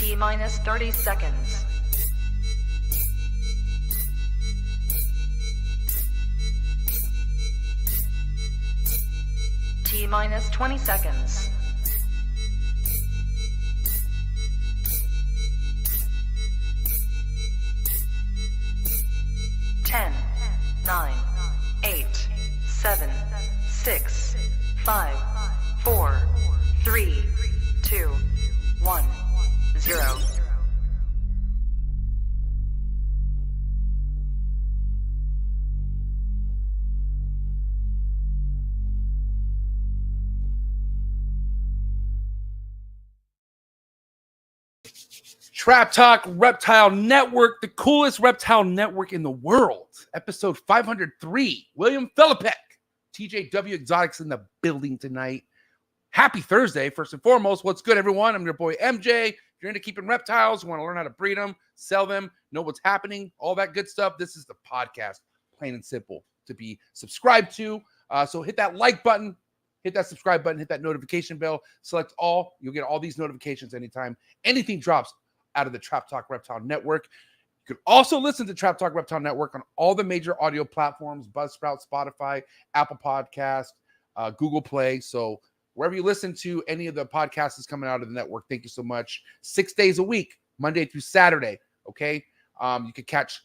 T-minus 30 seconds. T-minus 20 seconds. Ten, 9, 8, 7, 6, 5, 4, 3, 2, 1, 0. Trap Talk Reptile Network, the coolest reptile network in the world. Episode 503. William Filipek, TJW Exotics in the building tonight. Happy Thursday, first and foremost. What's good, everyone? I'm your boy MJ. If you're into keeping reptiles, you want to learn how to breed them, sell them, know what's happening, all that good stuff, this is the podcast, plain and simple, to be subscribed to. So hit that like button, hit that subscribe button, hit that notification bell, select all. You'll get all these notifications anytime anything drops out of the Trap Talk Reptile Network. You can also listen to Trap Talk Reptile Network on all the major audio platforms, Buzzsprout, Spotify, Apple Podcast, Google Play. So wherever you listen to any of the podcasts that's coming out of the network, thank you so much. 6 days a week, Monday through Saturday, okay? You can catch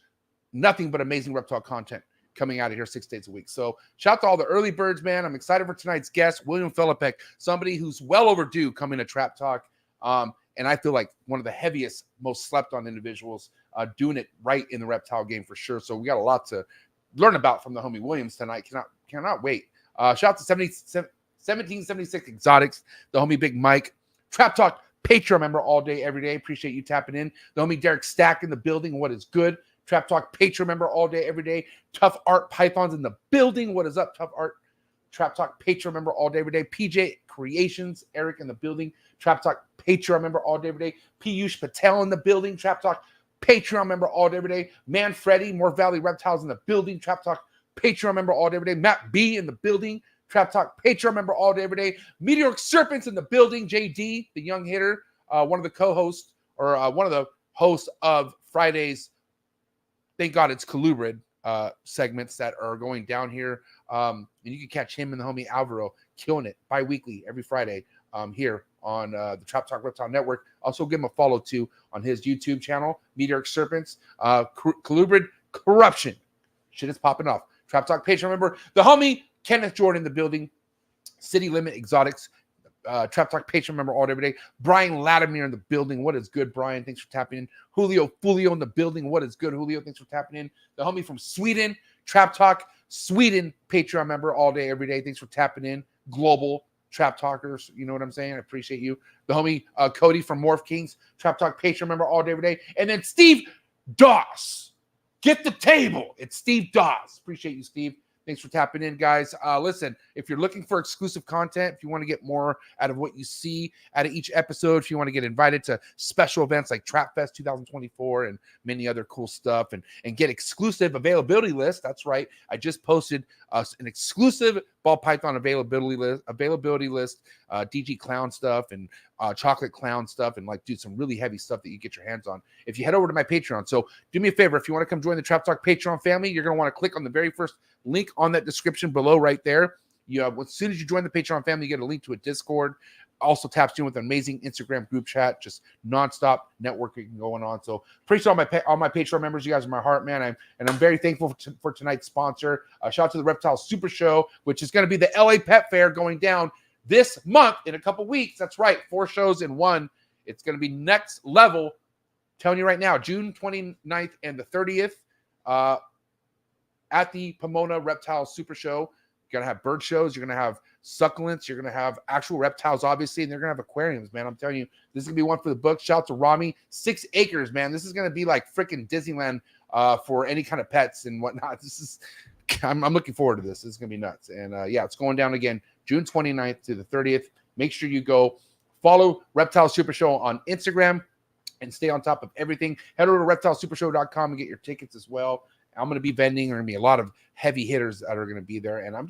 nothing but amazing reptile content coming out of here 6 days a week. So shout out to all the early birds, man. I'm excited for tonight's guest, William Filipek, somebody who's well overdue coming to Trap Talk. And I feel like one of the heaviest, most slept on individuals doing it right in the reptile game for sure. So we got a lot to learn about from the homie Williams tonight. Cannot wait. Shout out to 1776 Exotics, the homie Big Mike, Trap Talk Patreon member all day, every day. Appreciate you tapping in. The homie Derek Stack in the building. What is good? Trap Talk Patreon member all day, every day. Tough Art Pythons in the building. What is up, Tough Art? Trap Talk Patreon member all day, every day. PJ Creations, Eric in the building. Trap Talk Patreon member all day, every day. Piyush Patel in the building. Trap Talk Patreon member all day, every day. Man Freddy, More Valley Reptiles in the building. Trap Talk Patreon member all day, every day. Matt B in the building. Trap Talk Patreon member all day, every day. Meteoric Serpents in the building. JD, the young hitter, one of the co-hosts, or one of the hosts of Friday's Thank God It's Colubrid segments that are going down here. And you can catch him and the homie Alvaro killing it bi-weekly every Friday here on the Trap Talk Reptile Network. Also give him a follow too on his YouTube channel, Meteoric Serpents, Colubrid Corruption. Shit is popping off. Trap Talk Patreon member, the homie Kenneth Jordan in the building, City Limit Exotics, Trap Talk Patreon member all day, every day. Brian Latimer in the building. What is good, Brian? Thanks for tapping in. Julio Fulio in the building. What is good, Julio? Thanks for tapping in. The homie from Sweden, Trap Talk Sweden Patreon member all day, every day. Thanks for tapping in. Global Trap Talkers. You know what I'm saying? I appreciate you. The homie Cody from Morph Kings, Trap Talk Patreon member all day, every day. And then Steve Doss. Get the table. It's Steve Doss. Appreciate you, Steve. Thanks for tapping in, guys. Listen, if you're looking for exclusive content, if you want to get more out of what you see out of each episode, if you want to get invited to special events like Trap Fest 2024 and many other cool stuff, and get exclusive availability lists, that's right. I just posted an exclusive ball python availability list, DG clown stuff and chocolate clown stuff, and like do some really heavy stuff that you get your hands on if you head over to my Patreon. So do me a favor, if you want to come join the Trap Talk Patreon family, you're going to want to click on the very first link on that description below right there. You have, as soon as you join the Patreon family, you get a link to a Discord. Also taps you in with an amazing Instagram group chat, just nonstop networking going on. So appreciate all my Patreon members. You guys are my heart, man. I'm very thankful for tonight's sponsor. Shout out to the Reptile Super Show, which is going to be the LA Pet Fair going down this month in a couple weeks. That's right, 4 shows in one. It's going to be next level. I'm telling you right now, June 29th and the 30th at the Pomona Reptile Super Show. You're going to have bird shows. You're going to have succulents. You're going to have actual reptiles, obviously, and they're going to have aquariums, man. I'm telling you, this is going to be one for the book. Shout out to Rami. 6 acres, man. This is going to be like freaking Disneyland for any kind of pets and whatnot. I'm looking forward to this. This is going to be nuts. And yeah, it's going down again June 29th to the 30th. Make sure you go follow Reptile Super Show on Instagram and stay on top of everything. Head over to reptilesupershow.com and get your tickets as well. I'm going to be vending. There are going to be a lot of heavy hitters that are going to be there. And I'm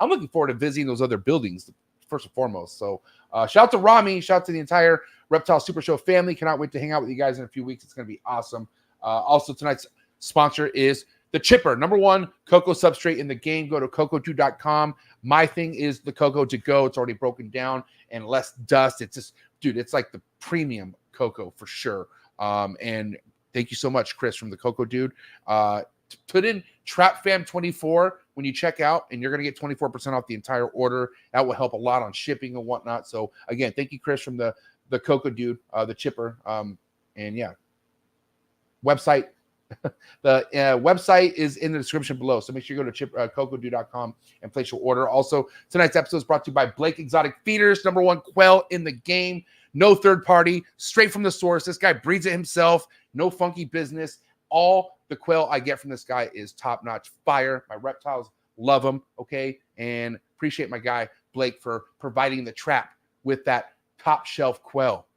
looking forward to visiting those other buildings first and foremost. So shout out to Rami. Shout out to the entire Reptile Super Show family. Cannot wait to hang out with you guys in a few weeks. It's going to be awesome. Also, tonight's sponsor is the Chipper, #1 COCO substrate in the game. Go to COCO2.com. My thing is the COCO to go. It's already broken down and less dust. It's just, dude, it's like the premium COCO for sure. And thank you so much, Chris, from the COCO Dude. Put in TrapFam24 when you check out, and you're going to get 24% off the entire order. That will help a lot on shipping and whatnot. So, again, thank you, Chris, from the COCO Dude, the Chipper. And, yeah, website. The website is in the description below. So make sure you go to COCO2.com and place your order. Also, tonight's episode is brought to you by Blake Exotic Feeders, #1 quail in the game. No third party, straight from the source. This guy breeds it himself. No funky business. All the quail I get from this guy is top-notch fire. My reptiles love him, okay? And appreciate my guy, Blake, for providing the trap with that top-shelf quail.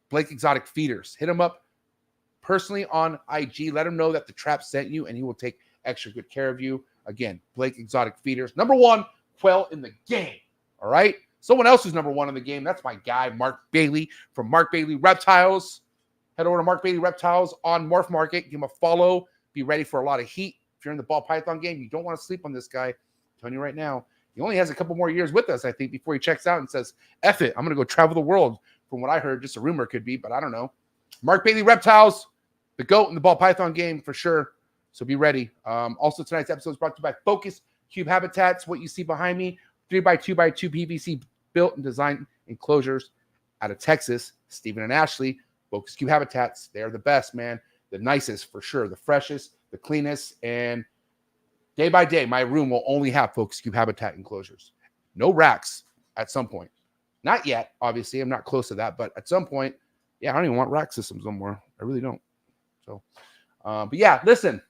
Blake Exotic Feeders. Hit him up personally on IG. Let him know that the trap sent you, and he will take extra good care of you. Again, Blake Exotic Feeders. #1 quail in the game, all right? Someone else who's #1 in the game, that's my guy, Mark Bailey from Mark Bailey Reptiles. Head over to Mark Bailey Reptiles on MORPH Market. Give him a follow. Be ready for a lot of heat. If you're in the ball python game, you don't want to sleep on this guy. I'm telling you right now. He only has a couple more years with us, I think, before he checks out and says, F it, I'm going to go travel the world. From what I heard, just a rumor could be, but I don't know. Mark Bailey Reptiles, the GOAT in the ball python game for sure. So be ready. Also, tonight's episode is brought to you by Focus Cube Habitats. What you see behind me, 3x2x2 PVC built and designed enclosures out of Texas. Stephen and Ashley, Focus Cube Habitats. They're the best, man. The nicest for sure. The freshest, the cleanest. And day by day, my room will only have Focus Cube Habitat enclosures. No racks at some point. Not yet, obviously. I'm not close to that. But at some point, yeah, I don't even want rack systems no more. I really don't. So, but yeah, listen.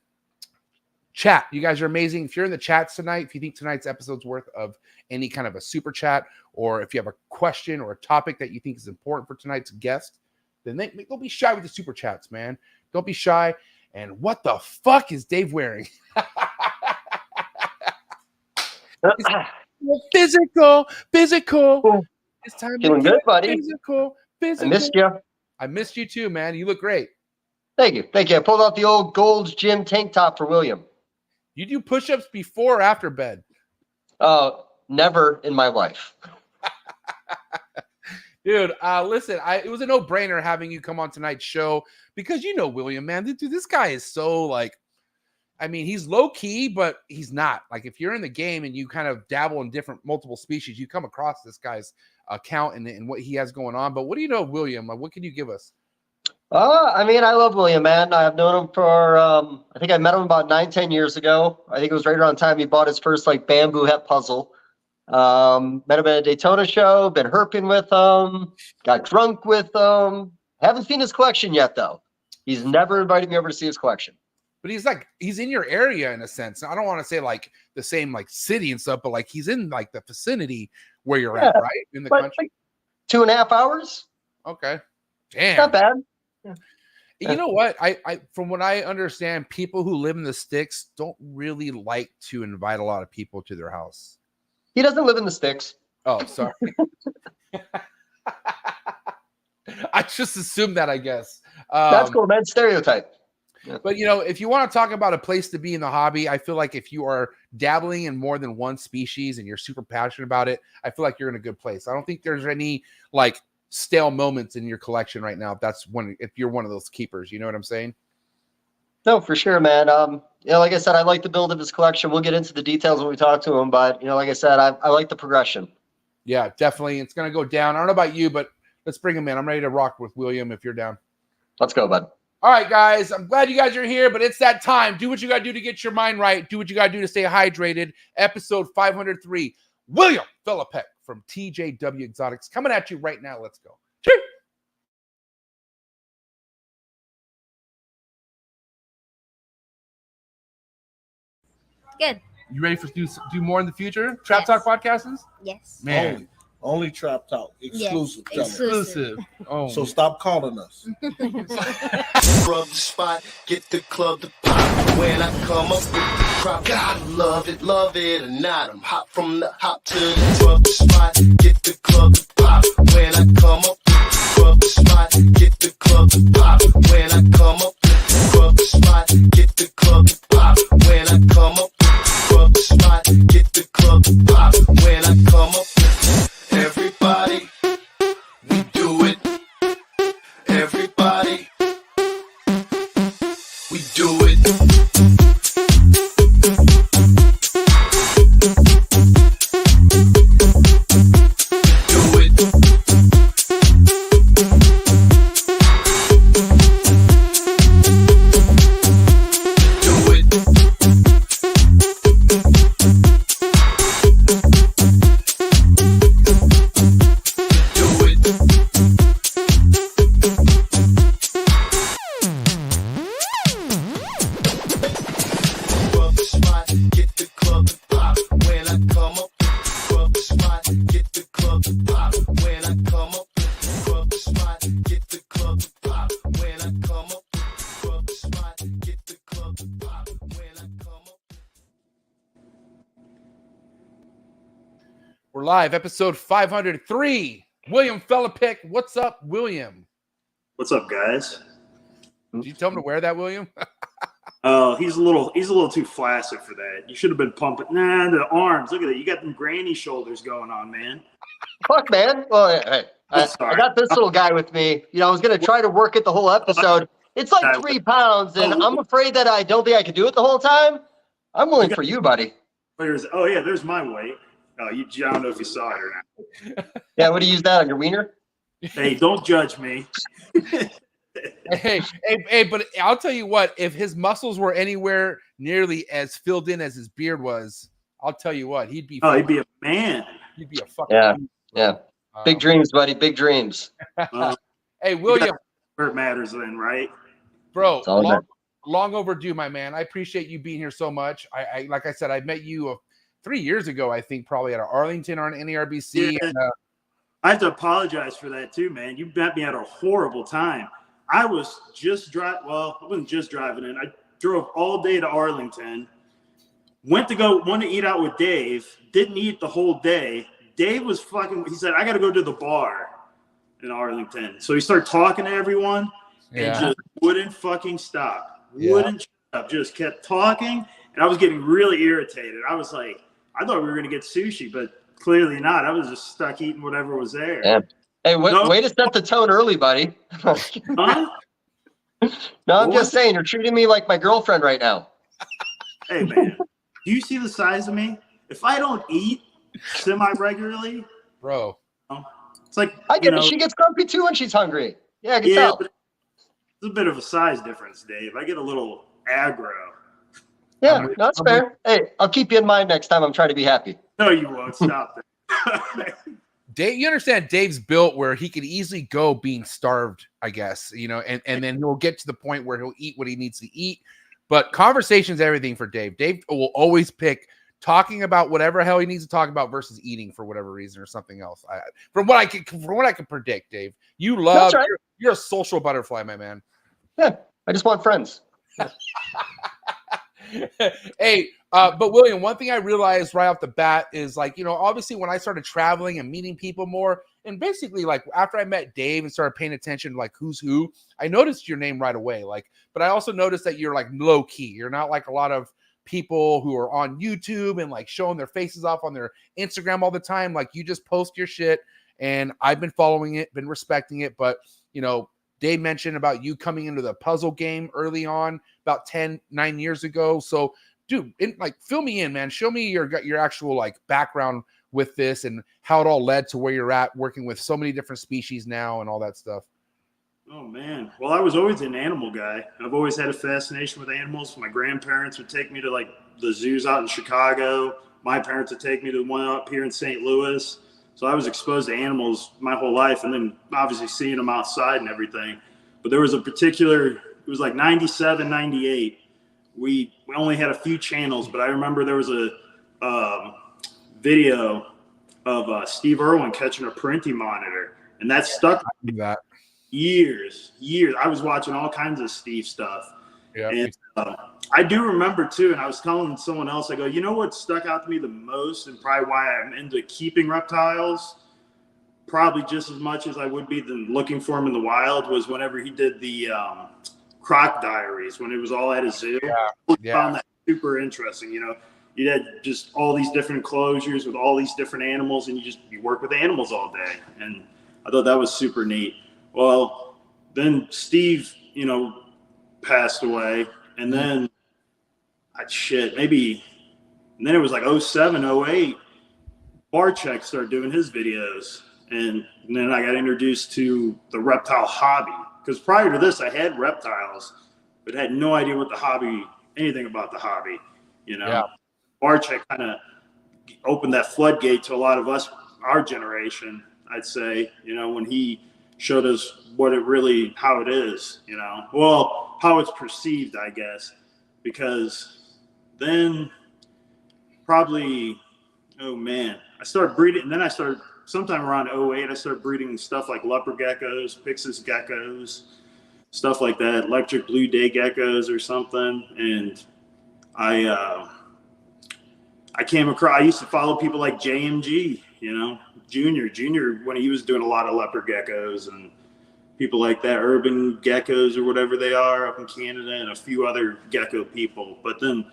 Chat. You guys are amazing. If you're in the chats tonight, if you think tonight's episode's worth of any kind of a super chat, or if you have a question or a topic that you think is important for tonight's guest, then don't be shy with the super chats, man. Don't be shy. And what the fuck is Dave wearing? Physical. It's time Feeling good, buddy. Physical. I missed you. I missed you too, man. You look great. Thank you. I pulled out the old Gold's Gym tank top for William. You do push-ups before or after bed? Never in my life. Dude, listen, it was a no-brainer having you come on tonight's show because you know William, man. Dude, this guy is so, like, I mean, he's low-key, but he's not. Like, if you're in the game and you kind of dabble in multiple species, you come across this guy's account and what he has going on. But what do you know of William? Like, what can you give us? I mean, I love William, man. I've known him for, I think I met him about 9-10 years ago. I think it was right around the time he bought his first, like, bamboo het puzzle. Met him at a Daytona show, been herping with him, got drunk with him. Haven't seen his collection yet, though. He's never invited me over to see his collection. But he's in your area in a sense. I don't want to say like the same like city and stuff, but like he's in like the vicinity where you're at, right? In the country. Like 2.5 hours. Okay. Damn. Not bad. Yeah. You know what? I from what I understand, people who live in the sticks don't really like to invite a lot of people to their house. He doesn't live in the sticks. Oh, sorry. I just assumed that, I guess. That's cool, man. Stereotype. Yeah. But, you know, if you want to talk about a place to be in the hobby, I feel like if you are dabbling in more than one species and you're super passionate about it, I feel like you're in a good place. I don't think there's any, like, stale moments in your collection right now if you're one of those keepers. You know what I'm saying? No, for sure, man. You know, like I said, I like the build of his collection. We'll get into the details when we talk to him, but, you know, like I said, I like the progression. Yeah, definitely. It's going to go down. I don't know about you, but let's bring him in. I'm ready to rock with William if you're down. Let's go, bud. All right, guys. I'm glad you guys are here, but it's that time. Do what you got to do to get your mind right. Do what you got to do to stay hydrated. Episode 503. William Filipek from TJW Exotics coming at you right now. Let's go. Cheers. Good. You ready for do more in the future? Trap Talk podcasts? Yes. Man. Only Trap Talk. Exclusive. Yes. Exclusive. Oh. So stop calling us. Rub the spot, get the club to pop. When I come up with the crop, gotta love it or not. I'm hot from the hop to the rub the spot, get the club to pop. When I come up with the rub the to pop. When I come up with the club spot, get the club to pop. When I come up with the club spot, get the club to pop. When I come up with everybody, we do it. Everybody, we do it. We're live, episode 503. William Filipek. What's up, William? What's up, guys? Did you tell him to wear that, William? Oh, he's a little too flaccid for that. You should have been pumping. Nah, the arms. Look at that. You got them granny shoulders going on, man. Fuck, man. Well, hey, I got this little guy with me. You know, I was going to try to work it the whole episode. It's like 3 pounds, and I'm afraid that I don't think I can do it the whole time. I'm willing for you, buddy. Oh, yeah, there's my weight. Oh, I don't know if you saw it or not. Yeah, what do you use that on your wiener? Hey, don't judge me. hey, but I'll tell you what, if his muscles were anywhere nearly as filled in as his beard was, I'll tell you what, he'd be a man. He'd be a fucking yeah. Big dreams, buddy. Big dreams. Hey, William. Where it matters then, right? Bro, long overdue, my man. I appreciate you being here so much. I like I said, I met you 3 years ago, I think, probably at Arlington or an NERBC. Yeah. And, I have to apologize for that too, man. You met me at a horrible time. I was just driving. Well, I wasn't just driving in. I drove all day to Arlington. Wanted to eat out with Dave. Didn't eat the whole day. Dave was he said, I got to go to the bar in Arlington. So he started talking to everyone and just wouldn't fucking stop. Wouldn't stop. Just kept talking. And I was getting really irritated. I was like, I thought we were going to get sushi, but clearly not. I was just stuck eating whatever was there. Yeah. Hey, way to set the tone early, buddy. Huh? No, I'm just saying, you're treating me like my girlfriend right now. Hey, man. Do you see the size of me? If I don't eat semi-regularly, bro, it's like, I get it. She gets grumpy too when she's hungry. Yeah, I can tell. But it's a bit of a size difference, Dave. I get a little aggro. Yeah, that's fair. Hey, I'll keep you in mind next time I'm trying to be happy. No, you won't. Stop that. Dave, you understand Dave's built where he could easily go being starved, I guess, you know, and then he'll get to the point where he'll eat what he needs to eat. But conversation's everything for Dave. Dave will always pick talking about whatever hell he needs to talk about versus eating for whatever reason or something else. From what I can predict, Dave, you're a social butterfly, my man. Yeah, I just want friends. Hey, but William, one thing I realized right off the bat is, like, you know, obviously when I started traveling and meeting people more, and basically like after I met Dave and started paying attention to like who's who, I noticed your name right away. Like, but I also noticed that you're like low key. You're not like a lot of people who are on YouTube and like showing their faces off on their Instagram all the time. Like, you just post your shit, and I've been following it, been respecting it. But, you know, Dave mentioned about you coming into the puzzle game early on, about 9 years ago. So, dude, fill me in, man. Show me your actual like background with this and how it all led to where you're at, working with so many different species now and all that stuff. Oh, man. Well, I was always an animal guy. I've always had a fascination with animals. My grandparents would take me to like the zoos out in Chicago. My parents would take me to one up here in St. Louis. So I was exposed to animals my whole life, and then obviously seeing them outside and everything. But there was it was like 97, 98. We only had a few channels, but I remember there was a video of Steve Irwin catching a Parenti monitor, and that stuck with me years. I was watching all kinds of Steve stuff. Yeah. And I do remember too, and I was telling someone else, I go, you know what stuck out to me the most and probably why I'm into keeping reptiles? probably just as much as I would be than looking for him in the wild was whenever he did the Croc Diaries, when it was all at a zoo. Yeah. Found that super interesting. You know, you had just all these different enclosures with all these different animals, and you work with animals all day. And I thought that was super neat. Well, then Steve, you know, passed away, and then and then it was like 07, 08, Barcheck started doing his videos, and then I got introduced to the reptile hobby, because prior to this I had reptiles but had no idea anything about the hobby, you know. Yeah. Barcheck kind of opened that floodgate to a lot of us, our generation, I'd say, you know, when he showed us how it is, you know, well, how it's perceived, I guess, because then probably, I started breeding, and then I started sometime around 08, I started breeding stuff like leopard geckos, Pyxis geckos, stuff like that, electric blue day geckos or something. And I came across, I used to follow people like JMG, you know, Junior, when he was doing a lot of leopard geckos, and people like that, urban geckos or whatever they are up in Canada, and a few other gecko people. But then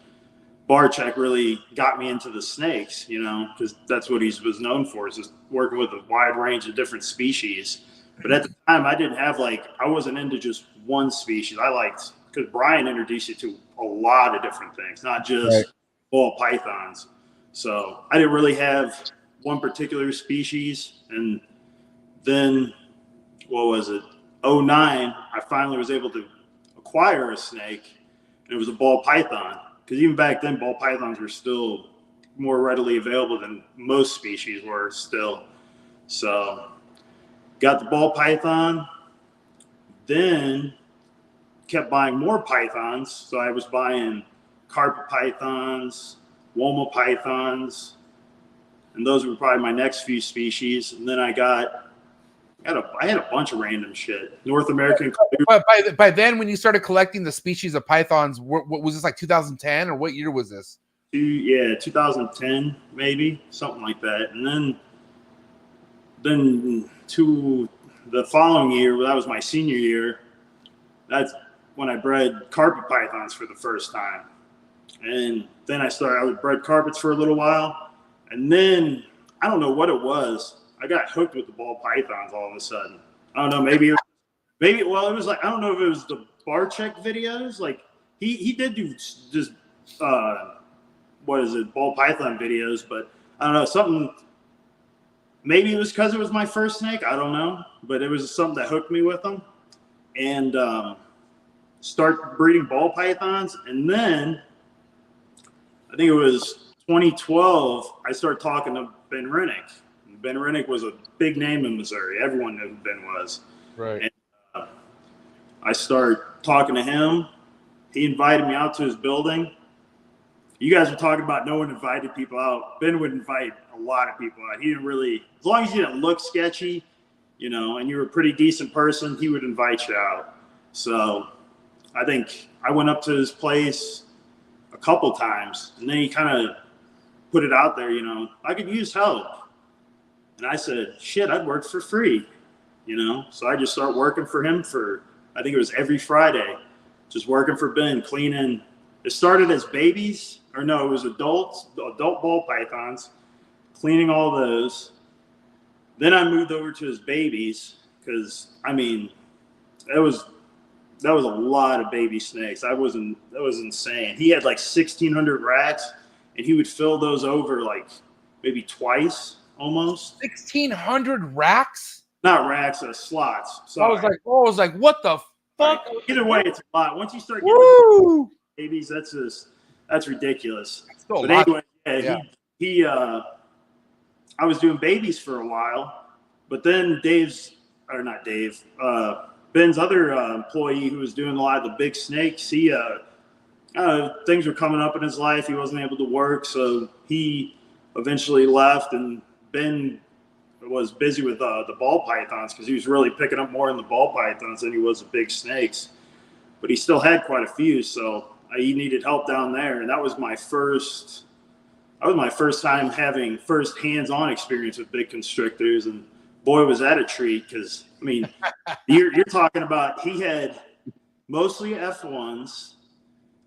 Barcheck really got me into the snakes, you know, because that's what he was known for, is just working with a wide range of different species. But at the time, I wasn't into just one species. Because Brian introduced you to a lot of different things, not just ball pythons. So I didn't really have one particular species. And then, what was it? 09, I finally was able to acquire a snake, and it was a ball python. Because even back then, ball pythons were still more readily available than most species were still. So got the ball python, then kept buying more pythons. So I was buying carpet pythons, Woma pythons, and those were probably my next few species. And then I had a bunch of random shit. North American. But by then, when you started collecting the species of pythons, what was this, like 2010, or what year was this? 2010, maybe, something like that. And then to the following year, that was my senior year, that's when I bred carpet pythons for the first time. And then I would bred carpets for a little while, and then I don't know what it was. I got hooked with the ball pythons all of a sudden. I don't know, it was like, I don't know if it was the Barcheck videos. Like he did do just ball python videos, but I don't know, maybe it was because it was my first snake, I don't know, but it was something that hooked me with them, and start breeding ball pythons. And then I think it was 2012, I started talking to Ben Renick. Ben Renick was a big name in Missouri. Everyone knew who Ben was. Right. And I started talking to him. He invited me out to his building. You guys were talking about no one invited people out. Ben would invite a lot of people out. He didn't really, as long as you didn't look sketchy, you know, and you were a pretty decent person, he would invite you out. So I think I went up to his place a couple times, and then he kind of put it out there, you know, I could use help. And I said, shit, I'd work for free, you know? So I just started working for him I think it was every Friday, just working for Ben, cleaning. It started as babies, or no, it was adult ball pythons, cleaning all those. Then I moved over to his babies, because, I mean, that was a lot of baby snakes. That was insane. He had like 1,600 racks, and he would fill those over like maybe twice. Almost 1,600 racks? Not racks, slots. Sorry. I was like, what the fuck? Right. Either way, it's a lot. Once you start getting babies, that's ridiculous. But anyway, I was doing babies for a while, but then Ben's other employee who was doing a lot of the big snakes, things were coming up in his life. He wasn't able to work, so he eventually left, and Ben was busy with the ball pythons, because he was really picking up more in the ball pythons than he was the big snakes. But he still had quite a few, so he needed help down there. And that was my first time having first hands-on experience with big constrictors. And boy, was that a treat. Because I mean, you're talking about he had mostly F1s,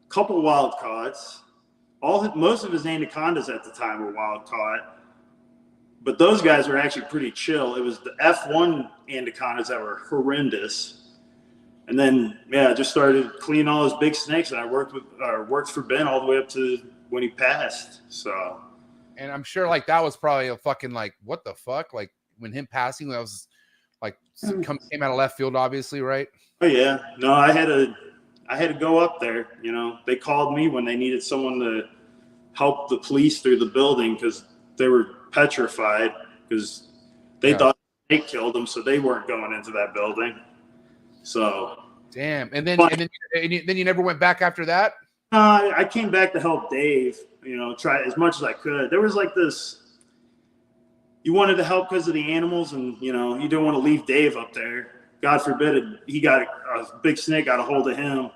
couple wild caughts. Most of his anacondas at the time were wild caught, but those guys were actually pretty chill. It was the F1 anacondas that were horrendous, and then I just started cleaning all those big snakes, and I worked for Ben all the way up to when he passed. So, and I'm sure like that was probably a fucking like what the fuck, like when him passing, that was like came out of left field, obviously, right? Oh yeah, no, I had to go up there. You know, they called me when they needed someone to help the police through the building because they were petrified because they thought they killed them, so they weren't going into that building. So damn, and then you never went back after that. I came back to help Dave. You know, try as much as I could. There was like this. You wanted to help because of the animals, and you know you didn't want to leave Dave up there. God forbid he got a big snake got a hold of him.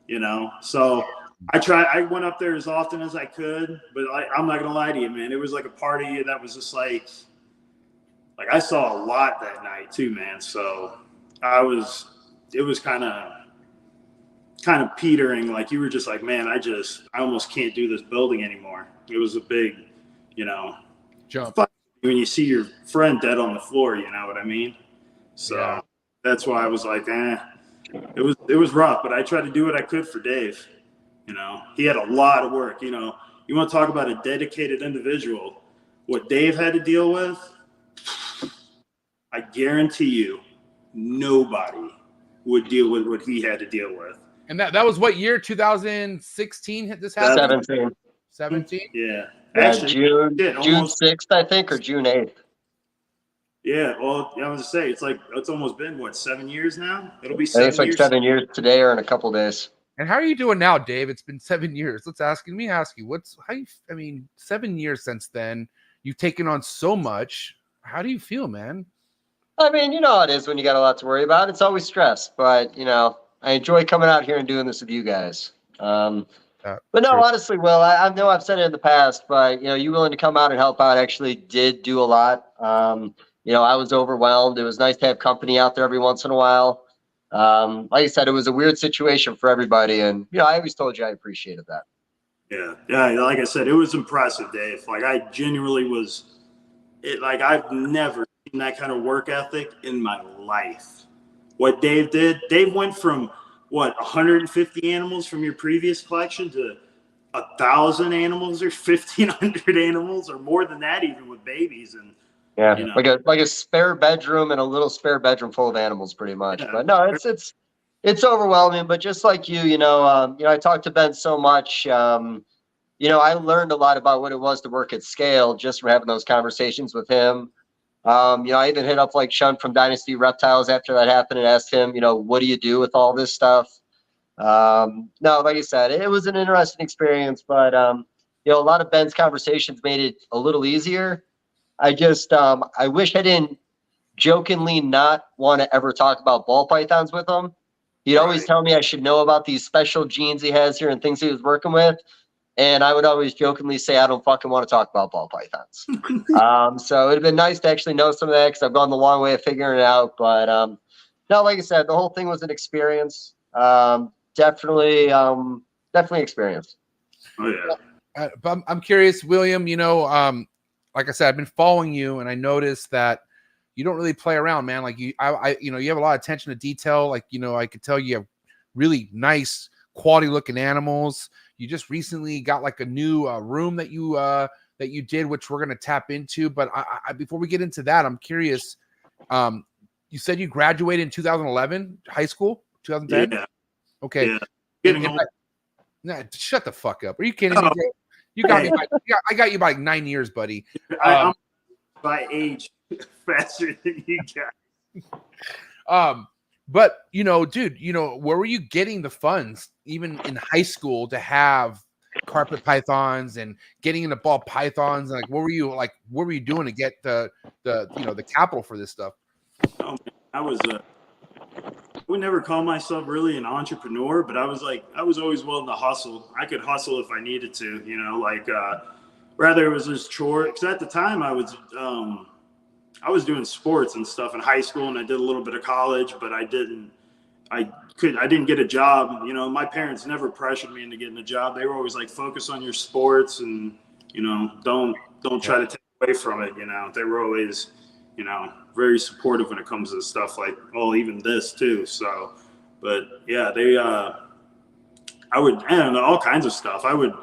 You know, so I went up there as often as I could, but I'm not gonna lie to you, man. It was like a party that was just like I saw a lot that night too, man. So it was kind of petering. Like you were just like, man, I almost can't do this building anymore. It was a big, you know, jump when you see your friend dead on the floor. You know what I mean? So that's why I was like, it was rough, but I tried to do what I could for Dave. You know, he had a lot of work. You know, you want to talk about a dedicated individual. What Dave had to deal with, I guarantee you, nobody would deal with what he had to deal with. And that was what year? 2016. This happened. 17. Yeah. Actually, June 6th, I think, or June 8th. Yeah, well, I was to say it's almost been what 7 years now. It'll be 7 I think years. it's like 7 years today or in a couple of days. And how are you doing now, Dave? It's been 7 years. Let me ask you, 7 years since then, you've taken on so much. How do you feel, man? I mean, you know how it is when you got a lot to worry about. It's always stress, but you know, I enjoy coming out here and doing this with you guys. But no, honestly, Will, I know I've said it in the past, but you know, you willing to come out and help out actually did do a lot. You know, I was overwhelmed. It was nice to have company out there every once in a while. Like I said, it was a weird situation for everybody, and you know, I always told you I appreciated that. Yeah. Like I said, it was impressive, Dave. Like I genuinely was. Like I've never seen that kind of work ethic in my life. What Dave did, Dave went from 150 animals from your previous collection to 1,000 animals or 1,500 animals or more than that, even with babies. And yeah, you know, like a spare bedroom and a little spare bedroom full of animals, pretty much. Yeah. But no, it's overwhelming. But just like you know, I talked to Ben so much. You know, I learned a lot about what it was to work at scale just from having those conversations with him. You know, I even hit up like Shun from Dynasty Reptiles after that happened and asked him, you know, what do you do with all this stuff? No, like I said, it was an interesting experience, but you know, a lot of Ben's conversations made it a little easier. I just I wish I didn't jokingly not want to ever talk about ball pythons with him. He'd always tell me I should know about these special genes he has here and things he was working with. And I would always jokingly say, I don't fucking want to talk about ball pythons. So it'd have been nice to actually know some of that because I've gone the long way of figuring it out. But no, like I said, the whole thing was an experience. Definitely experience. Oh yeah. But I'm curious, William, you know, like I said, I've been following you and I noticed that you don't really play around, man. Like you know, you have a lot of attention to detail. Like, you know, I could tell you have really nice quality looking animals. You just recently got like a new room that you did, which we're going to tap into. But I before we get into that, I'm curious. You said you graduated in 2011, high school, 2010? Yeah. Okay. Yeah. Nah, shut the fuck up. Are you kidding me? You got me. I got you by like 9 years, buddy. I'm by age faster than you guys. But, you know, dude, you know, where were you getting the funds, even in high school, to have carpet pythons and getting into ball pythons? And like, what were you doing to get the capital for this stuff? Oh, man, I would never call myself really an entrepreneur, but I was always willing to hustle. I could hustle if I needed to, you know, like, rather it was just chore. Because at the time I was doing sports and stuff in high school, and I did a little bit of college, but I didn't get a job. You know, my parents never pressured me into getting a job. They were always like, focus on your sports and, you know, don't try to take away from it. You know, they were always, you know, very supportive when it comes to stuff like, well, even this too. So, but yeah, I don't know, all kinds of stuff. I would,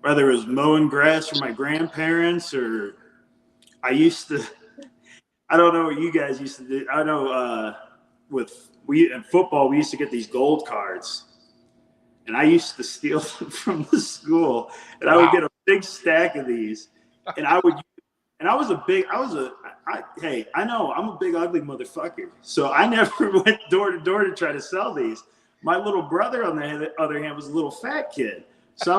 whether it was mowing grass for my grandparents, or I used to, I don't know what you guys used to do. I know in football, we used to get these gold cards, and I used to steal them from the school, and I would get a big stack of these, and I know I'm a big ugly motherfucker, so I never went door to door to try to sell these. My little brother, on the other hand, was a little fat kid, so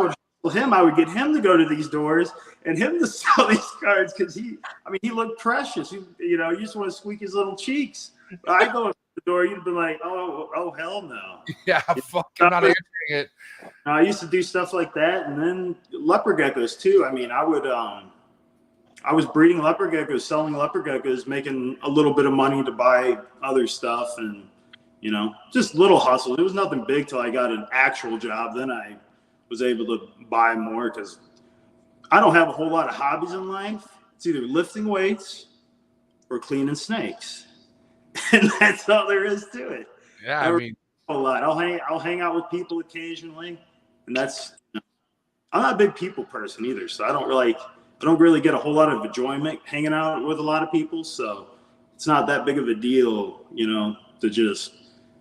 I would get him to go to these doors and him to sell these cards, because he looked precious. You know, you just want to squeak his little cheeks. I go to the door, you'd be like, oh hell no. Yeah, fucking not answering it. I used to do stuff like that, and then leopard geckos too. I mean, I was breeding leopard geckos, selling leopard geckos, making a little bit of money to buy other stuff, and you know, just little hustles. It was nothing big till I got an actual job. Then I was able to buy more, because I don't have a whole lot of hobbies in life. It's either lifting weights or cleaning snakes, and that's all there is to it. Yeah, I mean, a lot. I'll hang out with people occasionally, and that's, you know, I'm not a big people person either, so I don't really get a whole lot of enjoyment hanging out with a lot of people. So it's not that big of a deal, you know, to just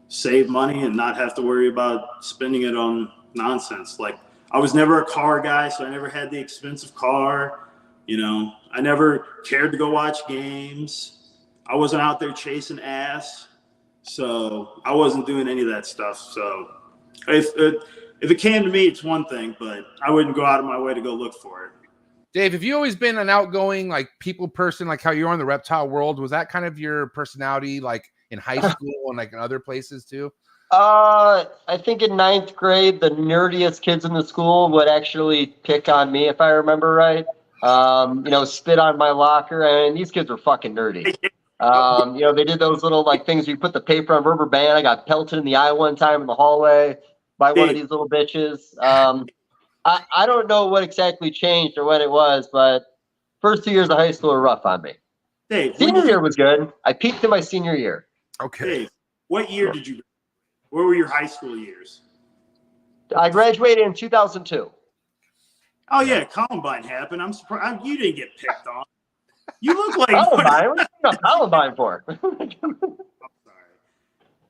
save money and not have to worry about spending it on nonsense. Like, I was never a car guy, so I never had the expensive car. You know, I never cared to go watch games. I wasn't out there chasing ass, so I wasn't doing any of that stuff. So if it came to me, it's one thing, but I wouldn't go out of my way to go look for it. Dave, have you always been an outgoing, like, people person, like how you're in the reptile world? Was that kind of your personality, like in high school and like in other places too? I think in 9th grade, the nerdiest kids in the school would actually pick on me, if I remember right. You know, spit on my locker, and these kids were fucking nerdy. You know, they did those little like things where you put the paper on rubber band. I got pelted in the eye one time in the hallway by one of these little bitches. I don't know what exactly changed or what it was, but first 2 years of high school were rough on me. Dave, senior year was good. I peaked in my senior year. Okay. Dave, what year did you? Where were your high school years? I graduated in 2002. Oh yeah, Columbine happened. I'm surprised you didn't get picked on. You look like Columbine. What are you Columbine for? I'm sorry.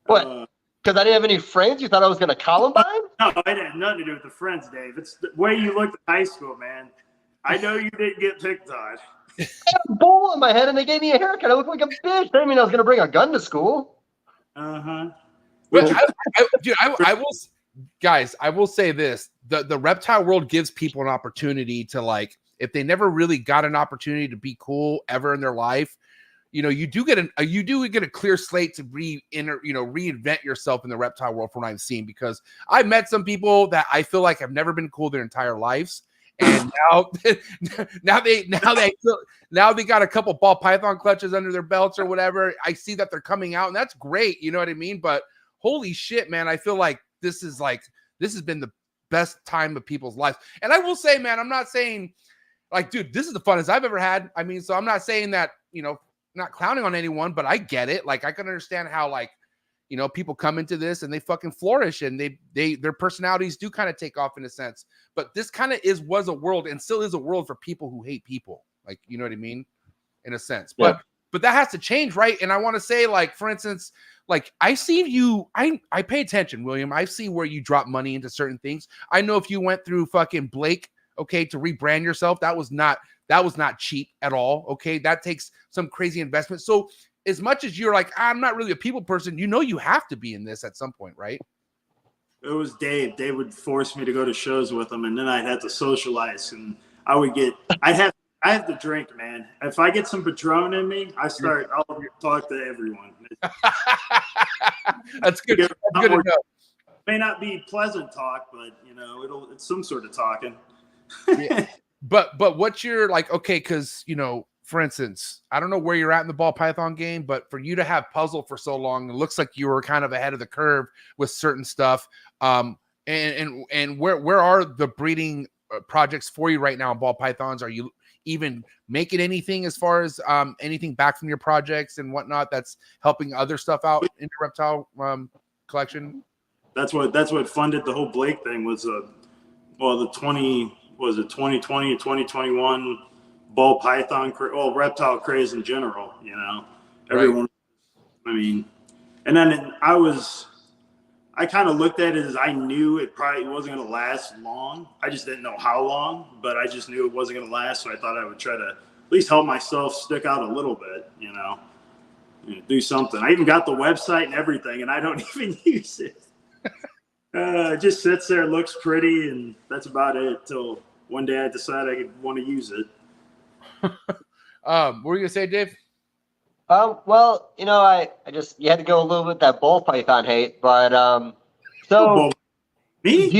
What? Because I didn't have any friends? You thought I was going to Columbine? No, it had nothing to do with the friends, Dave. It's the way you looked in high school, man. I know you didn't get picked on. I had a bowl on my head and they gave me a haircut. I looked like a bitch. That didn't mean I was going to bring a gun to school. Uh-huh. Well, I will say this. The reptile world gives people an opportunity to, like, if they never really got an opportunity to be cool ever in their life, you know, you do get a clear slate to reinvent yourself in the reptile world from what I've seen, because I've met some people that I feel like have never been cool their entire lives. And now they got a couple ball python clutches under their belts or whatever. I see that they're coming out, and that's great. You know what I mean? But holy shit, man, I feel like this has been the best time of people's lives. And I will say, man, I'm not saying like, dude, this is the funnest I've ever had. I mean, so I'm not saying that, you know, not clowning on anyone, but I get it. Like, I can understand how, like, you know, people come into this and they fucking flourish, and their personalities do kind of take off in a sense. But this kind of was a world, and still is a world, for people who hate people. Like, you know what I mean? In a sense. Yeah. But that has to change, right? And I want to say, like, for instance, like, I see you, I pay attention, William. I see where you drop money into certain things. I know if you went through fucking Blake, okay, to rebrand yourself, that was not cheap at all. Okay. That takes some crazy investment. So as much as you're like, I'm not really a people person, you know, you have to be in this at some point, right? It was Dave. Dave would force me to go to shows with him, and then I'd have to socialize, and I'd have to drink, man. If I get some Patron in me, I'll talk to everyone. That's good. That's good to know. May not be pleasant talk, but you know, it's some sort of talking. Yeah. But what's your, like, okay, because, you know, for instance, I don't know where you're at in the ball python game, but for you to have puzzle for so long, it looks like you were kind of ahead of the curve with certain stuff. And where are the breeding projects for you right now in ball pythons? Are you even making anything as far as anything back from your projects and whatnot that's helping other stuff out in your reptile collection? That's what funded the whole Blake thing was the 2020 and 2021 ball python reptile craze in general, you know. Everyone, right. I mean, and then I kind of looked at it as I knew it probably wasn't going to last long. I just didn't know how long, but I just knew it wasn't going to last. So I thought I would try to at least help myself stick out a little bit, you know, do something. I even got the website and everything, and I don't even use it. It just sits there, looks pretty, and that's about it till one day I decide I want to use it. What were you going to say, Dave? Well, you know, I just, you had to go a little bit that ball python hate, but, so Me?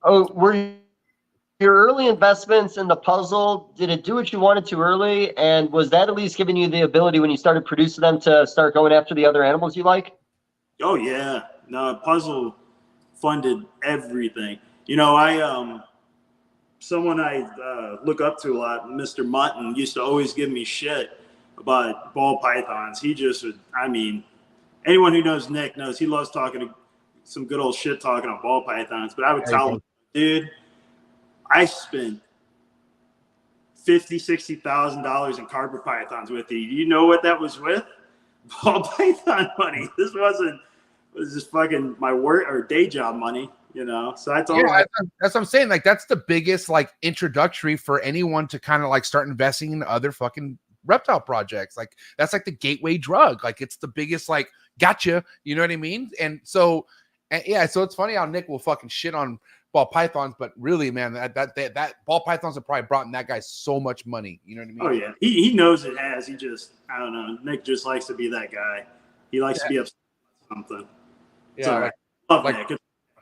were your early investments in the puzzle, did it do what you wanted to early? And was that at least giving you the ability when you started producing them to start going after the other animals you like? Oh yeah. No, puzzle funded everything. You know, someone I look up to a lot, Mr. Mutton, used to always give me shit about ball pythons. He just would, I mean, anyone who knows Nick knows he loves talking some good old shit talking on ball pythons. But I would tell him, dude, I spent $50,000-$60,000 in carpet pythons with you. You know what that was with? Ball python money. This was just fucking my work or day job money, you know. So I told him, that's what I'm saying. Like, that's the biggest like introductory for anyone to kind of like start investing in other fucking reptile projects. Like, that's like the gateway drug. Like, it's the biggest like gotcha, you know what I mean? And so so it's funny how Nick will fucking shit on ball pythons, but really, man, that ball pythons have probably brought in that guy so much money, you know what I mean? Oh yeah, he knows it has. He just, I don't know, Nick just likes to be that guy. He likes to be upset about something. It's all right. Love Nick.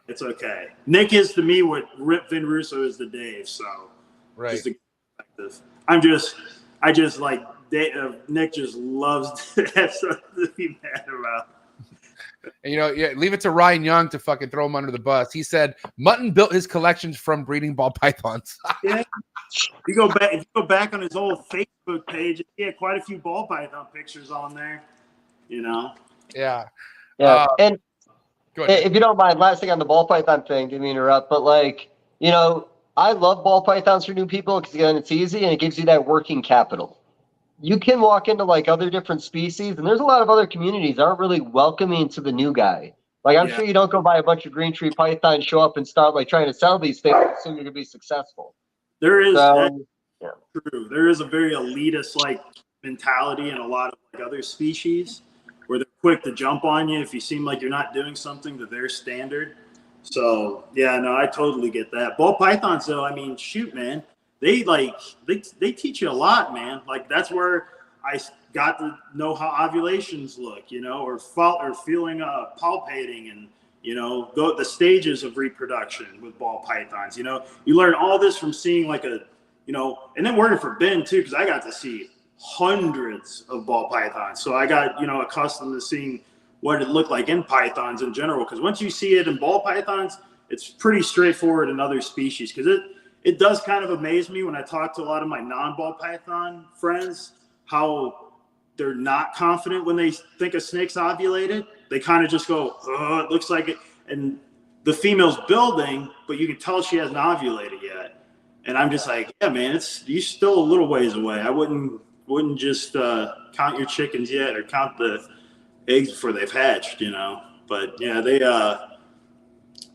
It's okay. Nick is to me what Rip Vin Russo is to Dave. So just a perspective. I just like Nick just loves to have something to be mad about. And, you know, leave it to Ryan Young to fucking throw him under the bus. He said Mutton built his collections from breeding ball pythons. Yeah. If you go back on his old Facebook page, he had quite a few ball python pictures on there. You know. Yeah. And if you don't mind, last thing on the ball python thing, didn't mean to interrupt, but like, you know, I love ball pythons for new people because again, it's easy and it gives you that working capital. You can walk into like other different species, and there's a lot of other communities that aren't really welcoming to the new guy. Like, I'm sure you don't go buy a bunch of green tree pythons, show up and start like trying to sell these things, assume you're gonna be successful. There is true. There is a very elitist like mentality in a lot of like other species where they're quick to jump on you if you seem like you're not doing something to their standard. So yeah, no, I totally get that. Ball pythons, though, I mean, shoot, man. They teach you a lot, man. Like, that's where I got to know how ovulations look, you know, or feeling palpating, and you know, the stages of reproduction with ball pythons. You know, you learn all this from seeing like and then working for Ben too, because I got to see hundreds of ball pythons. So I got, you know, accustomed to seeing what it looked like in pythons in general. Because once you see it in ball pythons, it's pretty straightforward in other species. Because it does kind of amaze me when I talk to a lot of my non-ball python friends, how they're not confident when they think a snake's ovulated. They kind of just go, oh, it looks like it. And the female's building, but you can tell she hasn't ovulated yet. And I'm just like, yeah, man, you're still a little ways away. I wouldn't just count your chickens yet, or count the eggs before they've hatched, you know. But yeah,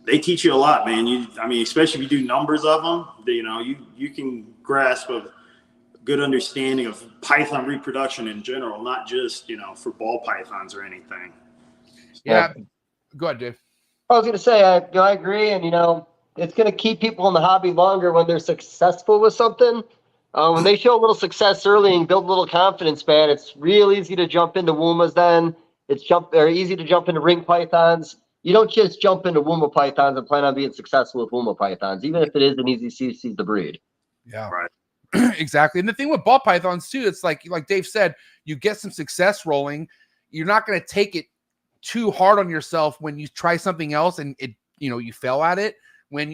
they teach you a lot, man. I mean, especially if you do numbers of them, you know, you can grasp a good understanding of python reproduction in general, not just, you know, for ball pythons or anything. Yeah. Go ahead, Dave. I was going to say, I agree. And, you know, it's going to keep people in the hobby longer when they're successful with something. When they show a little success early and build a little confidence, man, it's real easy to jump into Wumas then. It's easy to jump into ring pythons. You don't just jump into Wuma pythons and plan on being successful with Wuma pythons, even if it is an easy species to breed. Yeah. Right. Exactly. And the thing with ball pythons too, it's like Dave said, you get some success rolling. You're not going to take it too hard on yourself when you try something else and it, you fail at it. When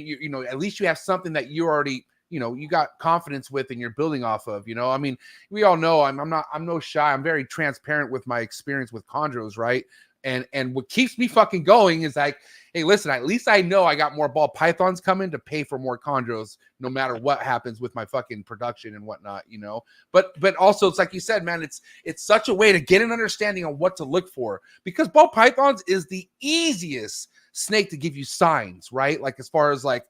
at least you have something that you already, you got confidence with and you're building off of, I mean, we all know I'm no shy. I'm very transparent with my experience with chondros, right? And what keeps me fucking going is like, hey, listen, at least I know I got more ball pythons coming to pay for more chondros, no matter what happens with my fucking production and whatnot, But also, it's like you said, man, it's such a way to get an understanding on what to look for, because ball pythons is the easiest snake to give you signs, right? Like as far as like,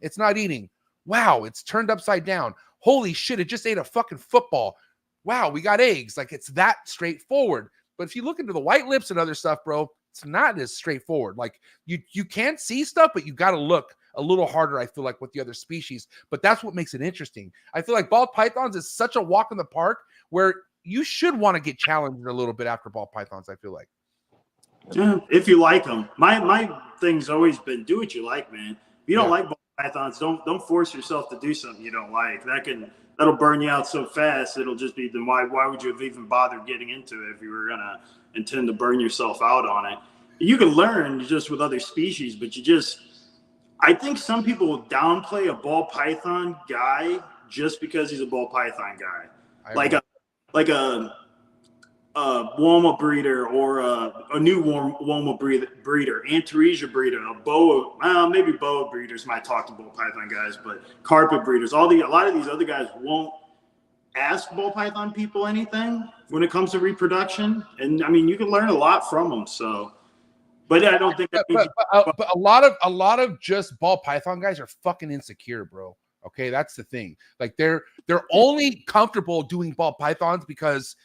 it's not eating. Wow, it's turned upside down. Holy shit, it just ate a fucking football. Wow, we got eggs. Like it's that straightforward. But if you look into the white lips and other stuff, bro, it's not as straightforward. Like you can see stuff, but you got to look a little harder, I feel like, with the other species. But that's what makes it interesting. I feel like ball pythons is such a walk in the park where you should want to get challenged a little bit after ball pythons, I feel like. Yeah, if you like them. My thing's always been do what you like, man. If you don't like ball pythons, don't force yourself to do something you don't like. That'll burn you out so fast. It'll just be, then why would you have even bothered getting into it if you were gonna intend to burn yourself out on it? You can learn just with other species, but I think some people will downplay a ball python guy just because he's a ball python guy, like a Woma breeder or a new Woma breeder, Antaresia breeder, a boa, maybe boa breeders might talk to ball python guys, but carpet breeders, a lot of these other guys won't ask ball python people anything when it comes to reproduction. And I mean, you can learn a lot from them. So, but I don't think that but a lot of just ball python guys are fucking insecure, bro. Okay, that's the thing. Like they're only comfortable doing ball pythons because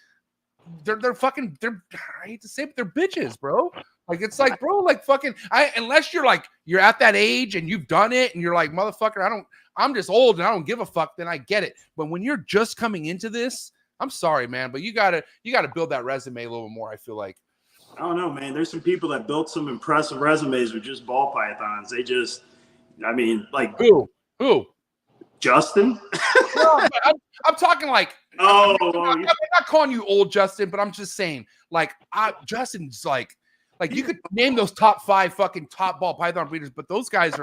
they're fucking, I hate to say it, but they're bitches, bro. Like it's like, bro, like fucking, unless you're at that age and you've done it and you're like, motherfucker, I'm just old and I don't give a fuck, then I get it. But when you're just coming into this, I'm sorry, man, but you gotta build that resume a little more, I feel like. I don't know, man. There's some people that built some impressive resumes with just ball pythons. Who? Justin? No, I'm talking like, I'm not calling you old, Justin, but I'm just saying, like, Justin's like you could name those top 5 fucking top ball python breeders, but those guys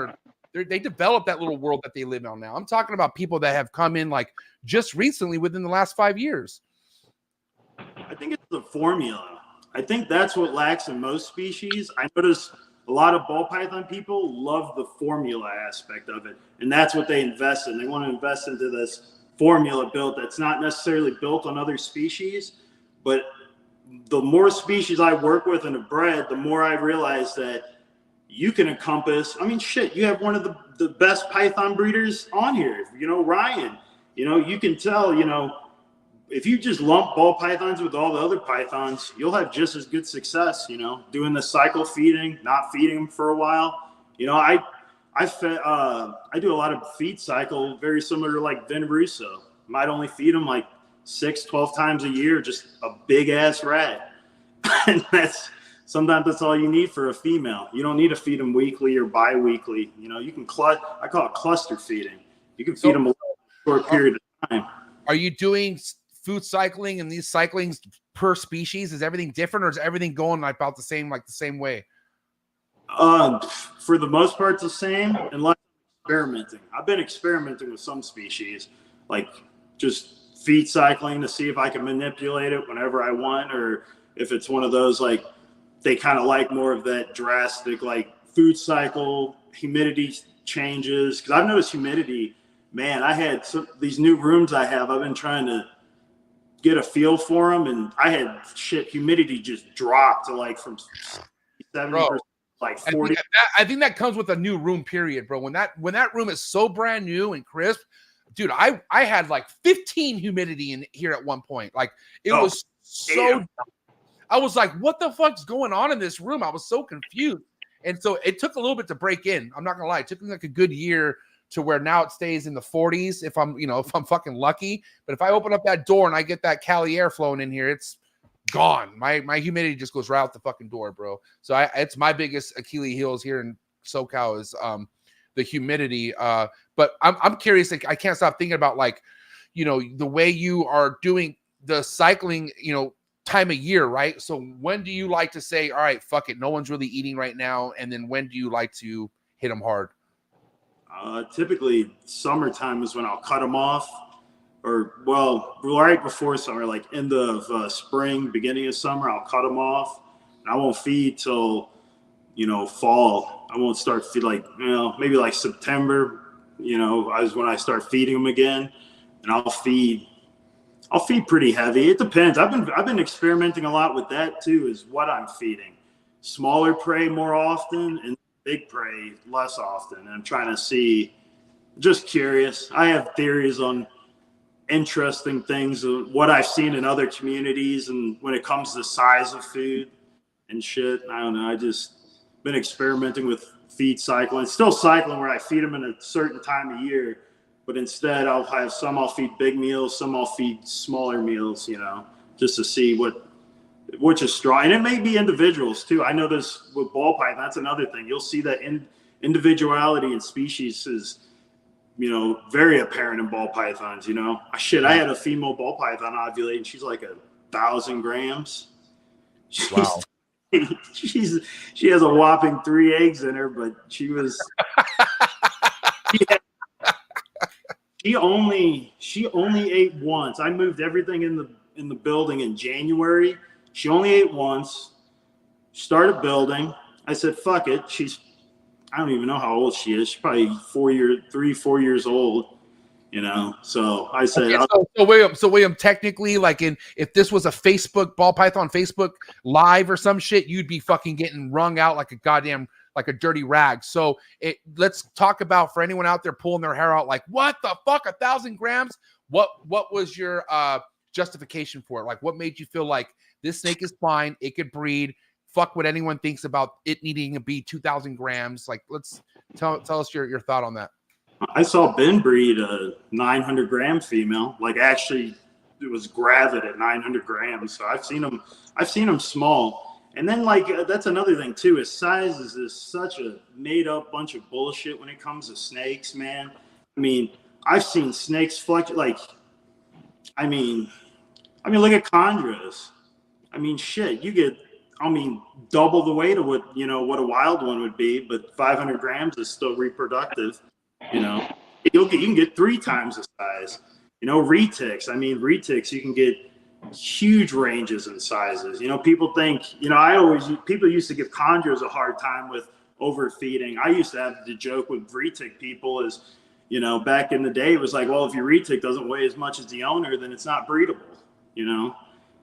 they developed that little world that they live on now. I'm talking about people that have come in like just recently within the last 5 years. I think it's the formula. I think that's what lacks in most species. I notice a lot of ball python people love the formula aspect of it, and that's what they invest in. They want to invest into this formula built that's not necessarily built on other species. But the more species I work with and have bred, the more I realize that you can encompass, you have one of the best python breeders on here, Ryan. You can tell, if you just lump ball pythons with all the other pythons, you'll have just as good success, doing the cycle feeding, not feeding them for a while. I do a lot of feed cycle, very similar to like Ben Russo. Might only feed them like 6-12 times a year, just a big ass rat. And sometimes that's all you need for a female. You don't need to feed them weekly or bi-weekly. You can I call it cluster feeding. You can feed them a short period of time. Are you doing food cycling and these cyclings per species? Is everything different, or is everything going about the same way? For the most part, it's the same, unless I'm experimenting. I've been experimenting with some species, like just feed cycling to see if I can manipulate it whenever I want, or if it's one of those like they kind of like more of that drastic like food cycle, humidity changes. Because I've noticed humidity, man. I had these new rooms I've been trying to get a feel for them, and I had humidity just dropped to like from 70%. Like 40. I think that comes with a new room period, bro. When that room is so brand new and crisp, dude, I had like 15 humidity in here at one point. Like it was so, I was like, what the fuck's going on in this room? I was so confused. And so it took a little bit to break in. I'm not gonna lie. It took me like a good year to where now it stays in the 40s if I'm fucking lucky. But if I open up that door and I get that Cali air flowing in here, it's gone. My humidity just goes right out the fucking door, bro. So it's my biggest Achilles heels here in SoCal is the humidity. But I'm curious. Like, I can't stop thinking about like, you know, the way you are doing the cycling, you know, time of year, right? So when do you like to say, all right, fuck it, no one's really eating right now? And then when do you like to hit them hard? Typically summertime is when I'll cut them off, or well, right before summer, like end of spring, beginning of summer, I'll cut them off. And I won't feed till, you know, fall. I won't start feed like, you know, maybe like September, you know, is when I start feeding them again. And I'll feed pretty heavy. It depends. I've been experimenting a lot with that too, is what I'm feeding. Smaller prey more often and big prey less often. And I'm trying to see, just curious. I have theories on interesting things, what I've seen in other communities, and when it comes to size of food and shit. I don't know. I just been experimenting with feed cycling. Still cycling where I feed them in a certain time of year. But instead, I'll feed big meals, some I'll feed smaller meals, you know, just to see which is strong. And it may be individuals too. I know this with ball python. That's another thing. You'll see that individuality in species is, you know, very apparent in ball pythons. You know, I had a female ball python ovulate, and she's like 1,000 grams. Wow. She has a whopping 3 eggs in her, but she was. She only ate once. I moved everything in the building in January. She only ate once. Started building. I said, "Fuck it." I don't even know how old she is. She's probably 4 years old. You know. So I said, okay, so William, technically, like if this was a Facebook ball python Facebook live or some shit, you'd be fucking getting wrung out like a goddamn. Like a dirty rag. So let's talk about, for anyone out there pulling their hair out, like, what the fuck, 1,000 grams? What was your justification for it? Like, what made you feel like this snake is fine, it could breed, fuck what anyone thinks about it needing to be 2,000 grams? Like, let's tell us your thought on that. I saw Ben breed a 900-gram female. Like, actually, it was gravid at 900 grams. So I've seen them small. And then, like, that's another thing, too, is sizes is such a made-up bunch of bullshit when it comes to snakes, man. I mean, I've seen snakes fluctuate, like, I mean, look at chondros. I mean, shit, you get, double the weight of what a wild one would be, but 500 grams is still reproductive, you know. You can get 3 times the size. You know, retics, you can get huge ranges in sizes. You know, people think, you know, people used to give chondros a hard time with overfeeding. I used to have the joke with retic people is, you know, back in the day, it was like, well, if your retic doesn't weigh as much as the owner, then it's not breedable. You know,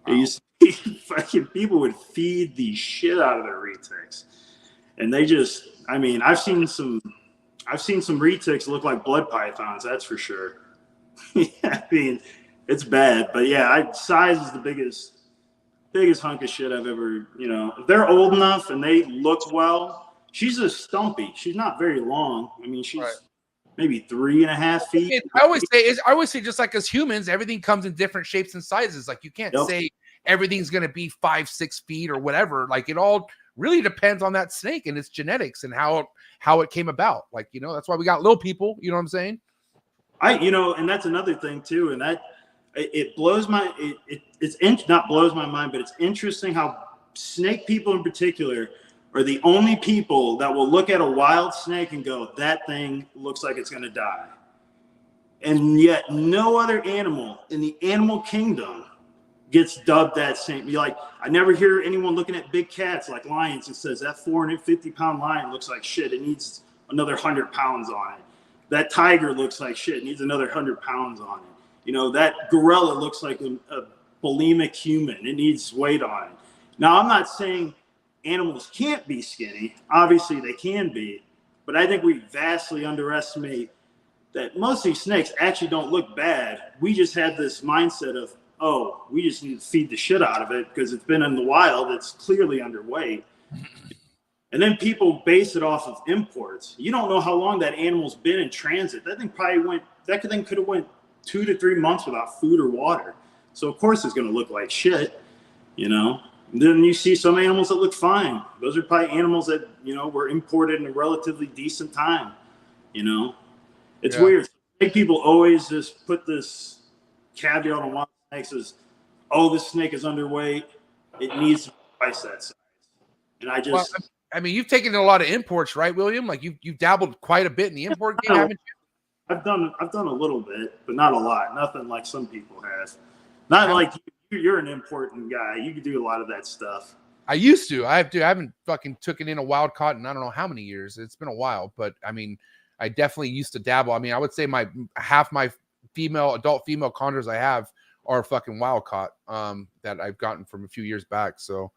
It used to be fucking people would feed the shit out of their retics, and they just, I've seen some retics look like blood pythons. That's for sure. It's bad, but yeah, size is the biggest hunk of shit I've ever, you know. If they're old enough and they look well, she's a stumpy. She's not very long. She's maybe 3.5 feet. I always say, just like as humans, everything comes in different shapes and sizes. Like, you can't say everything's going to be 5-6 feet or whatever. Like, it all really depends on that snake and its genetics and how it came about. Like, you know, that's why we got little people. You know what I'm saying? And that's another thing too. And that it blows my not blows my mind, but it's interesting how snake people in particular are the only people that will look at a wild snake and go, that thing looks like it's going to die. And yet no other animal in the animal kingdom gets dubbed that same. I never hear anyone looking at big cats like lions and says that 450-pound lion looks like shit. It needs another 100 pounds on it. That tiger looks like shit. It needs another 100 pounds on it. You know, that gorilla looks like a bulimic human. It needs weight on it. Now, I'm not saying animals can't be skinny. Obviously, they can be. But I think we vastly underestimate that most of these snakes actually don't look bad. We just have this mindset of, oh, we just need to feed the shit out of it because it's been in the wild. It's clearly underweight. And then people base it off of imports. You don't know how long that animal's been in transit. That thing could have went 2 to 3 months without food or water. So of course it's going to look like shit, you know. And then you see some animals that look fine. Those are probably animals that, you know, were imported in a relatively decent time, you know. It's weird. People always just put this caveat on wild snakes is, oh, this snake is underweight. It needs to be twice that size. And I just, Well, I mean, you've taken in a lot of imports, right, William? Like you've dabbled quite a bit in the import game, haven't you? I've done a little bit, but not a lot. Nothing like some people have. Not like you're an important guy. You can do a lot of that stuff. I used to. I haven't fucking taken in a wild caught in I don't know how many years. It's been a while, but I mean, I definitely used to dabble. I mean, I would say half my adult female condors I have are fucking wild caught that I've gotten from a few years back. So,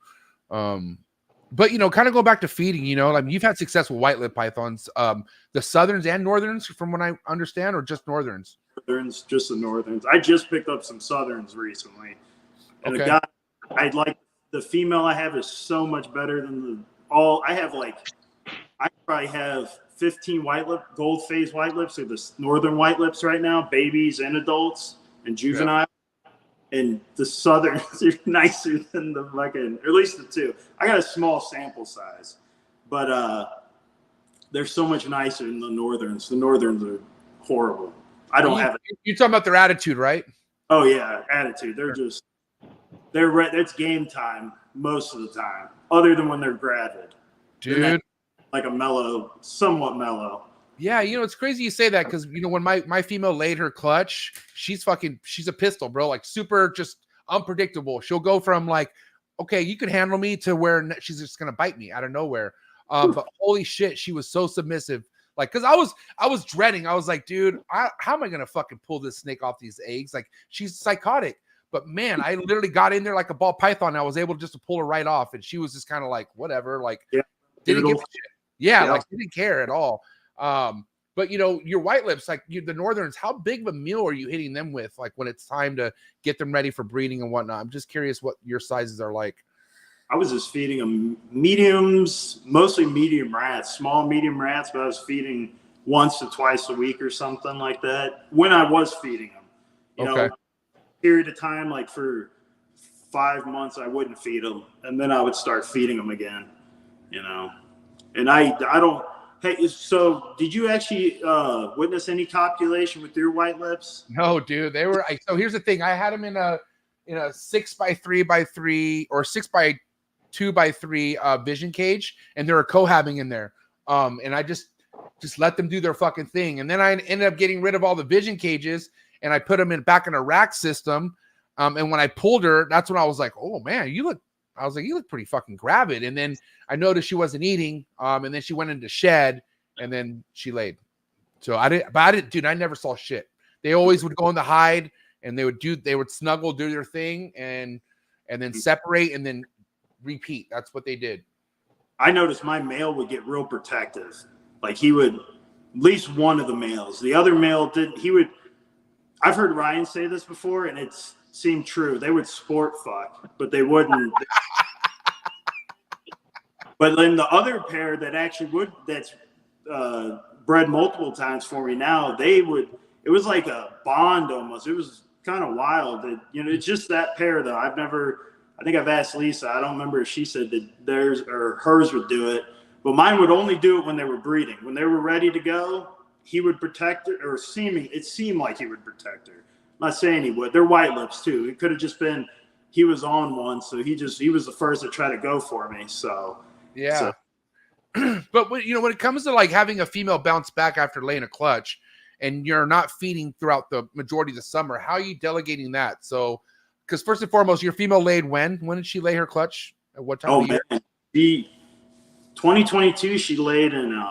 but you know, kind of go back to feeding. You know, like you've had success with white lip pythons, the southerns and northerns, from what I understand, or just northerns. Northerns, just the northerns. I just picked up some southerns recently, and Okay. the guy I like. The female I have is so much better than I have I probably have 15 gold phase white lips, or the northern white lips right now, babies and adults and juvenile. Yeah. And the southerns are nicer than the fucking, or at least the two. I got a small sample size, but they're so much nicer than the northerns. The northerns are horrible. I don't have it. You're talking about their attitude, right? Oh yeah, attitude. They're just. It's game time most of the time, other than when they're gravid. Dude, like a somewhat mellow. Yeah, you know, it's crazy you say that because, you know, when my female laid her clutch, she's a pistol, bro. Like super just unpredictable. She'll go from like, okay, you can handle me to where she's just going to bite me out of nowhere. But holy shit, she was so submissive. Like, cause I was dreading. I was like, dude, how am I going to fucking pull this snake off these eggs? Like she's psychotic. But man, I literally got in there like a ball python. And I was able to pull her right off. And she was just kind of like, whatever, like didn't give a shit. Yeah, like didn't care at all. But you know, your white lips, like the northerns, how big of a meal are you hitting them with? Like when it's time to get them ready for breeding and whatnot. I'm just curious what your sizes are like. I was just feeding them mediums, mostly medium rats, small medium rats, but I was feeding once to twice a week or something like that when I was feeding them. You know, period of time, like for 5 months, I wouldn't feed them, and then I would start feeding them again. You know, and I don't. Hey, so did you actually witness any copulation with your white lips? No, dude. They were. So here's the thing. I had them in a 6x3x3 or 6x2x3 vision cage, and they were cohabbing in there. And I just let them do their fucking thing, and then I ended up getting rid of all the vision cages. And I put them back in a rack system. And when I pulled her, that's when I was like, oh man, you look pretty fucking gravid. And then I noticed she wasn't eating. And then she went into shed and then she laid. So I didn't, dude, I never saw shit. They always would go in the hide and they would snuggle, do their thing and then separate and then repeat. That's what they did. I noticed my male would get real protective. Like he would, at least one of the males, the other male I've heard Ryan say this before, and it seemed true. They would sport fuck, but they wouldn't. But then the other pair that actually that's bred multiple times for me now, it was like a bond almost. It was kind of wild. It's just that pair though. I think I've asked Lisa. I don't remember if she said that theirs or hers would do it, but mine would only do it when they were breeding. When they were ready to go, he would protect her, or it seemed like he would protect her. I'm not saying he would. They're white lips too. It could have just been he was on one, so he was the first to try to go for me. So yeah. But when it comes to like having a female bounce back after laying a clutch, and you're not feeding throughout the majority of the summer, how are you delegating that? So, because first and foremost, your female laid when? When did she lay her clutch? At what time of year? Man. 2022, she laid in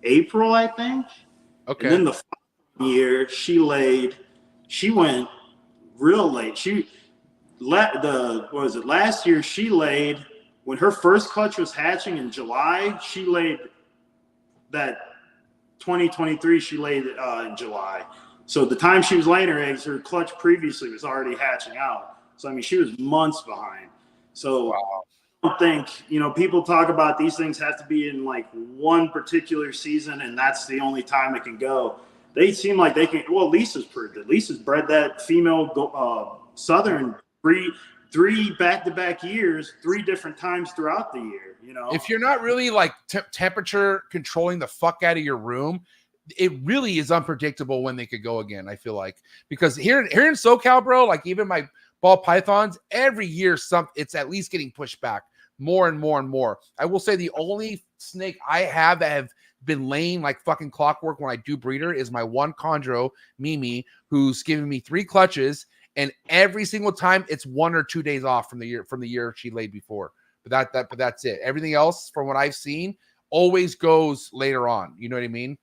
April, I think. Okay. And then the following year, she went real late. Last year she laid when her first clutch was hatching in July. She laid that 2023. She laid in July. So the time she was laying her eggs, her clutch previously was already hatching out. So I mean, she was months behind. So wow. I don't think people talk about these things have to be in like one particular season, and that's the only time it can go. They seem like they can. Well, Lisa's proved it. Lisa's bred that female Southern three back-to-back years, 3 different times throughout the year. If you're not really like temperature controlling the fuck out of your room, it really is unpredictable when they could go again. I feel like, because here in SoCal, bro, like even my ball pythons, every year it's at least getting pushed back more and more and more. I will say the only snake I have that have been laying like fucking clockwork when I do breeder is my one chondro, Mimi, who's giving me 3 clutches, and every single time it's 1 or 2 days off from the year she laid before. But that's it. Everything else from what I've seen always goes later on. You know what I mean?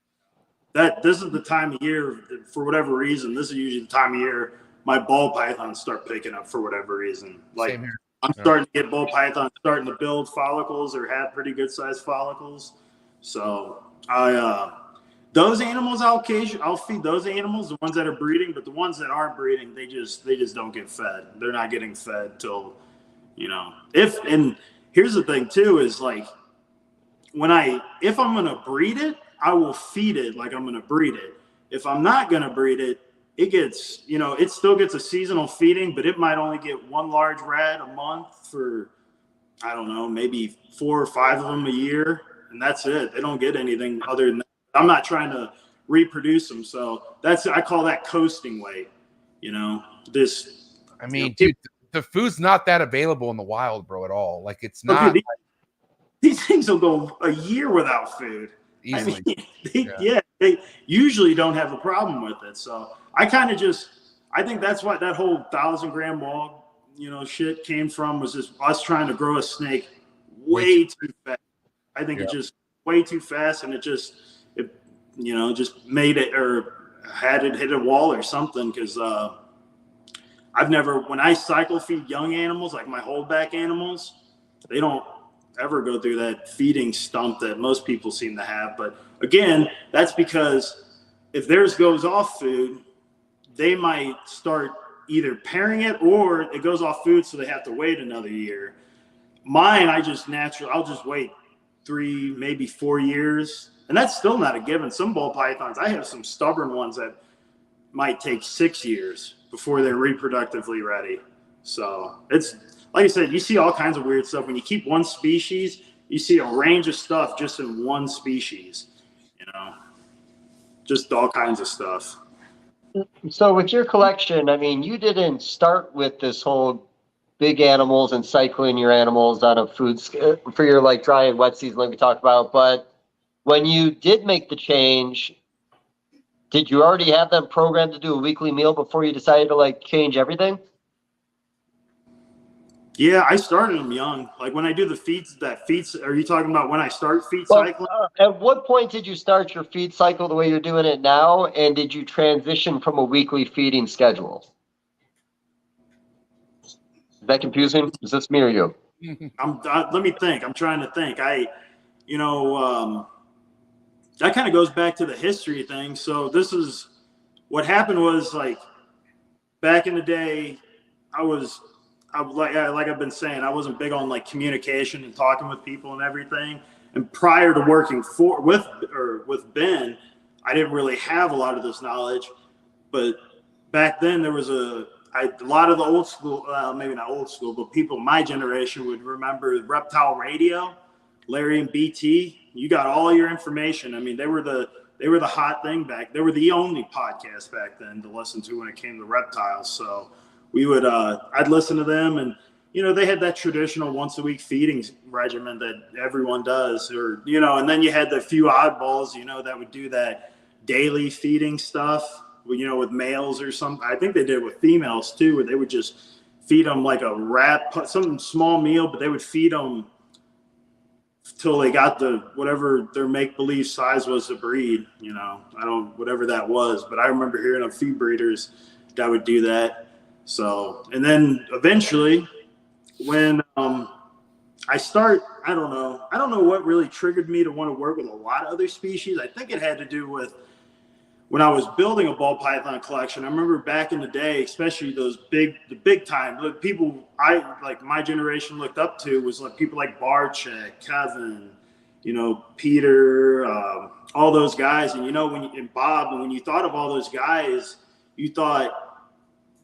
This is the time of year, for whatever reason, this is usually the time of year my ball pythons start picking up for whatever reason. Like I'm starting to get ball pythons starting to build follicles or have pretty good sized follicles. So those animals I'll feed those animals, the ones that are breeding, but the ones that aren't breeding, they just don't get fed. They're not getting fed till, and here's the thing too, is like if I'm gonna breed it, I will feed it like I'm going to breed it. If I'm not going to breed it, it gets, it still gets a seasonal feeding, but it might only get 1 large rat a month for, I don't know, maybe 4 or 5 of them a year. And that's it. They don't get anything other than that. I'm not trying to reproduce them. So I call that coasting weight, dude, the food's not that available in the wild, bro, at all. Like it's not. Dude, these things will go a year without food. Easily. They usually don't have a problem with it. So I think that's what that whole 1,000-gram log, shit came from, was just us trying to grow a snake way too fast. I think it just way too fast, and it just made it, or had it hit a wall or something. Because when I cycle feed young animals, like my holdback animals, they don't ever go through that feeding stump that most people seem to have. But again, that's because if theirs goes off food, they might start either pairing it, or it goes off food, so they have to wait another year. Mine, I'll just wait 3, maybe 4 years, and that's still not a given. Some ball pythons, I have some stubborn ones that might take 6 years before they're reproductively ready. So it's, like I said, you see all kinds of weird stuff. When you keep one species, you see a range of stuff just in one species, just all kinds of stuff. So with your collection, I mean, you didn't start with this whole big animals and cycling your animals on a food for your like dry and wet season like we talked about. But when you did make the change, did you already have them programmed to do a weekly meal before you decided to like change everything? Yeah, I started them young. Like when I do the feeds, are you talking about when I start feed cycling? At what point did you start your feed cycle the way you're doing it now? And did you transition from a weekly feeding schedule? Is that confusing? Is this me or you? Let me think. I'm trying to think. That kind of goes back to the history thing. So this is what happened was, like, back in the day, like I've been saying, I wasn't big on like communication and talking with people and everything. And prior to working with Ben, I didn't really have a lot of this knowledge. But back then there was a lot of the old school, maybe not old school, but people my generation would remember Reptile Radio, Larry and BT. You got all your information. I mean, they were the hot thing back. They were the only podcast back then to listen to when it came to reptiles. So we would, I'd listen to them, and, they had that traditional once a week feeding regimen that everyone does, or, and then you had the few oddballs, that would do that daily feeding stuff, with males or something. I think they did it with females too, where they would just feed them like a rat, some small meal, but they would feed them till they got whatever their make-believe size was to breed, whatever that was. But I remember hearing of feed breeders that would do that. So, and then eventually when I don't know what really triggered me to want to work with a lot of other species. I think it had to do with when I was building a ball python collection. I remember back in the day, especially the big time people my generation looked up to was like people like Barchek, Kevin, Peter, all those guys. And, and Bob, and when you thought of all those guys, you thought,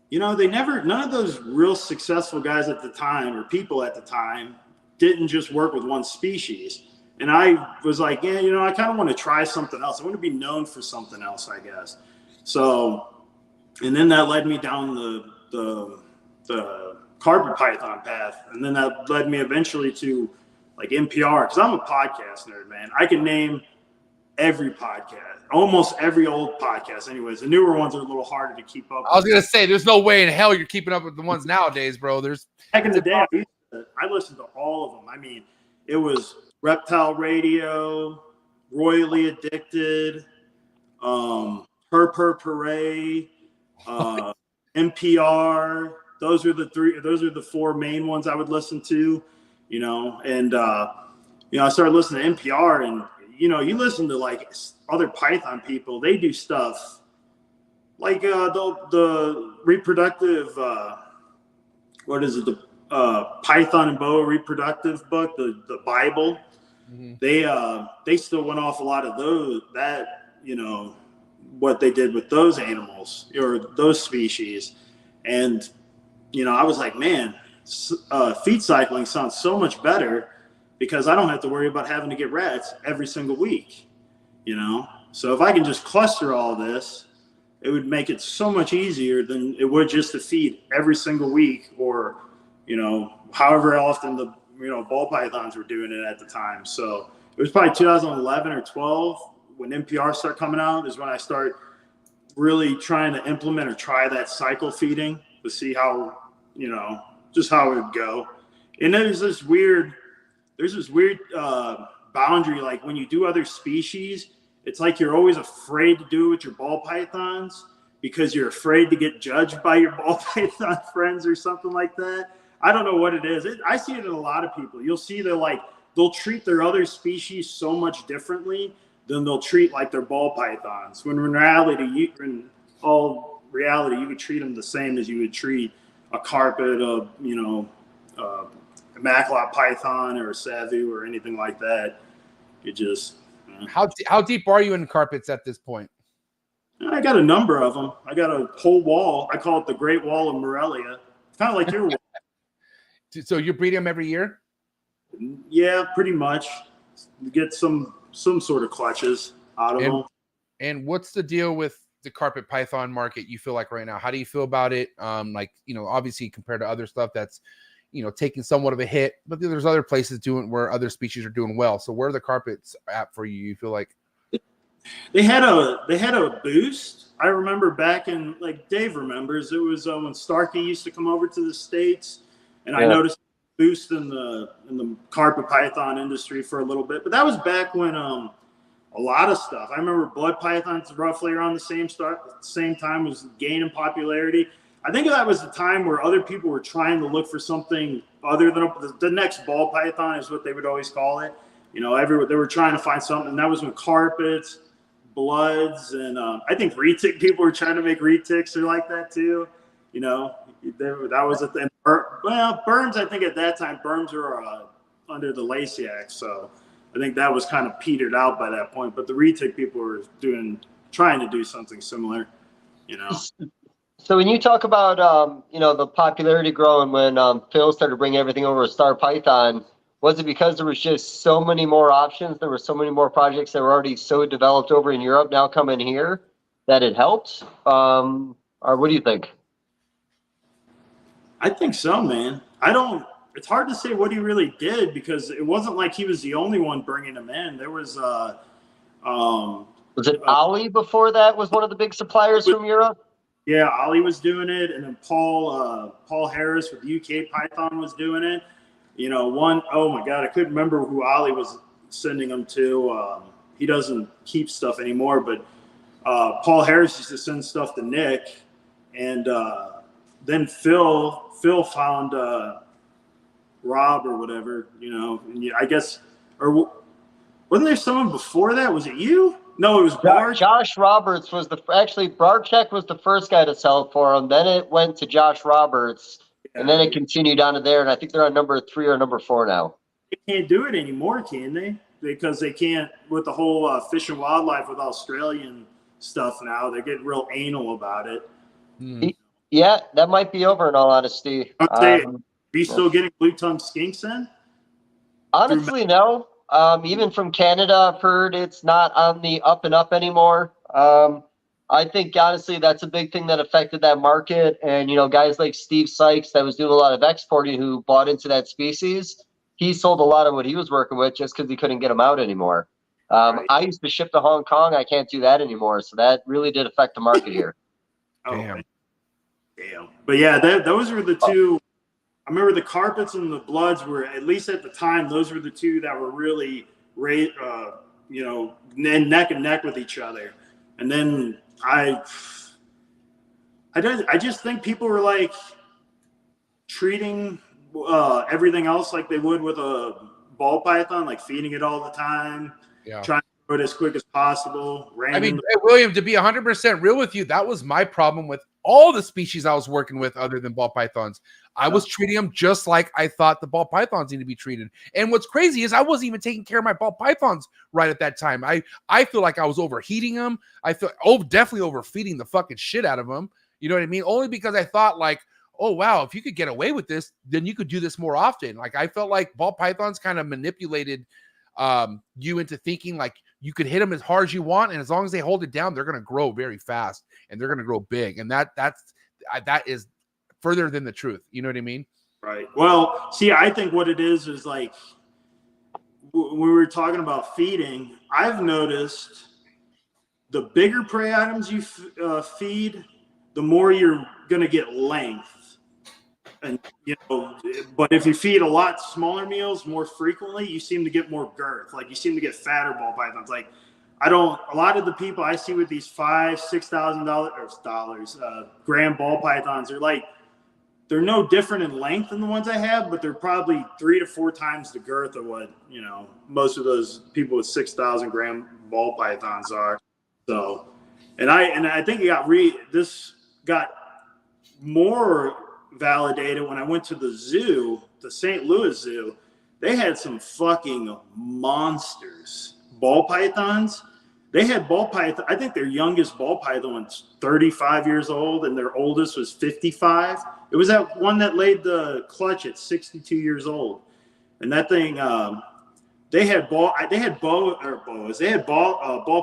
none of those real successful guys at the time, or people at the time, didn't just work with one species. And I was like, yeah, you know, I kind of want to try something else. I want to be known for something else, I guess. So, and then that led me down the carpet python path. And then that led me eventually to like NPR, because I'm a podcast nerd, man. I can name every podcast, almost every old podcast. Anyways, the newer ones are a little harder to keep up with. I was going to say, there's no way in hell you're keeping up with the ones nowadays, bro. Back in the day, I listened to all of them. I mean, it was Reptile Radio, Royally Addicted, Parade, NPR. Those are the four main ones I would listen to, you know. And you know, I started listening to NPR, and you know, you listen to like other Python people, they do stuff like the reproductive what is it, the Python and Boa reproductive book, the Bible. They still went off a lot of that, you know, what they did with those animals or those species. And you know, I was like, man, feed cycling sounds so much better, because I don't have to worry about having to get rats every single week, you know? So if I can just cluster all this, it would make it so much easier than it would just to feed every single week, or, you know, however often the, you know, ball pythons were doing it at the time. So it was probably 2011 or 12 when NPR started coming out is when I start really trying to implement or try that cycle feeding to see how, you know, just how it would go. And there's this weird boundary. Like when you do other species, it's like you're always afraid to do it with your ball pythons because you're afraid to get judged by your ball python friends or something like that. I don't know what it is. I see it in a lot of people. You'll see they'll treat their other species so much differently than they'll treat like their ball pythons. When in reality, you would treat them the same as you would treat a carpet, immaculate python or a savu or anything like that. You just How deep are you in carpets at this point? I got a number of them. I got a whole wall. I call it the Great Wall of Morelia. Kind of like your wall. So you're breeding them every year? Yeah, pretty much. You get some sort of clutches out of them. And what's the deal with the carpet python market, you feel like right now? How do you feel about it? Like, you know, obviously compared to other stuff that's, you know, taking somewhat of a hit, but there's other places doing where other species are doing well. So where are the carpets at for you? You feel like they had a boost. I remember back in, like Dave remembers, it was when Starkey used to come over to the States, and I noticed a boost in the carpet python industry for a little bit. But that was back when a lot of stuff. I remember blood pythons roughly around the same time was gaining popularity. I think that was the time where other people were trying to look for something other than the next ball python is what they would always call it. You know, they were trying to find something, and that was when carpets, bloods, and I think retic people were trying to make retics or like that too. You know, that was a thing. Well, Burns, I think at that time, Burns were under the Lacey Act, so I think that was kind of petered out by that point. But the retic people were trying to do something similar, you know. So when you talk about, you know, the popularity growing when Phil started bringing everything over to Star Python, was it because there was just so many more options? There were so many more projects that were already so developed over in Europe now coming here that it helped? Or what do you think? I think so, man. It's hard to say what he really did because it wasn't like he was the only one bringing them in. There was, was it Ollie before that was one of the big suppliers from Europe? Yeah, Ollie was doing it, and then Paul Harris with UK Python was doing it. You know, oh my God, I couldn't remember who Ollie was sending them to. He doesn't keep stuff anymore, but Paul Harris used to send stuff to Nick, and then Phil found Rob or whatever, you know. And I guess, or wasn't there someone before that? Was it you? No, it was Bar. Josh Roberts was actually Barczyk was the first guy to sell it for him. Then it went to Josh Roberts, and then it continued on to there. And I think they're on number 3 or number 4 now. They can't do it anymore, can they? Because they can't with the whole fish and wildlife with Australian stuff now. They get real anal about it. Yeah, that might be over in all honesty. Are you still getting blue tongue skinks in? Honestly, no. Even from Canada, I've heard it's not on the up and up anymore. I think honestly that's a big thing that affected that market. And guys like Steve Sykes that was doing a lot of exporting who bought into that species, he sold a lot of what he was working with just because he couldn't get them out anymore. Right. I used to ship to Hong Kong. I can't do that anymore. So that really did affect the market here. Damn. Damn. But yeah, those were the two. I remember the carpets and the bloods were, at least at the time, those were the two that were really, neck and neck with each other. And then I just think people were like treating everything else like they would with a ball python, like feeding it all the time, trying to grow it as quick as possible. I mean, William, to be 100% real with you, that was my problem with all the species I was working with other than ball pythons. I was treating them just like I thought the ball pythons need to be treated. And what's crazy is I wasn't even taking care of my ball pythons right at that time. I feel like I was overheating them. I feel definitely overfeeding the fucking shit out of them. You know what I mean? Only because I thought like, oh, wow, if you could get away with this, then you could do this more often. Like I felt like ball pythons kind of manipulated you into thinking like you could hit them as hard as you want. And as long as they hold it down, they're going to grow very fast and they're going to grow big. And that is further than the truth. You know what I mean? Right. Well, see, I think what it is like when we were talking about feeding, I've noticed the bigger prey items you feed, the more you're going to get length. And, but if you feed a lot smaller meals more frequently, you seem to get more girth. Like you seem to get fatter ball pythons. Like a lot of the people I see with these $5,000-$6,000 gram ball pythons are like, they're no different in length than the ones I have, but they're probably 3 to 4 times the girth of what, most of those people with 6,000 gram ball pythons are. So, and I think this got more validated when I went to the zoo, the St. Louis Zoo. They had some fucking monsters, ball pythons. They had ball python. I think their youngest ball python was 35 years old, and their oldest was 55. It was that one that laid the clutch at 62 years old, and that thing. They had ball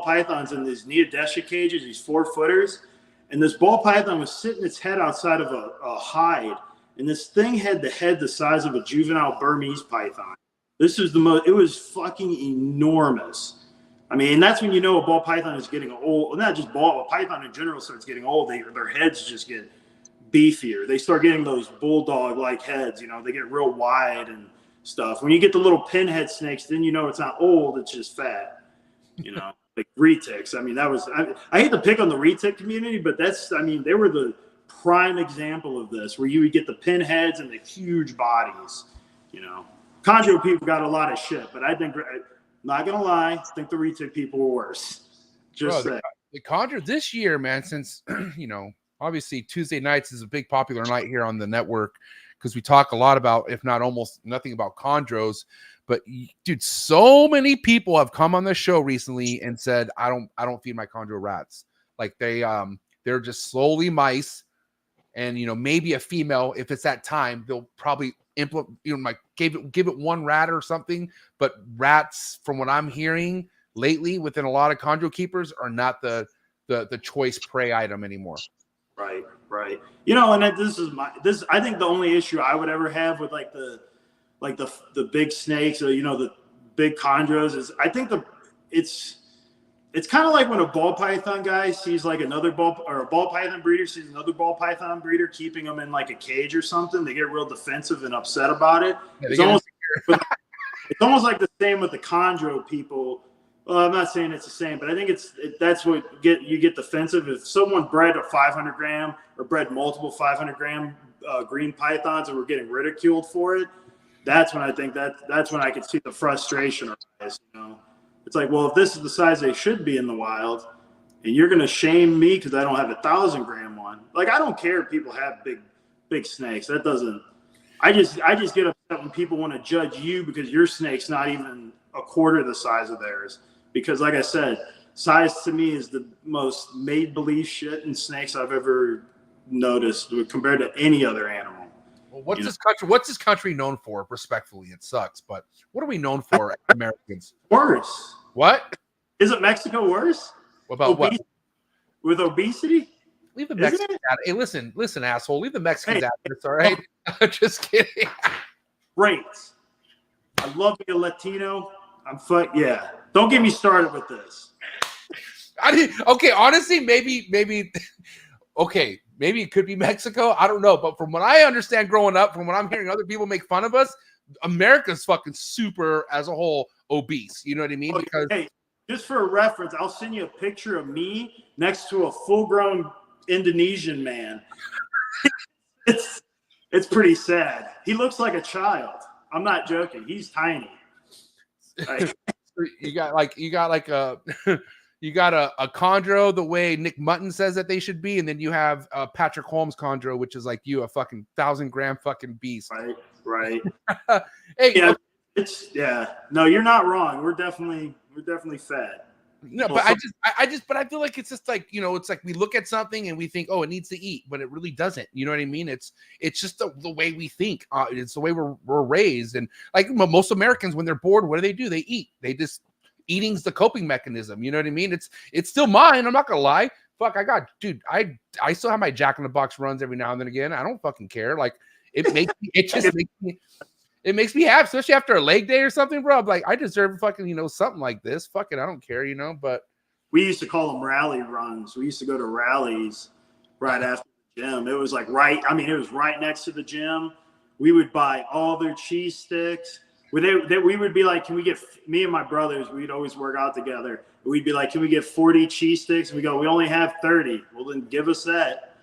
pythons in these neodesha cages, these 4-footers, and this ball python was sitting its head outside of a hide, and this thing had the head the size of a juvenile Burmese python. This was it was fucking enormous. I mean, that's when you know a ball python is getting old. Well, not just a python in general starts getting old. Their heads just get beefier. They start getting those bulldog-like heads. They get real wide and stuff. When you get the little pinhead snakes, then it's not old. It's just fat. Like retics. I mean, I hate to pick on the retic community, but they were the prime example of this, where you would get the pinheads and the huge bodies. Chondro people got a lot of shit, but I think. Not gonna lie, I think the retic people were worse. Just the Chondro this year, man, since obviously Tuesday nights is a big popular night here on the network because we talk a lot about, if not almost nothing about chondros. But dude, so many people have come on the show recently and said, I don't feed my chondro rats. Like they're just slowly mice, and maybe a female, if it's that time, they'll probably give it one rat or something. But rats, from what I'm hearing lately within a lot of chondro keepers, are not the choice prey item anymore. Right. And I think the only issue I would ever have with the big snakes or the big chondros is I think it's kind of like when a ball python guy sees like a ball python breeder sees another ball python breeder keeping them in like a cage or something. They get real defensive and upset about it. Yeah, it's almost like the same with the chondro people. Well, I'm not saying it's the same, but I think that's what you get defensive. If someone bred a 500 gram or bred multiple 500 gram green pythons and were getting ridiculed for it, that's when I think that's when I could see the frustration arise. It's like, well, if this is the size they should be in the wild, and you're gonna shame me because I don't have a 1,000 gram one. Like, I don't care if people have big snakes. That doesn't. I just get upset when people want to judge you because your snake's not even a quarter the size of theirs. Because, like I said, size to me is the most made-believe shit in snakes I've ever noticed compared to any other animal. Well, what's this country? What's this country known for? Respectfully, it sucks, but what are we known for, Americans? Worse. What? Isn't Mexico worse? What about what? With obesity? Leave the Mexicans out. Hey, listen, asshole. Leave the Mexicans out of this, all right? Just kidding. Great. I love being a Latino. Yeah. Don't get me started with this. Okay, honestly, maybe okay, maybe it could be Mexico. I don't know. But from what I understand growing up, from what I'm hearing other people make fun of us, America's fucking super as a whole obese. You know what I mean? Because hey, just for a reference, I'll send you a picture of me next to a full-grown Indonesian man. It's pretty sad. He looks like a child. I'm not joking. He's tiny. you got a chondro the way Nick Mutton says that they should be, and then you have Patrick Holmes chondro, which is like you, a fucking 1,000-gram fucking beast. Right. Hey, yeah, no, you're not wrong. We're definitely fat. No, but I feel like it's just like, it's like we look at something and we think, oh, it needs to eat, but it really doesn't. You know what I mean? It's just the way we think. It's the way we're raised. And like most Americans, when they're bored, what do? They eat. Eating's the coping mechanism. You know what I mean? It's still mine. I'm not gonna lie. Fuck, I still have my Jack in the Box runs every now and then again. I don't fucking care. Like it makes me happy, especially after a leg day or something, bro. I'm like, I deserve fucking, something like this. Fuck it, I don't care, but we used to call them rally runs. We used to go to rallies right after the gym. It was like it was right next to the gym. We would buy all their cheese sticks. We would be like, can we get, me and my brothers, we'd always work out together. We'd be like, can we get 40 cheese sticks? And we go, we only have 30. Well, then give us that.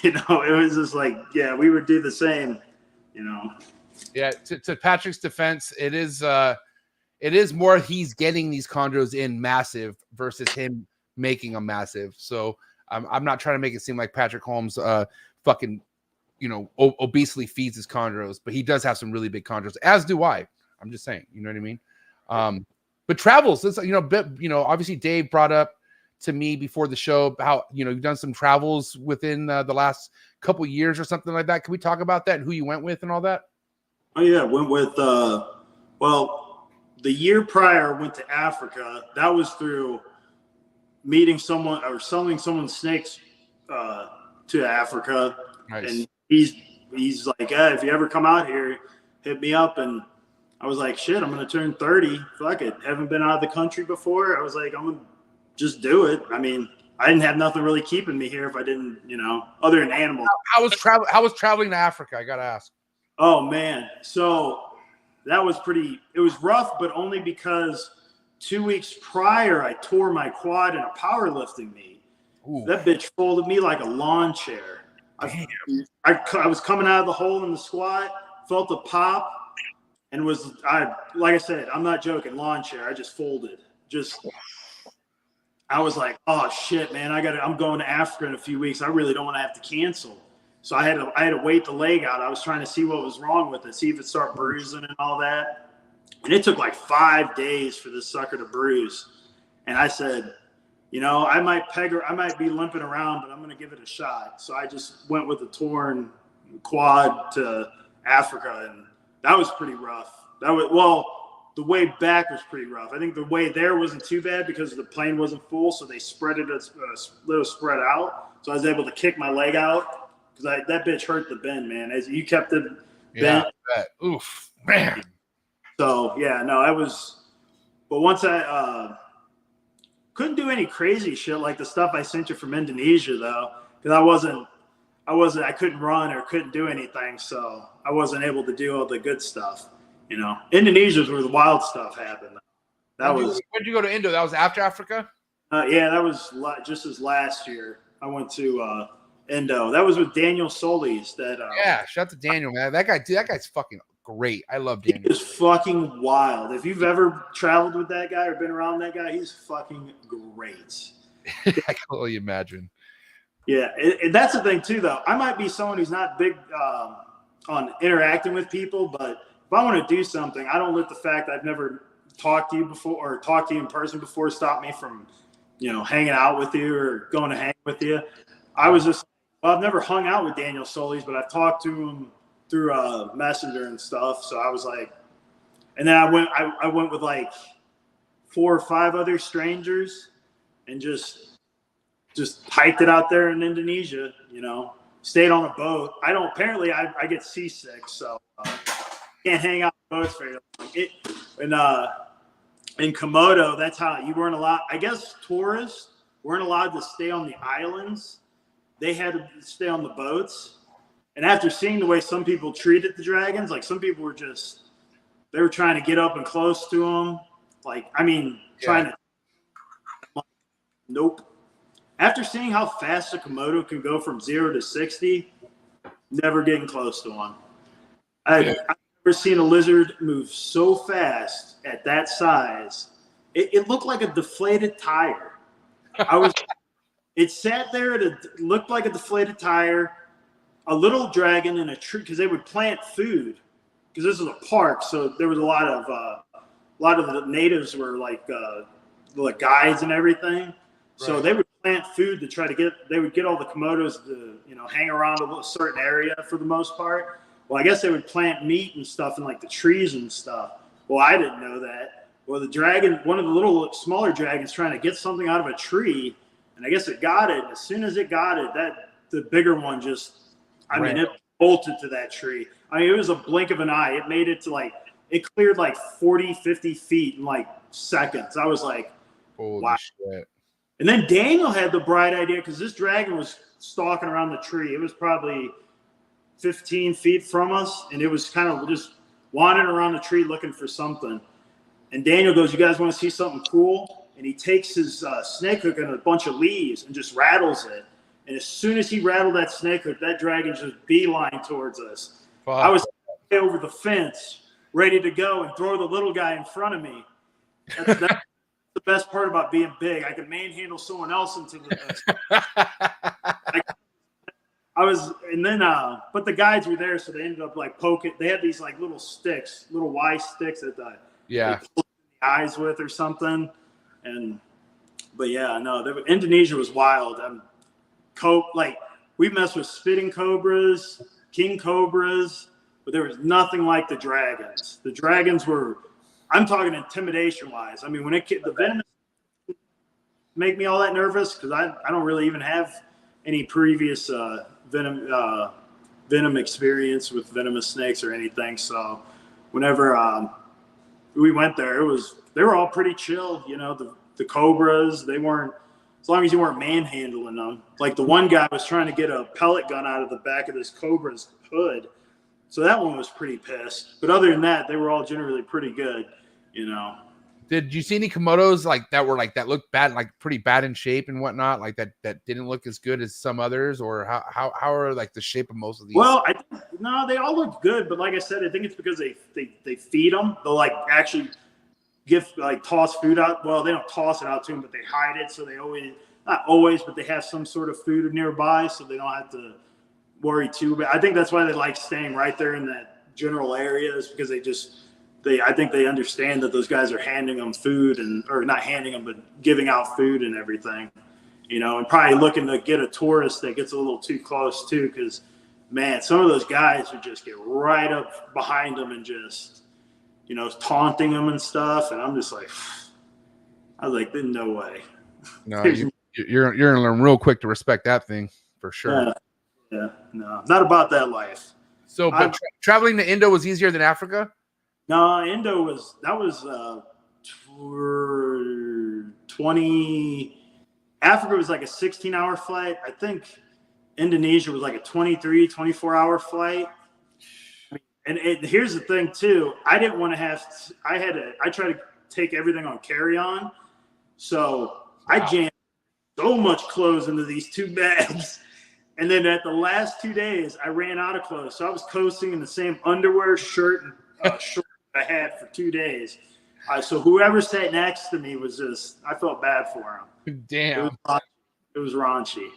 It was just like, yeah, we would do the same, Yeah, to Patrick's defense, it is more he's getting these chondros in massive versus him making them massive. So I'm not trying to make it seem like Patrick Holmes fucking obesely feeds his chondros, but he does have some really big chondros, as do I. I'm just saying, you know what I mean? But travels, it's obviously Dave brought up to me before the show how you've done some travels within the last couple years or something like that. Can we talk about that and who you went with and all that? Oh yeah, went with the year prior went to Africa. That was through meeting someone or selling someone snakes to Africa. Nice. And he's like, if you ever come out here, hit me up. And I was like, shit, I'm gonna turn 30. Fuck it. Haven't been out of the country before. I was like, I'm gonna just do it. I mean, I didn't have nothing really keeping me here if I didn't, other than animals. How was traveling to Africa? I gotta ask. Oh man, so that was it was rough, but only because 2 weeks prior I tore my quad in a powerlifting meet. Ooh. That bitch folded me like a lawn chair. I was coming out of the hole in the squat, felt a pop, and like I said, I'm not joking, lawn chair. I just folded. I was like, oh shit, man, I'm going to Africa in a few weeks. I really don't want to have to cancel. So I had to wait the leg out. I was trying to see what was wrong with it, see if it started bruising and all that. And it took like 5 days for this sucker to bruise. And I said, I might be limping around, but I'm going to give it a shot. So I just went with a torn quad to Africa, and that was pretty rough. The way back was pretty rough. I think the way there wasn't too bad because the plane wasn't full, so they spread it a little spread out. So I was able to kick my leg out. Because that bitch hurt the bend, man. As you kept it bent. Yeah, oof, man. So yeah, no, I was. But once I couldn't do any crazy shit like the stuff I sent you from Indonesia though, because I couldn't run or couldn't do anything, so I wasn't able to do all the good stuff. Indonesia's where the wild stuff happened. When did you go to Indo? That was after Africa. Yeah, that was just as last year. I went to. Indo. That was with Daniel Solis. Yeah, shout out to Daniel, man. That guy's fucking great. I love Daniel. He is fucking wild. If you've ever traveled with that guy or been around that guy, he's fucking great. I can only imagine. Yeah, that's the thing too, though. I might be someone who's not big on interacting with people, but if I want to do something, I don't let the fact I've never talked to you before or talked to you in person before stop me from, hanging out with you or going to hang with you. I was just. Well, I've never hung out with Daniel Solis, but I've talked to him through Messenger and stuff. So I was like, and then I went with like 4 or 5 other strangers and just hiked it out there in Indonesia, you know, stayed on a boat. Apparently I get seasick, so can't hang out on boats very long. In Komodo, that's how you weren't allowed, I guess tourists weren't allowed to stay on the islands. They had to stay on the boats. And after seeing the way some people treated the dragons, like some people were they were trying to get up and close to them. Like, I mean, trying to, nope. After seeing how fast a Komodo can go from 0 to 60, never getting close to one. I've never seen a lizard move so fast at that size. It looked like a deflated tire. It sat there, it looked like a deflated tire, a little dragon in a tree, because they would plant food, because this is a park, so there was a lot of the natives were like guides and everything. So Right. they would plant food to try to they would get all the Komodos to, you know, hang around a certain area for the most part. Well, I guess they would plant meat and stuff in like the trees and stuff. Well, I didn't know that. Well, the dragon, one of the little smaller dragons trying to get something out of a tree, and I guess it got it. And as soon as it got it, the bigger one it bolted to that tree. I mean, it was a blink of an eye. It made it to it cleared like 40, 50 feet in like seconds. I was like, Holy wow. shit. And then Daniel had the bright idea, because this dragon was stalking around the tree. It was probably 15 feet from us, and it was kind of just wandering around the tree looking for something. And Daniel goes, "You guys want to see something cool?" And he takes his snake hook and a bunch of leaves and just rattles it. And as soon as he rattled that snake hook, that dragon just beeline towards us. Fuck. I was over the fence, ready to go and throw the little guy in front of me. That's the best part about being big. I can manhandle someone else into but the guides were there, so they ended up like poking. They had these like little sticks, little Y sticks that they pulled the eyes with or something. But yeah, no, Indonesia was wild. We messed with spitting cobras, king cobras, but there was nothing like the dragons. The dragons were, I'm talking intimidation wise. I mean, the venom make me all that nervous, because I don't really even have any previous venom experience with venomous snakes or anything. So whenever we went there, they were all pretty chill. You know, the cobras, they weren't, as long as you weren't manhandling them. Like the one guy was trying to get a pellet gun out of the back of this cobra's hood. So that one was pretty pissed. But other than that, they were all generally pretty good, you know. Did you see any Komodos that looked bad, like pretty bad in shape and whatnot, like that didn't look as good as some others, or how are like the shape of most of these? Well, no, they all look good, but like I said, I think it's because they feed them. They'll like actually toss food out. Well, they don't toss it out to them, but they hide it, so they not always, but they have some sort of food nearby, so they don't have to worry too. But I think that's why they like staying right there in that general area, is because I think they understand that those guys are handing them food, or not handing them, but giving out food and everything, you know, and probably looking to get a tourist that gets a little too close too. Because man, some of those guys would just get right up behind them and just, you know, taunting them and stuff. And I'm just like, I was like, no way. No, you're gonna learn real quick to respect that thing for sure. Yeah, no, not about that life. So, but traveling to Indo was easier than Africa? No, Indo was 20. Africa was like a 16-hour flight. I think Indonesia was like a 23, 24-hour flight. And here's the thing too. I didn't want to I tried to take everything on carry-on. So I jammed so much clothes into these 2 bags. And then at the last 2 days, I ran out of clothes. So I was coasting in the same underwear, shirt, and shorts I had for 2 days. So whoever sat next to me was I felt bad for him. Damn. It was raunchy.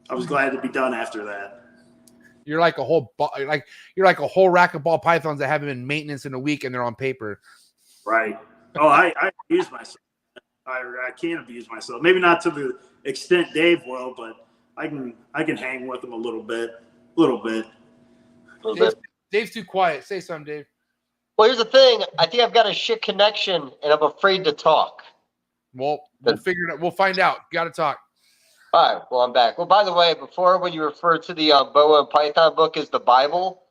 I was glad to be done after that. You're like a whole rack of ball pythons that haven't been maintenance in a week and they're on paper. Right. Oh, I abuse myself. I can't abuse myself. Maybe not to the extent Dave will, but I can hang with him a little bit. Dave's too quiet. Say something, Dave. Well, here's the thing. I think I've got a shit connection, and I'm afraid to talk. Well, we'll figure it out. We'll find out. Got to talk. All right. Well, I'm back. Well, by the way, before when you referred to the Boa and Python book as the Bible,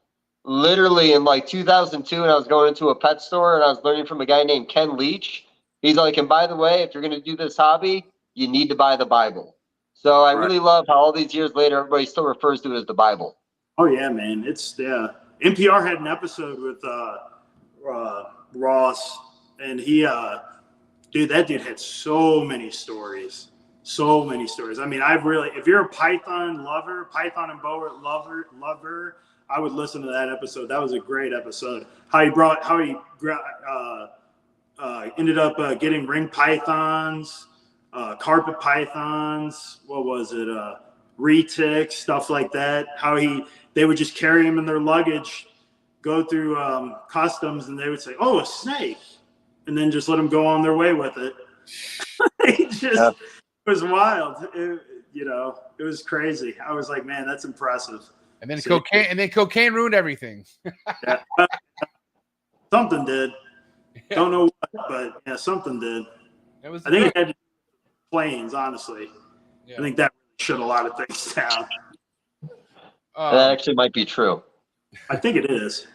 literally in like 2002, and I was going into a pet store, and I was learning from a guy named Ken Leach. He's like, and by the way, if you're going to do this hobby, you need to buy the Bible. So I really love how all these years later, everybody still refers to it as the Bible. Oh yeah, man. NPR had an episode with Ross, and he, that dude had so many stories. So many stories. I mean, if you're a Python lover, Python and boa lover, I would listen to that episode. That was a great episode. How he ended up getting ring pythons, carpet pythons. What was it? Retics, stuff like that. How they would just carry him in their luggage, go through customs, and they would say, "Oh, a snake," and then just let them go on their way with it. It was wild. It was crazy. I was like, man, that's impressive. And then cocaine ruined everything. Yeah. Something did. Don't know what, but yeah, something did. I think it had planes, honestly. Yeah. I think that shut a lot of things down. That actually might be true. I think it is.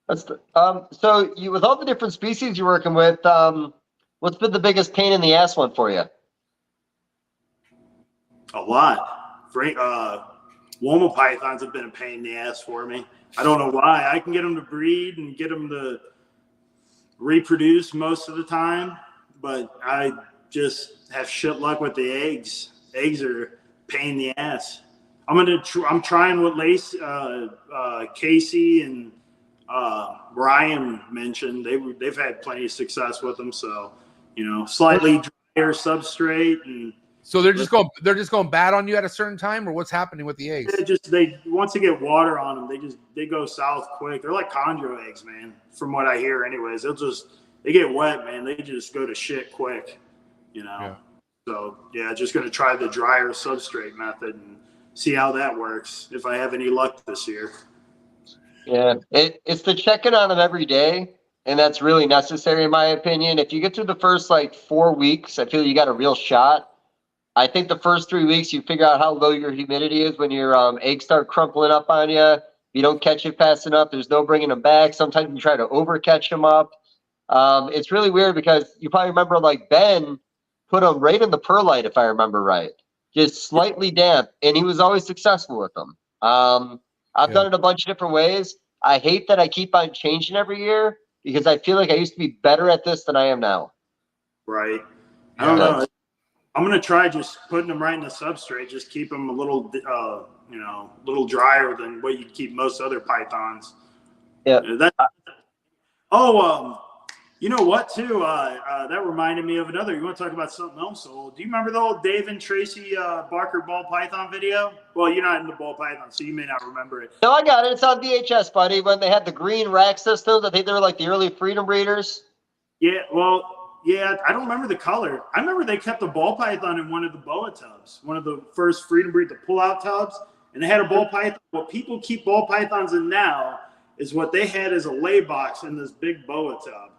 But so you, with all the different species you're working with, what's been the biggest pain in the ass one for you? A lot. Woma pythons have been a pain in the ass for me. I don't know why. I can get them to breed and get them to reproduce most of the time, but I just have shit luck with the eggs. Eggs are a pain in the ass. I'm trying what Casey and Ryan mentioned. They've had plenty of success with them. So, slightly drier substrate, and so they're just going bad on you at a certain time, or what's happening with the eggs? Once they get water on them, they go south quick. They're like chondro eggs, man. From what I hear, anyways, they get wet, man. They just go to shit quick, Yeah. So yeah, just gonna try the drier substrate method and see how that works. If I have any luck this year. Yeah, it's the checking on them every day, and that's really necessary in my opinion. If you get through the first 4 weeks, I feel you got a real shot. I think the first 3 weeks, you figure out how low your humidity is when your eggs start crumpling up on you. You don't catch it fast enough. There's no bringing them back. Sometimes you try to over catch them up. It's really weird because you probably remember Ben put them right in the perlite, if I remember right, just slightly damp, and he was always successful with them. I've done it a bunch of different ways. I hate that I keep on changing every year because I feel like I used to be better at this than I am now. Right. I don't know. I'm going to try just putting them right in the substrate. Just keep them a little, little drier than what you'd keep most other pythons. Yeah. You know what, too? That reminded me of another. You want to talk about something else old? Do you remember the old Dave and Tracy Barker ball python video? Well, you're not in the ball python, so you may not remember it. No, I got it. It's on VHS, buddy. When they had the green rack systems, I think they were like the early freedom breeders. Yeah, I don't remember the color. I remember they kept a ball python in one of the boa tubs, one of the first freedom breed, the pull-out tubs, and they had a ball python. What people keep ball pythons in now is what they had as a lay box in this big boa tub.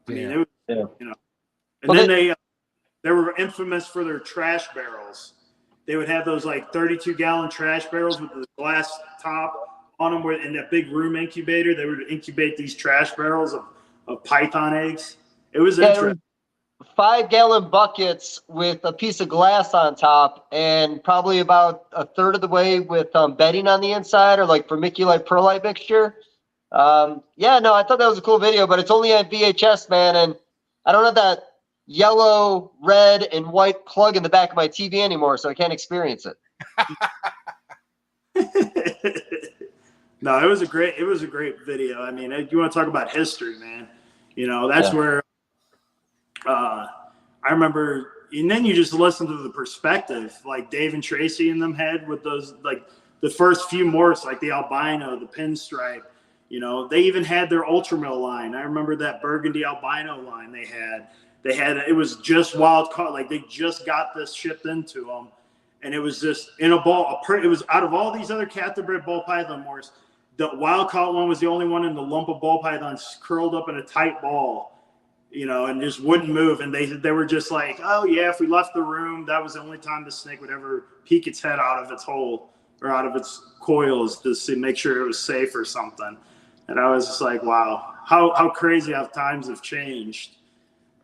I mean, it was, And then they were infamous for their trash barrels. They would have those 32-gallon trash barrels with the glass top on them, in that big room incubator. They would incubate these trash barrels of python eggs. It was interesting. 5-gallon buckets with a piece of glass on top, and probably about a third of the way with bedding on the inside, or vermiculite perlite mixture. I thought that was a cool video, but it's only on VHS, man, and I don't have that yellow, red, and white plug in the back of my TV anymore, so I can't experience it. No, it was a great video. I mean, you want to talk about history, man. That's where I remember, and then you just listen to the perspective, like Dave and Tracy and them had with those, the first few morphs, like the albino, the pinstripe. They even had their Ultramil line. I remember that burgundy albino line they had. It was just wild caught. They just got this shipped into them. and it was just in a ball. It was out of all these other captive bred ball python morphs, the wild caught one was the only one in the lump of ball pythons curled up in a tight ball, and just wouldn't move. And they were just like, oh yeah, if we left the room, that was the only time the snake would ever peek its head out of its hole or out of its coils just to make sure it was safe or something. And I was just like, wow, how crazy how times have changed.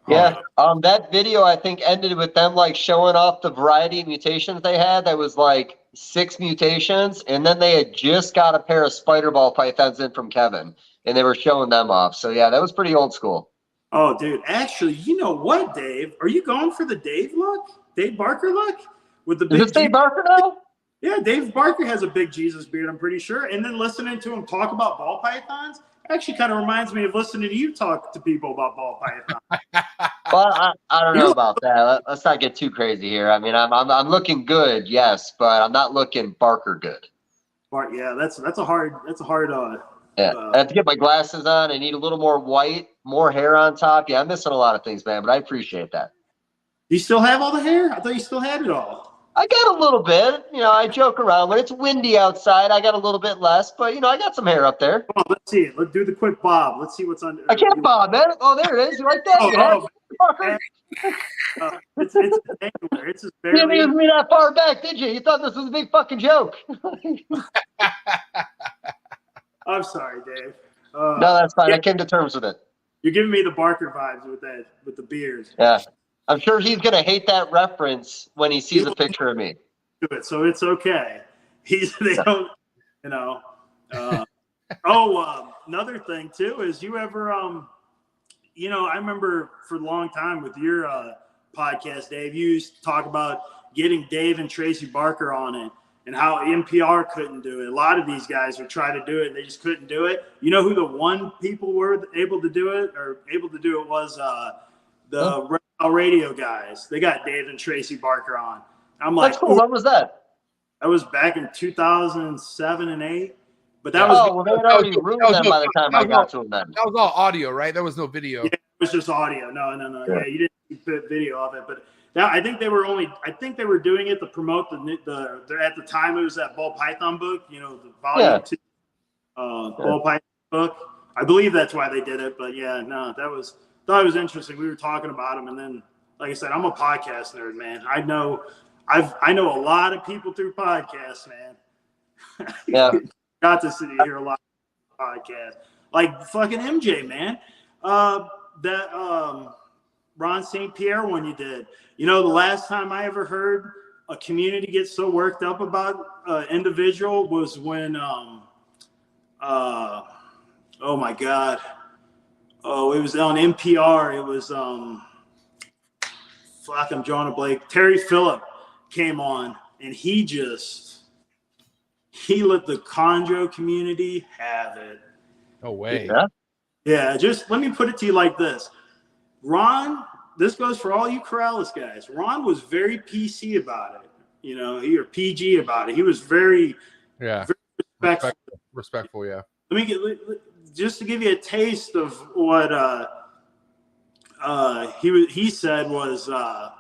Yeah. That video I think ended with them like showing off the variety of mutations they had. That was like 6 mutations, and then they had just got a pair of spider ball pythons in from Kevin, and they were showing them off. So yeah, that was pretty old school. Oh, dude, actually, you know what, Dave? Are you going for the Dave look? Dave Barker look? With the big Is this Dave Barker now? Yeah, Dave Barker has a big Jesus beard, I'm pretty sure. And then listening to him talk about ball pythons actually kind of reminds me of listening to you talk to people about ball pythons. Well, I don't know about that. Let's not get too crazy here. I mean, I'm looking good, yes, but I'm not looking Barker good. Yeah, that's a hard. Yeah, I have to get my glasses on. I need a little more white, more hair on top. Yeah, I'm missing a lot of things, man, but I appreciate that. Do you still have all the hair? I thought you still had it all. I got a little bit. I joke around. When it's windy outside, I got a little bit less, but, I got some hair up there. Come on, let's see it. Let's do the quick bob. Let's see what's under. I can't bob, man. Oh, there it is. You like that? It's angular. It's just barely. You didn't use me that far back, did you? You thought this was a big fucking joke. I'm sorry, Dave. No, that's fine. I came to terms with it. You're giving me the Barker vibes with the beard. Yeah. I'm sure he's going to hate that reference when he sees a picture of me. So it's okay. They don't, another thing too is you ever, I remember for a long time with your podcast, Dave, you used to talk about getting Dave and Tracy Barker on it and how NPR couldn't do it. A lot of these guys would try to do it and they just couldn't do it. You know who the one people were able to do it was the Reptile radio guys. They got Dave and Tracy Barker on. I'm like, that's cool. When was that? That was back in 2007 and 8. But that was well, they had already ruined them by the time I got to them. Then that was all audio, right? There was no video. Yeah, it was just audio. No. Yeah, you didn't put video of it, but I think they were doing it to promote the at the time it was that Ball Python book, the volume 2 Ball Python book. I believe that's why they did it. But yeah, no, thought it was interesting. We were talking about them, and then, like I said, I'm a podcast nerd, man. I know a lot of people through podcasts, man. Yeah, got to sit here a lot of podcasts, like fucking MJ, man. That Ron St. Pierre one you did. The last time I ever heard a community get so worked up about an individual was when oh my God. Oh, it was on NPR. It was I'm drawing a blank. Terry Phillip came on, and he let the chondro community have it. No way. Yeah, just let me put it to you like this. Ron, this goes for all you Corrales guys. Ron was very PC about it. Or PG about it. He was very respectful. Yeah. Let me just to give you a taste of what he said was what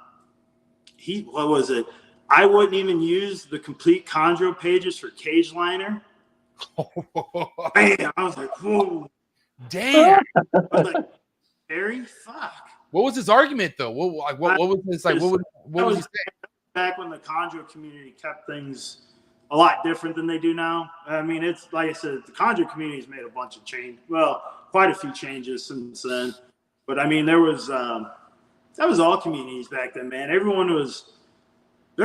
was it? I wouldn't even use the complete chondro pages for cage liner. Man, I was like, whoa. Damn. I was like, Harry, fuck. What was his argument though? What was his like? What was he saying? Back when the chondro community kept things a lot different than they do now. I mean, it's like I said, the chondro community has made a bunch of change. Well, quite a few changes since then. But I mean, that was all communities back then, man. There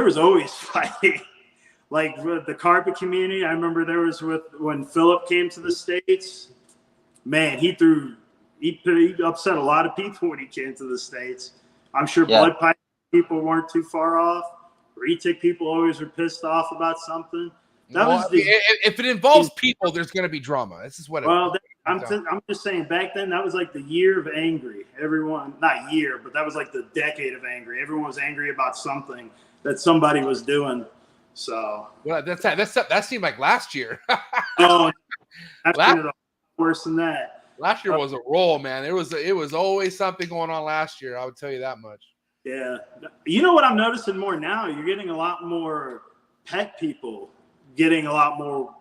was always fighting. Like with the carpet community, I remember when Philip came to the States, man, he upset a lot of people when he came to the States. I'm sure blood pipe people weren't too far off. Retic people always were pissed off about something. If it involves people, there's going to be drama. This is what. I'm just saying. Back then, that was like the year of angry. Everyone, not year, but that was like the decade of angry. Everyone was angry about something that somebody was doing. So, well, that seemed like last year. Oh, worse than that. Last year was a roll, man. It was always something going on last year. I would tell you that much. Yeah. You know what I'm noticing more now? You're getting a lot more pet people getting a lot more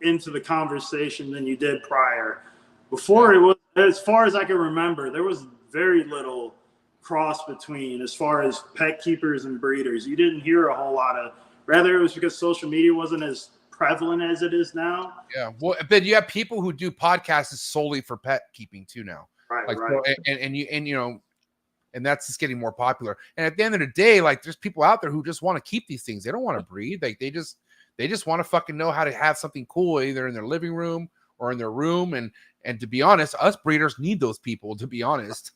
into the conversation than you did prior. Before, it was, as far as I can remember, there was very little cross between as far as pet keepers and breeders. You didn't hear a whole lot of, rather it was because social media wasn't as prevalent as it is now. Yeah. Well, but you have people who do podcasts solely for pet keeping too now. Right, Like, right. And that's just getting more popular. And at the end of the day, like there's people out there who just want to keep these things. They don't want to breed. Like they just want to fucking know how to have something cool either in their living room or in their room. And to be honest, us breeders need those people, to be honest.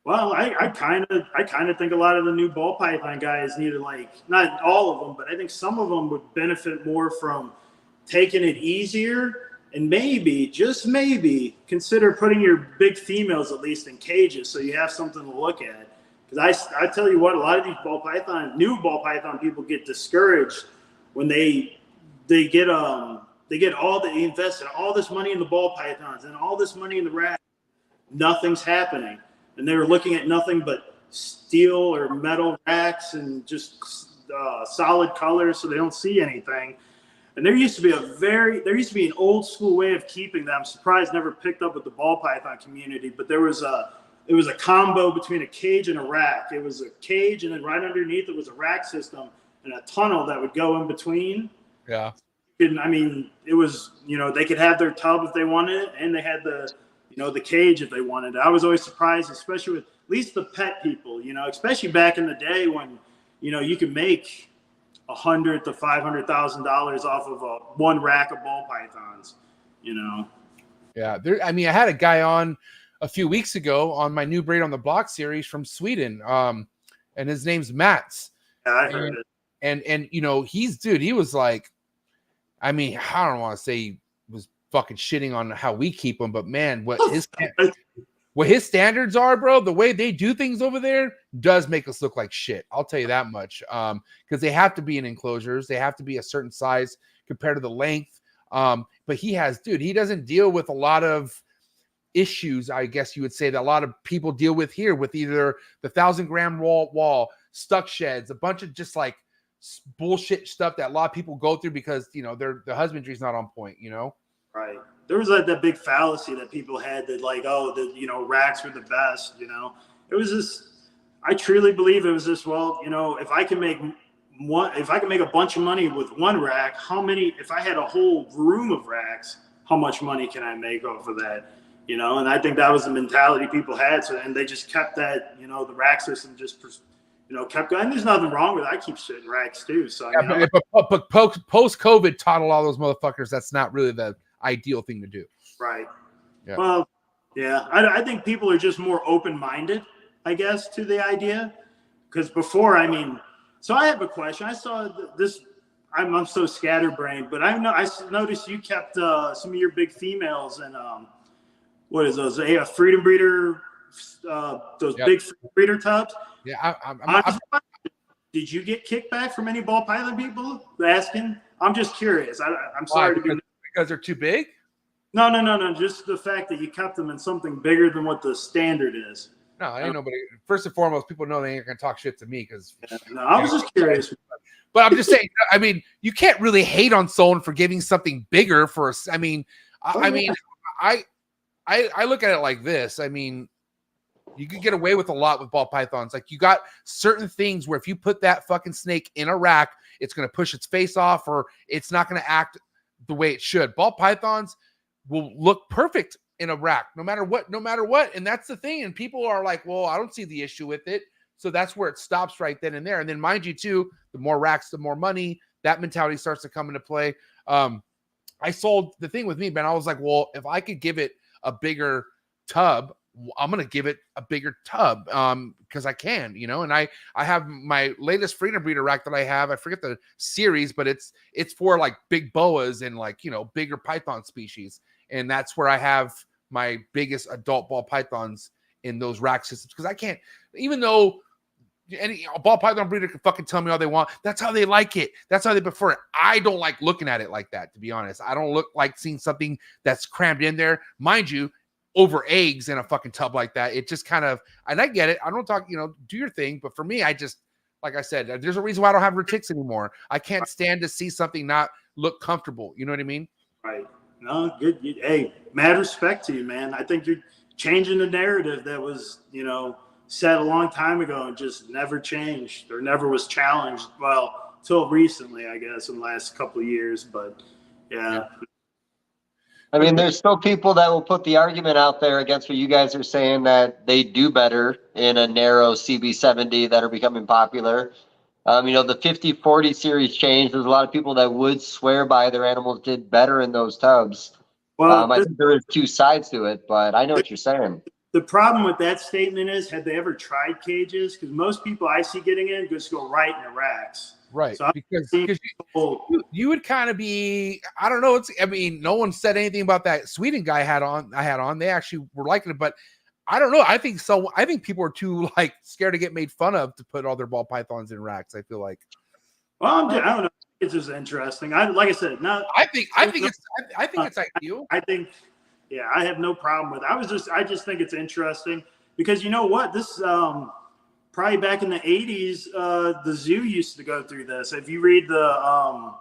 Well, I kind of think a lot of the new ball python guys need to, like, not all of them, but I think some of them would benefit more from taking it easier and maybe, just maybe, consider putting your big females at least in cages so you have something to look at. Because I tell you what, a lot of these new ball python people get discouraged when they invested all this money in the ball pythons and all this money in the racks. Nothing's happening. And they were looking at nothing but steel or metal racks and just solid colors, so they don't see anything. And there used to be an old school way of keeping them. I'm surprised never picked up with the ball python community, but it was a combo between a cage and a rack. It was a cage, and then right underneath it was a rack system and a tunnel that would go in between. Yeah. I mean, it was, they could have their tub if they wanted it, and they had the cage if they wanted it. I was always surprised, especially with at least the pet people, especially back in the day when, you could make $100,000 to $500,000 off of one rack of ball pythons, Yeah. I had a guy on a few weeks ago on my new Breed on the Block series from Sweden. And his name's Mats. Yeah, I heard it. And he was like, I don't want to say he was fucking shitting on how we keep them, but man, what his standards are, bro, the way they do things over there does make us look like shit. I'll tell you that much. Because they have to be in enclosures. They have to be a certain size compared to the length. But he doesn't deal with a lot of issues, I guess you would say, that a lot of people deal with here, with either the 1,000-gram wall, stuck sheds, a bunch of just like bullshit stuff that a lot of people go through because, the husbandry is not on point, Right. There was that big fallacy that people had that racks were the best, It was just, I truly believe it was just, if I can make a bunch of money with one rack, if I had a whole room of racks, how much money can I make off of that? And I think that was the mentality people had. So, and they just kept that, the rack system just, kept going. And there's nothing wrong with it. I keep shit in racks too. So, but post-COVID taught a lot of those motherfuckers that's not really the ideal thing to do. Right. Yeah. Well, yeah, I think people are just more open-minded, I guess, to the idea. Because before, so I have a question. I saw this. I'm so scatterbrained, but I noticed you kept some of your big females and what is those? A Freedom Breeder, those big Freedom Breeder tubs. Yeah, did you get kickback from any ball python people asking? I'm just curious. I'm sorry because they're too big. No. Just the fact that you kept them in something bigger than what the standard is. No, ain't nobody. First and foremost, people know they ain't gonna talk shit to me because. No, I was just curious. But I'm just saying. You can't really hate on someone for giving something bigger for us. I look at it like this. You could get away with a lot with ball pythons. Like you got certain things where if you put that fucking snake in a rack, it's going to push its face off or it's not going to act the way it should. Ball pythons will look perfect in a rack, no matter what. And that's the thing. And people are like, well, I don't see the issue with it. So that's where it stops right then and there. And then mind you too, the more racks, the more money. That mentality starts to come into play. I sold the thing with me, Ben. I was like, well, if I could give it a bigger tub, I'm going to give it a bigger tub because I can, and I have my latest Freedom Breeder rack that I have. I forget the series, but it's for like big boas and like, bigger python species. And that's where I have my biggest adult ball pythons in those rack systems. Because I can't, even though any ball python breeder can fucking tell me all they want, that's how they like it. That's how they prefer it. I don't like looking at it like that, to be honest. I don't like seeing something that's crammed in there. Mind you, over eggs in a fucking tub like that. It just kind of, and I get it. I don't talk, do your thing. But for me, I just, like I said, there's a reason why I don't have chicks anymore. I can't stand to see something not look comfortable. You know what I mean? Right. No, good. Hey, mad respect to you, man. I think you're changing the narrative that was, said a long time ago and just never changed or never was challenged. Well, till recently, I guess, in the last couple of years. But yeah. I mean, there's still people that will put the argument out there against what you guys are saying, that they do better in a narrow CB70 that are becoming popular. The 50-40 series changed. There's a lot of people that would swear by their animals did better in those tubs. Well, I think there is two sides to it, but I know what you're saying. The problem with that statement is, had they ever tried cages? Because most people I see getting in just go right in the racks. Right, So because you would kind of be, I don't know. No one said anything about that Sweden guy I had on. They actually were liking it, but I don't know. I think people are too scared to get made fun of to put all their ball pythons in racks. I feel like. Well, I don't know. It's just interesting. Like I said, I think it's ideal. I think, yeah, I have no problem with it. I just think it's interesting because you know what? This probably back in the 80s, the zoo used to go through this. If you read the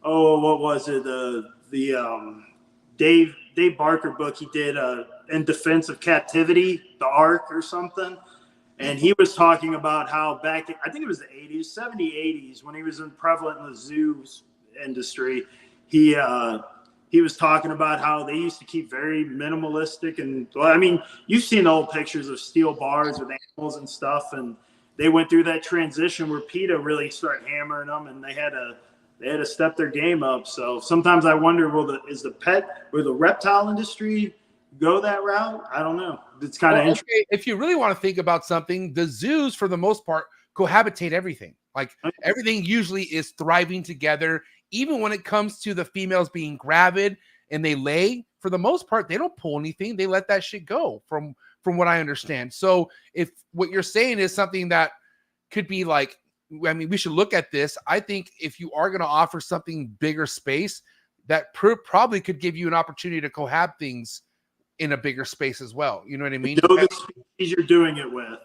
what was it? The Dave Barker book he did in Defense of Captivity, the Ark or something. And he was talking about how back, I think it was the 80s, 70s, 80s, when he was prevalent in the zoos industry, he was talking about how they used to keep very minimalistic. And well, I mean, you've seen old pictures of steel bars with animals and stuff. And they went through that transition where PETA really started hammering them, and they had to step their game up. So sometimes I wonder, will the reptile industry go that route? I don't know. It's kind of interesting. Okay. If you really want to think about something, the zoos, for the most part, cohabitate everything. Everything usually is thriving together. Even when it comes to the females being gravid and they lay, for the most part, they don't pull anything. They let that shit go from what I understand. So if what you're saying is something that could be we should look at this. I think if you are going to offer something bigger space, that probably could give you an opportunity to cohab things in a bigger space as well. You know what I mean? You know the species you're doing it with.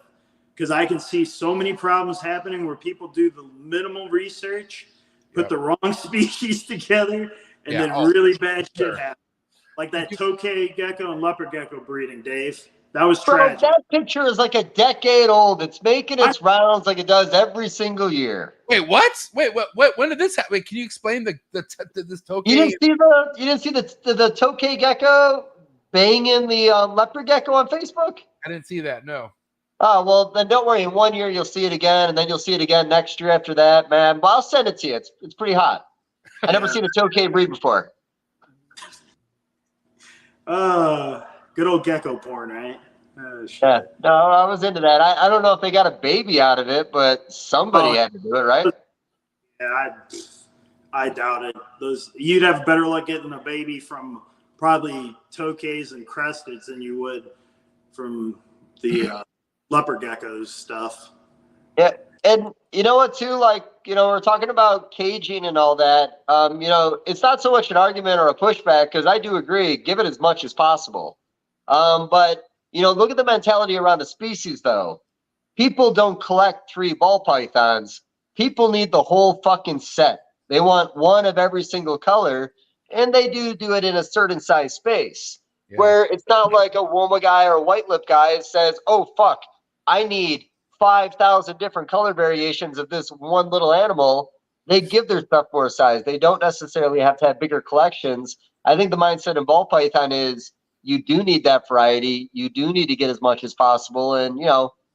Because I can see so many problems happening where people do the minimal research, put the wrong species together, and then really bad shit happens. Like that tokay gecko and leopard gecko breeding, Dave. That was tragic. That picture is like a decade old. It's making its rounds like it does every single year. Wait, what? Wait, what? When did this happen? Wait, can you explain this tokay? You didn't see the tokay gecko banging the leopard gecko on Facebook? I didn't see that. No. Oh, well, then don't worry. In 1 year, you'll see it again, and then you'll see it again next year after that, man. Well, I'll send it to you. It's pretty hot. I've never seen a tokay breed before. Good old gecko porn, right? Yeah, no, I was into that. I don't know if they got a baby out of it, but somebody had to do it, right? Yeah, I doubt it. You'd have better luck getting a baby from probably tokays and cresteds than you would from the leopard geckos stuff. Yeah, and you know what too? We're talking about caging and all that. It's not so much an argument or a pushback, because I do agree, give it as much as possible. But look at the mentality around the species, though. People don't collect 3 ball pythons. People need the whole fucking set. They want one of every single color, and they do it in a certain size space. Yeah. Where it's not like a Woma guy or a white lip guy says, oh, fuck, I need 5,000 different color variations of this one little animal. They give their stuff more size. They don't necessarily have to have bigger collections. I think the mindset in ball python is you do need that variety. You do need to get as much as possible. And,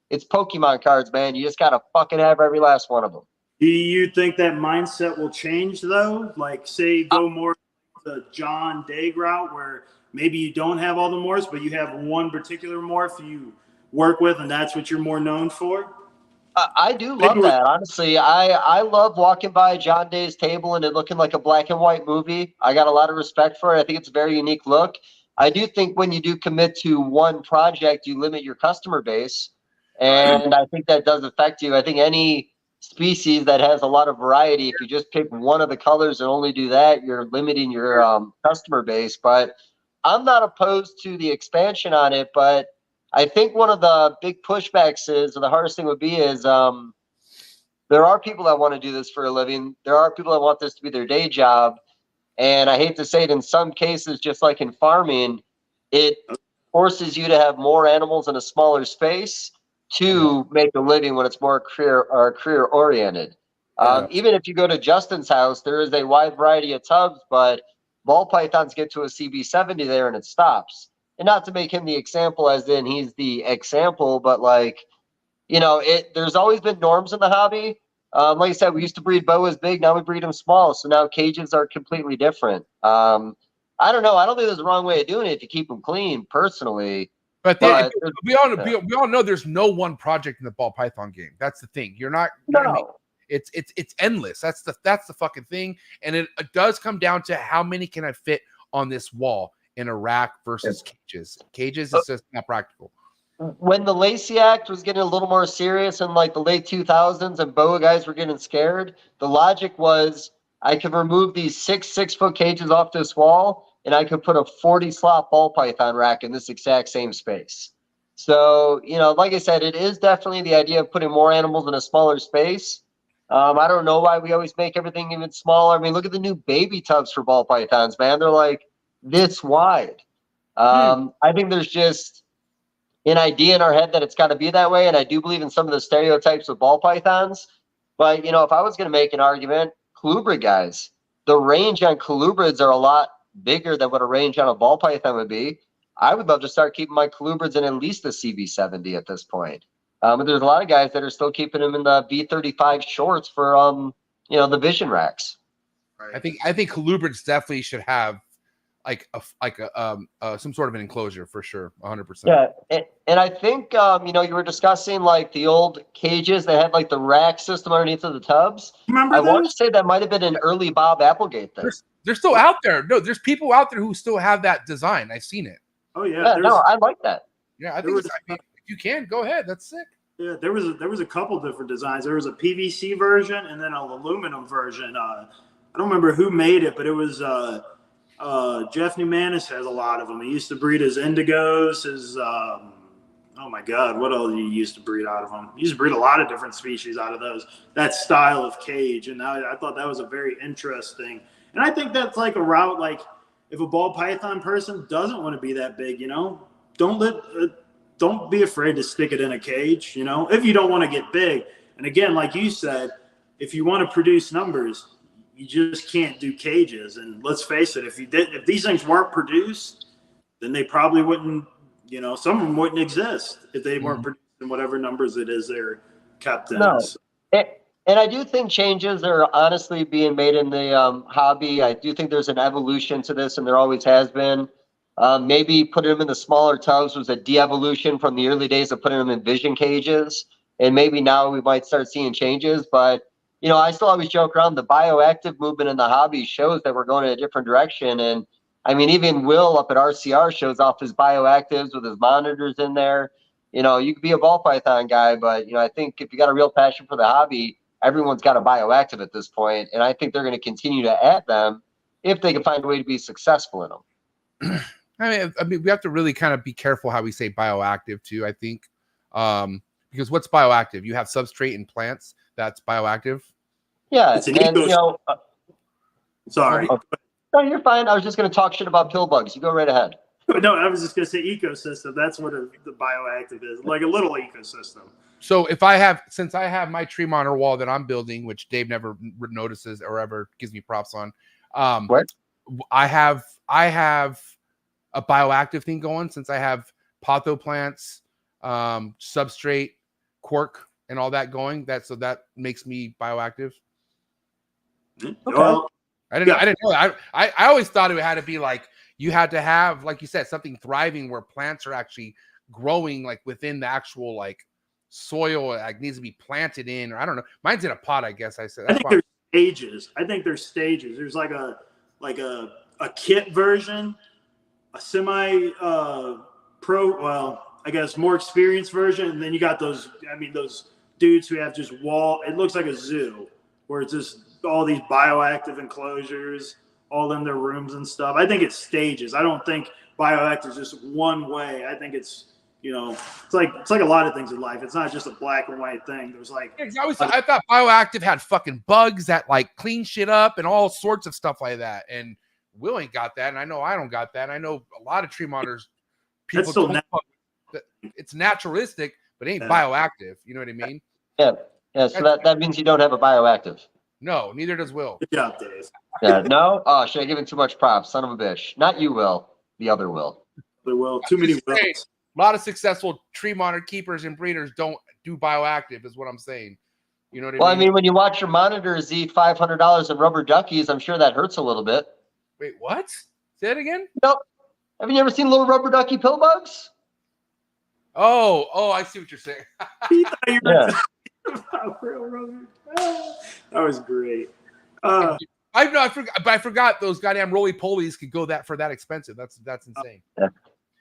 it's Pokemon cards, man. You just got to fucking have every last one of them. Do you think that mindset will change, though? Like, say, go more the John Daig route, where maybe you don't have all the morphs, but you have one particular morph you work with, and that's what you're more known for? I do love that, honestly. I love walking by John Day's table and it looking like a black and white movie. I got a lot of respect for it. I think it's a very unique look. I do think when you do commit to one project, you limit your customer base. And I think that does affect you. I think any species that has a lot of variety, if you just pick one of the colors and only do that, you're limiting your customer base. But I'm not opposed to the expansion on it, but I think one of the big pushbacks is, or the hardest thing would be, is there are people that want to do this for a living. There are people that want this to be their day job. And I hate to say it, in some cases, just like in farming, it forces you to have more animals in a smaller space to make a living when it's more career oriented. Even if you go to Justin's house, there is a wide variety of tubs, but ball pythons get to a CB70 there and it stops. And not to make him the example as in he's the example, but like, you know, there's always been norms in the hobby. Like I said, we used to breed boas big, now we breed them small. So now cages are completely different. I don't know. I don't think there's a wrong way of doing it if you keep them clean, personally. But we all know there's no one project in the ball python game. That's the thing. You're not. It's endless. That's the fucking thing. And it does come down to how many can I fit on this wall in a rack versus cages. Cages is just not practical. When the Lacey Act was getting a little more serious in like the late 2000s and boa guys were getting scared, the logic was I could remove these 6-foot cages off this wall and I could put a 40 slot ball python rack in this exact same space. So, you know, like I said, it is definitely the idea of putting more animals in a smaller space. I don't know why we always make everything even smaller. I mean, look at the new baby tubs for ball pythons, man. They're like this wide. I think there's just an idea in our head that it's got to be that way. And I do believe in some of the stereotypes of ball pythons. But, you know, if I was going to make an argument, colubrid guys, the range on colubrids are a lot bigger than what a range on a ball python would be. I would love to start keeping my colubrids in at least the CB70 at this point. But there's a lot of guys that are still keeping them in the V35 shorts for, you know, the vision racks. I think colubrids definitely should have some sort of an enclosure for sure, 100%. Yeah, and I think you know, you were discussing like the old cages that had like the rack system underneath of the tubs. Remember I want to say that might have been an early Bob Applegate thing. They're still out there. No, there's people out there who still have that design. I've seen it. Oh yeah, no, I like that. Yeah, I think if you can go ahead. That's sick. Yeah, there was a couple different designs. There was a PVC version and then an aluminum version. I don't remember who made it, but it was Jeff Newmanis has a lot of them. He used to breed his indigos, his oh my God, what else he used to breed out of them? He used to breed a lot of different species out of those, that style of cage. And I thought that was a very interesting. And I think that's like a route, like if a ball python person doesn't want to be that big, you know, don't be afraid to stick it in a cage, you know, if you don't want to get big. And again, like you said, if you want to produce numbers, you just can't do cages. And let's face it, if these things weren't produced, then they probably wouldn't, you know, some of them wouldn't exist if they weren't produced in whatever numbers it is they're kept in. No. And I do think changes are honestly being made in the hobby. I do think there's an evolution to this, and there always has been. Maybe putting them in the smaller tubs was a de-evolution from the early days of putting them in vision cages. And maybe now we might start seeing changes. But, you know, I still always joke around, the bioactive movement in the hobby shows that we're going in a different direction. And I mean, even Will up at RCR shows off his bioactives with his monitors in there. You know, you could be a ball python guy, but, you know, I think if you got a real passion for the hobby, everyone's got a bioactive at this point. And I think they're going to continue to add them if they can find a way to be successful in them. I mean, we have to really kind of be careful how we say bioactive too, I think. Because what's bioactive? You have substrate in plants that's bioactive. Yeah. And, you know, sorry. No, you're fine. I was just going to talk shit about pill bugs. You go right ahead. No, I was just going to say ecosystem. That's what the bioactive is, like a little ecosystem. So since I have my tree monitor wall that I'm building, which Dave never notices or ever gives me props on, what? I have a bioactive thing going since I have potho plants, substrate, cork, and all that going. So that makes me bioactive. Okay. Well, I didn't know that. I always thought it had to be like you had to have, like you said, something thriving where plants are actually growing like within the actual like soil, like needs to be planted in, or I don't know. Mine's in a pot, I guess. I said. I think there's stages. There's like a kit version, a semi pro, well, I guess more experienced version, and then you got those dudes who have just it looks like a zoo where it's just all these bioactive enclosures, all in their rooms and stuff. I think it's stages. I don't think bioactive is just one way. I think it's, you know, it's like a lot of things in life. It's not just a black and white thing. There's like, I thought bioactive had fucking bugs that like clean shit up and all sorts of stuff like that. And Will ain't got that, and I know I don't got that. And I know a lot of tree monitors people still it's naturalistic, but it ain't bioactive. You know what I mean? Yeah. So that means you don't have a bioactive. No, neither does Will. good job, Dave. Yeah. No. Oh, should I give him too much props? Son of a bitch. Not you, Will. The other Will. Well, too many wills. A lot of successful tree monitor keepers and breeders don't do bioactive, is what I'm saying. You know what I mean? Well, I mean, when you watch your monitors eat $500 in rubber duckies, I'm sure that hurts a little bit. Wait, what? Say it again? Nope. Haven't you ever seen little rubber ducky pill bugs? Oh, I see what you're saying. Yeah. That was great. I forgot those goddamn roly polies could go for that expensive. That's insane. Yeah.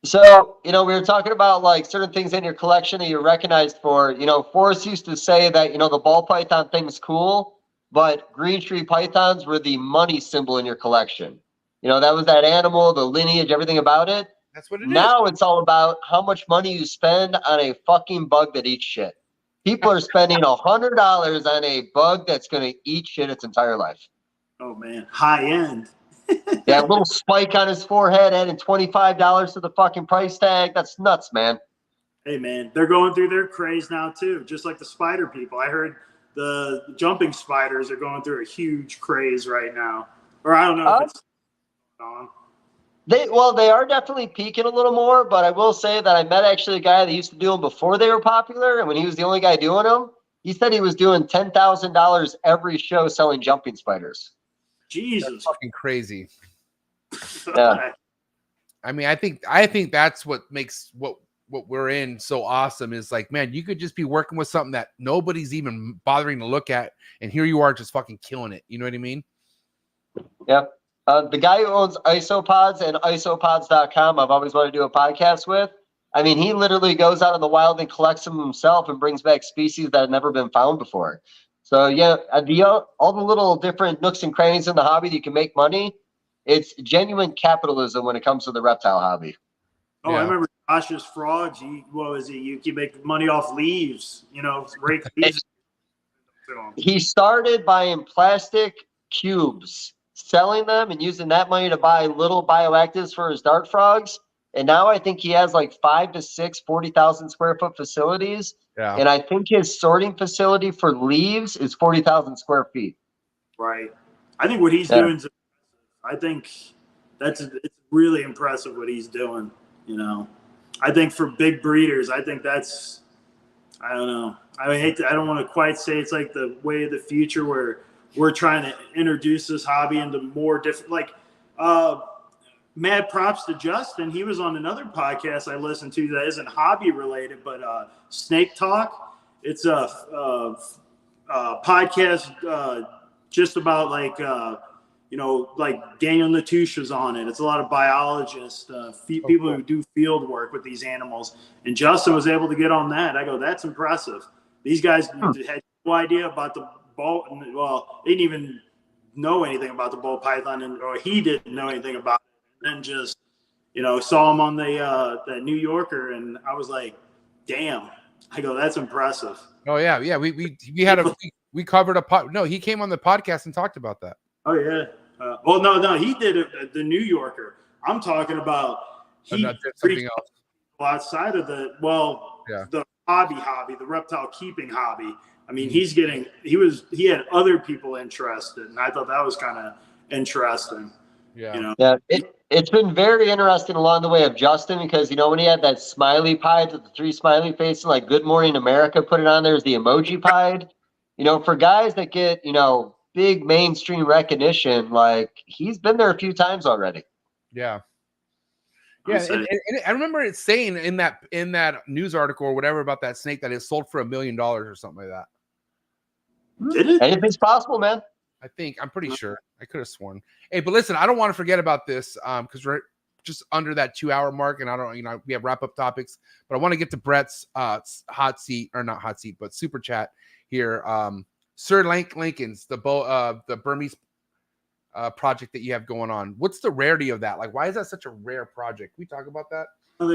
So, you know, we were talking about like certain things in your collection that you're recognized for. You know, Forrest used to say that, you know, the ball python thing's cool, but green tree pythons were the money symbol in your collection. You know, that was that animal, the lineage, everything about it. That's what it is. Now it's all about how much money you spend on a fucking bug that eats shit. People are spending $100 on a bug that's going to eat shit its entire life. Oh man, high end. Yeah, a little spike on his forehead, adding $25 to the fucking price tag. That's nuts, man. Hey man, they're going through their craze now too, just like the spider people. I heard the jumping spiders are going through a huge craze right now. Or I don't know if it's on. They are definitely peaking a little more, but I will say that I met actually a guy that used to do them before they were popular, and when he was the only guy doing them, he said he was doing $10,000 every show selling jumping spiders. Jesus, that's fucking crazy. Yeah. I mean, I think that's what makes what we're in so awesome is like, man, you could just be working with something that nobody's even bothering to look at, and here you are just fucking killing it. You know what I mean? Yep. The guy who owns Isopods and isopods.com, I've always wanted to do a podcast with. I mean, he literally goes out in the wild and collects them himself and brings back species that have never been found before. So, yeah, all the little different nooks and crannies in the hobby that you can make money, it's genuine capitalism when it comes to the reptile hobby. Oh, yeah. I remember Josh's frogs. You can make money off leaves, you know, rake leaves. He started buying plastic cubes, selling them and using that money to buy little bioactives for his dart frogs. And now I think he has like 5 to 6 40,000 square foot facilities. Yeah. And I think his sorting facility for leaves is 40,000 square feet. Right. I think what he's doing is, I think it's really impressive what he's doing. You know, I think for big breeders, I think that's, I don't know. I don't want to quite say it's like the way of the future where we're trying to introduce this hobby into more different, like, mad props to Justin. He was on another podcast I listened to that isn't hobby related, but Snake Talk. It's a podcast just about like, you know, like Daniel Natusch was on it. It's a lot of biologists, people who do field work with these animals. And Justin was able to get on that. I go, that's impressive. These guys had no idea about the ball. Well, they didn't even know anything about the ball python, or he didn't know anything about it. And just, you know, saw him on the that New Yorker, and I was like, damn. I go, that's impressive. Oh yeah. We covered a pod. No, he came on the podcast and talked about that. Oh yeah. Well, no, he did it at the New Yorker. I'm talking about something else outside of the hobby, the reptile keeping hobby. I mean, he had other people interested, and I thought that was kind of interesting. Yeah. You know? Yeah. It's been very interesting along the way of Justin, because, you know, when he had that smiley pied with the 3 smiley faces, like Good Morning America put it on there as the emoji pied. You know, for guys that get, you know, big mainstream recognition, like he's been there a few times already. Yeah. Yeah. And I remember it saying in that news article or whatever about that snake that it sold for $1 million or something like that. Did it? Anything's possible, man. I'm pretty sure. I could have sworn. Hey, but listen, I don't want to forget about this because we're just under that 2-hour mark, and I don't, you know, we have wrap up topics, but I want to get to Brett's hot seat, or not hot seat, but super chat here. Sir Lincoln's the Burmese project that you have going on. What's the rarity of that? Like, why is that such a rare project? Can we talk about that? What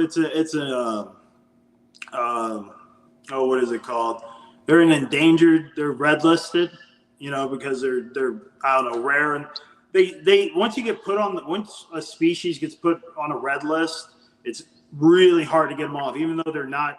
is it called? They're an endangered. They're red listed, because they're I don't know, rare. And they once you get put on once a species gets put on a red list, it's really hard to get them off, even though they're not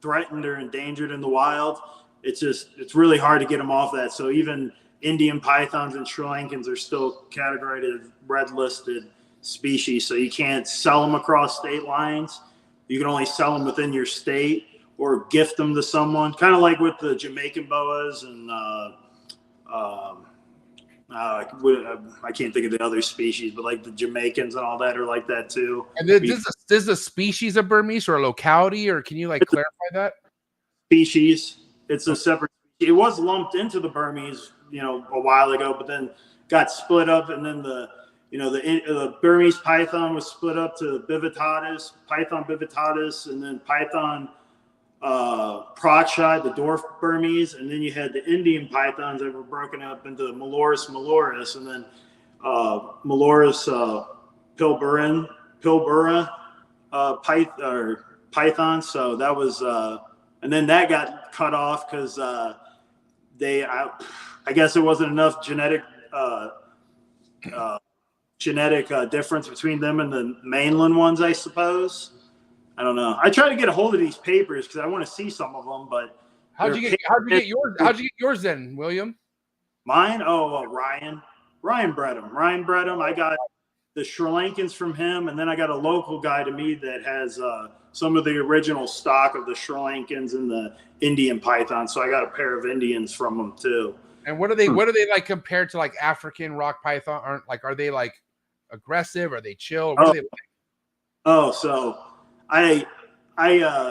threatened or endangered in the wild. It's really hard to get them off that. So even Indian pythons and Sri Lankans are still categorized as red listed species. So you can't sell them across state lines. You can only sell them within your state or gift them to someone, kind of like with the Jamaican boas and I can't think of the other species, but like the Jamaicans and all that are like that too. And this is a species of Burmese or a locality, or can you like clarify that? Species. It's a separate. It was lumped into the Burmese, a while ago, but then got split up, and then the Burmese python was split up to Python bivitatis, and then Python Prochai, the dwarf Burmese, and then you had the Indian pythons that were broken up into Meloris maloris, and then Meloris pilbura python. So that was, and then that got cut off because I guess there wasn't enough genetic difference between them and the mainland ones, I suppose. I don't know. I try to get a hold of these papers because I want to see some of them, but how'd you get yours then, William? Mine? Ryan bred them. I got the Sri Lankans from him, and then I got a local guy to me that has some of the original stock of the Sri Lankans and the Indian python. So I got a pair of Indians from them too. And what are they like compared to like African rock python? Are they like aggressive? Are they chill? What are they like? So I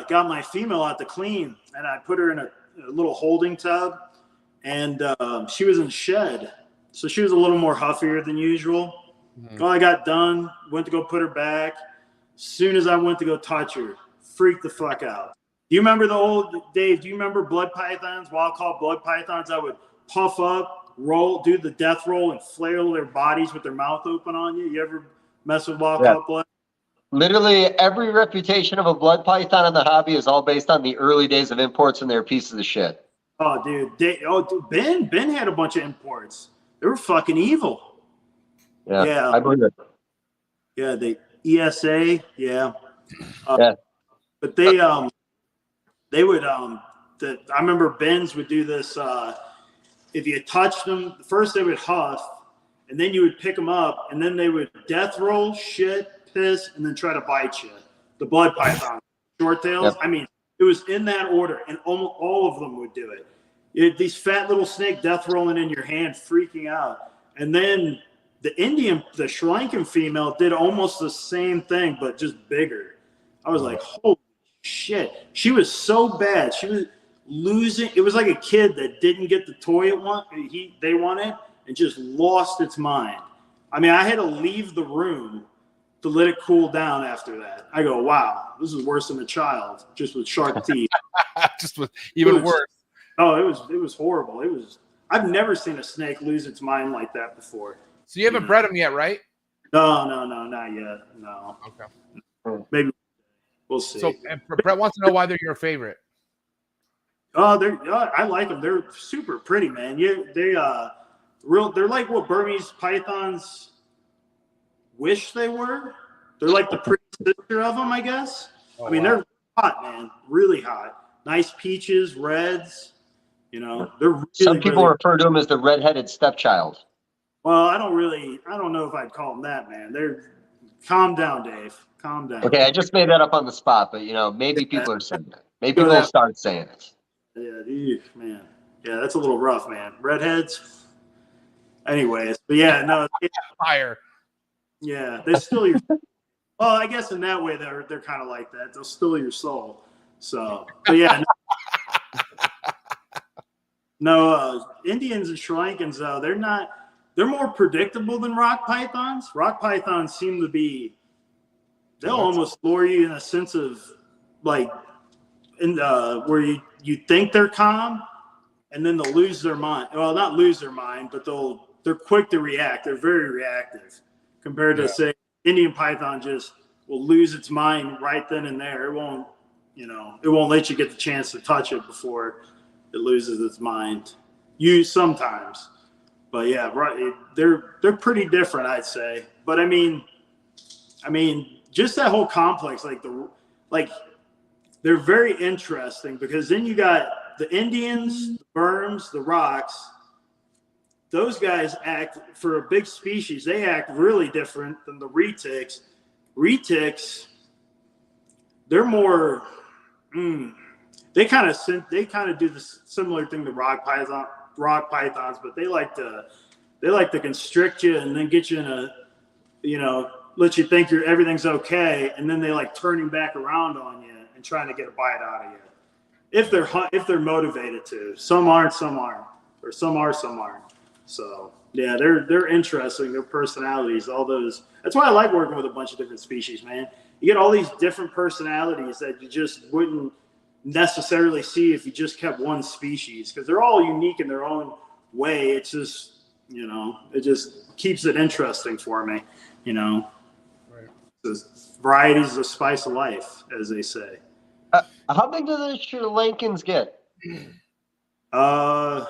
got my female out to clean, and I put her in a little holding tub, and she was in shed, so she was a little more huffier than usual. Well, I got done, went to go put her back. Soon as I went to go touch her, freaked the fuck out. Do you remember Dave? Do you remember blood pythons? Wild caught blood pythons that would puff up, roll, do the death roll, and flail their bodies with their mouth open on you? You ever mess with wild caught blood? Literally every reputation of a blood python in the hobby is all based on the early days of imports and their pieces of shit. Oh, dude. Ben had a bunch of imports. They were fucking evil. Yeah. I believe it. Yeah, the ESA. Yeah. But they would I remember Ben's would do this. If you touched them, first they would huff, and then you would pick them up, and then they would death roll, shit, piss, and then try to bite you. The blood python, short tails. Yep. I mean, it was in that order, and almost all of them would do it. You had these fat little snake death rolling in your hand, freaking out. And then the Sri Lankan female did almost the same thing, but just bigger. I was like, holy shit. She was so bad. She was losing. It was like a kid that didn't get the toy they wanted and just lost its mind. I mean, I had to leave the room to let it cool down after that. I go, wow, this is worse than a child, just with sharp teeth. Just with even worse. Oh, it was horrible. I've never seen a snake lose its mind like that before. So you haven't bred them yet, right? No, not yet. No. Okay. Maybe we'll see. So Brett wants to know why they're your favorite. I like them. They're super pretty, man. They're like what Burmese pythons wish they were. They're like the pretty sister of them, I guess. Oh, I mean, they're hot, man. Really hot. Nice peaches, reds. They're really, some people refer to them as the red-headed stepchild. Well, I don't know if I'd call them that, man. Calm down, Dave. Calm down. Okay, I just made that up on the spot, but maybe people are saying that. Maybe people will start saying it. Yeah, man. Yeah, that's a little rough, man. Redheads. Anyways, but yeah, no. Fire. Yeah, they steal your. Well, I guess in that way they're kind of like that. They'll steal your soul. So, but yeah. No, Indians and Sri Lankans though, they're more predictable than rock pythons. Rock pythons seem to be. They'll almost lure you in a sense of like, where you think they're calm, and then they'll lose their mind. Well, not lose their mind, but they'll they're quick to react. They're very reactive compared to say Indian python just will lose its mind right then and there. It won't, you know, it won't let you get the chance to touch it before it loses its mind. You sometimes, but yeah, right. They're pretty different, I'd say. But I mean, just that whole complex, they're very interesting because then you got the Indians, the Burms, the Rocks. Those guys act, for a big species, they act really different than the retics. Retics, they're more, they kind of do the similar thing to rock pythons, but they like to constrict you and then get you in a, you know, let you think everything's okay, and then they like turning back around on you and trying to get a bite out of you. If they're motivated to. Some aren't, or some are, some aren't. So yeah, they're interesting. Their personalities, all those. That's why I like working with a bunch of different species, man. You get all these different personalities that you just wouldn't necessarily see if you just kept one species, because they're all unique in their own way. It's just, you know, it just keeps it interesting for me, you know. Right. Variety is the spice of life, as they say. How big do the Sri Lankans get? I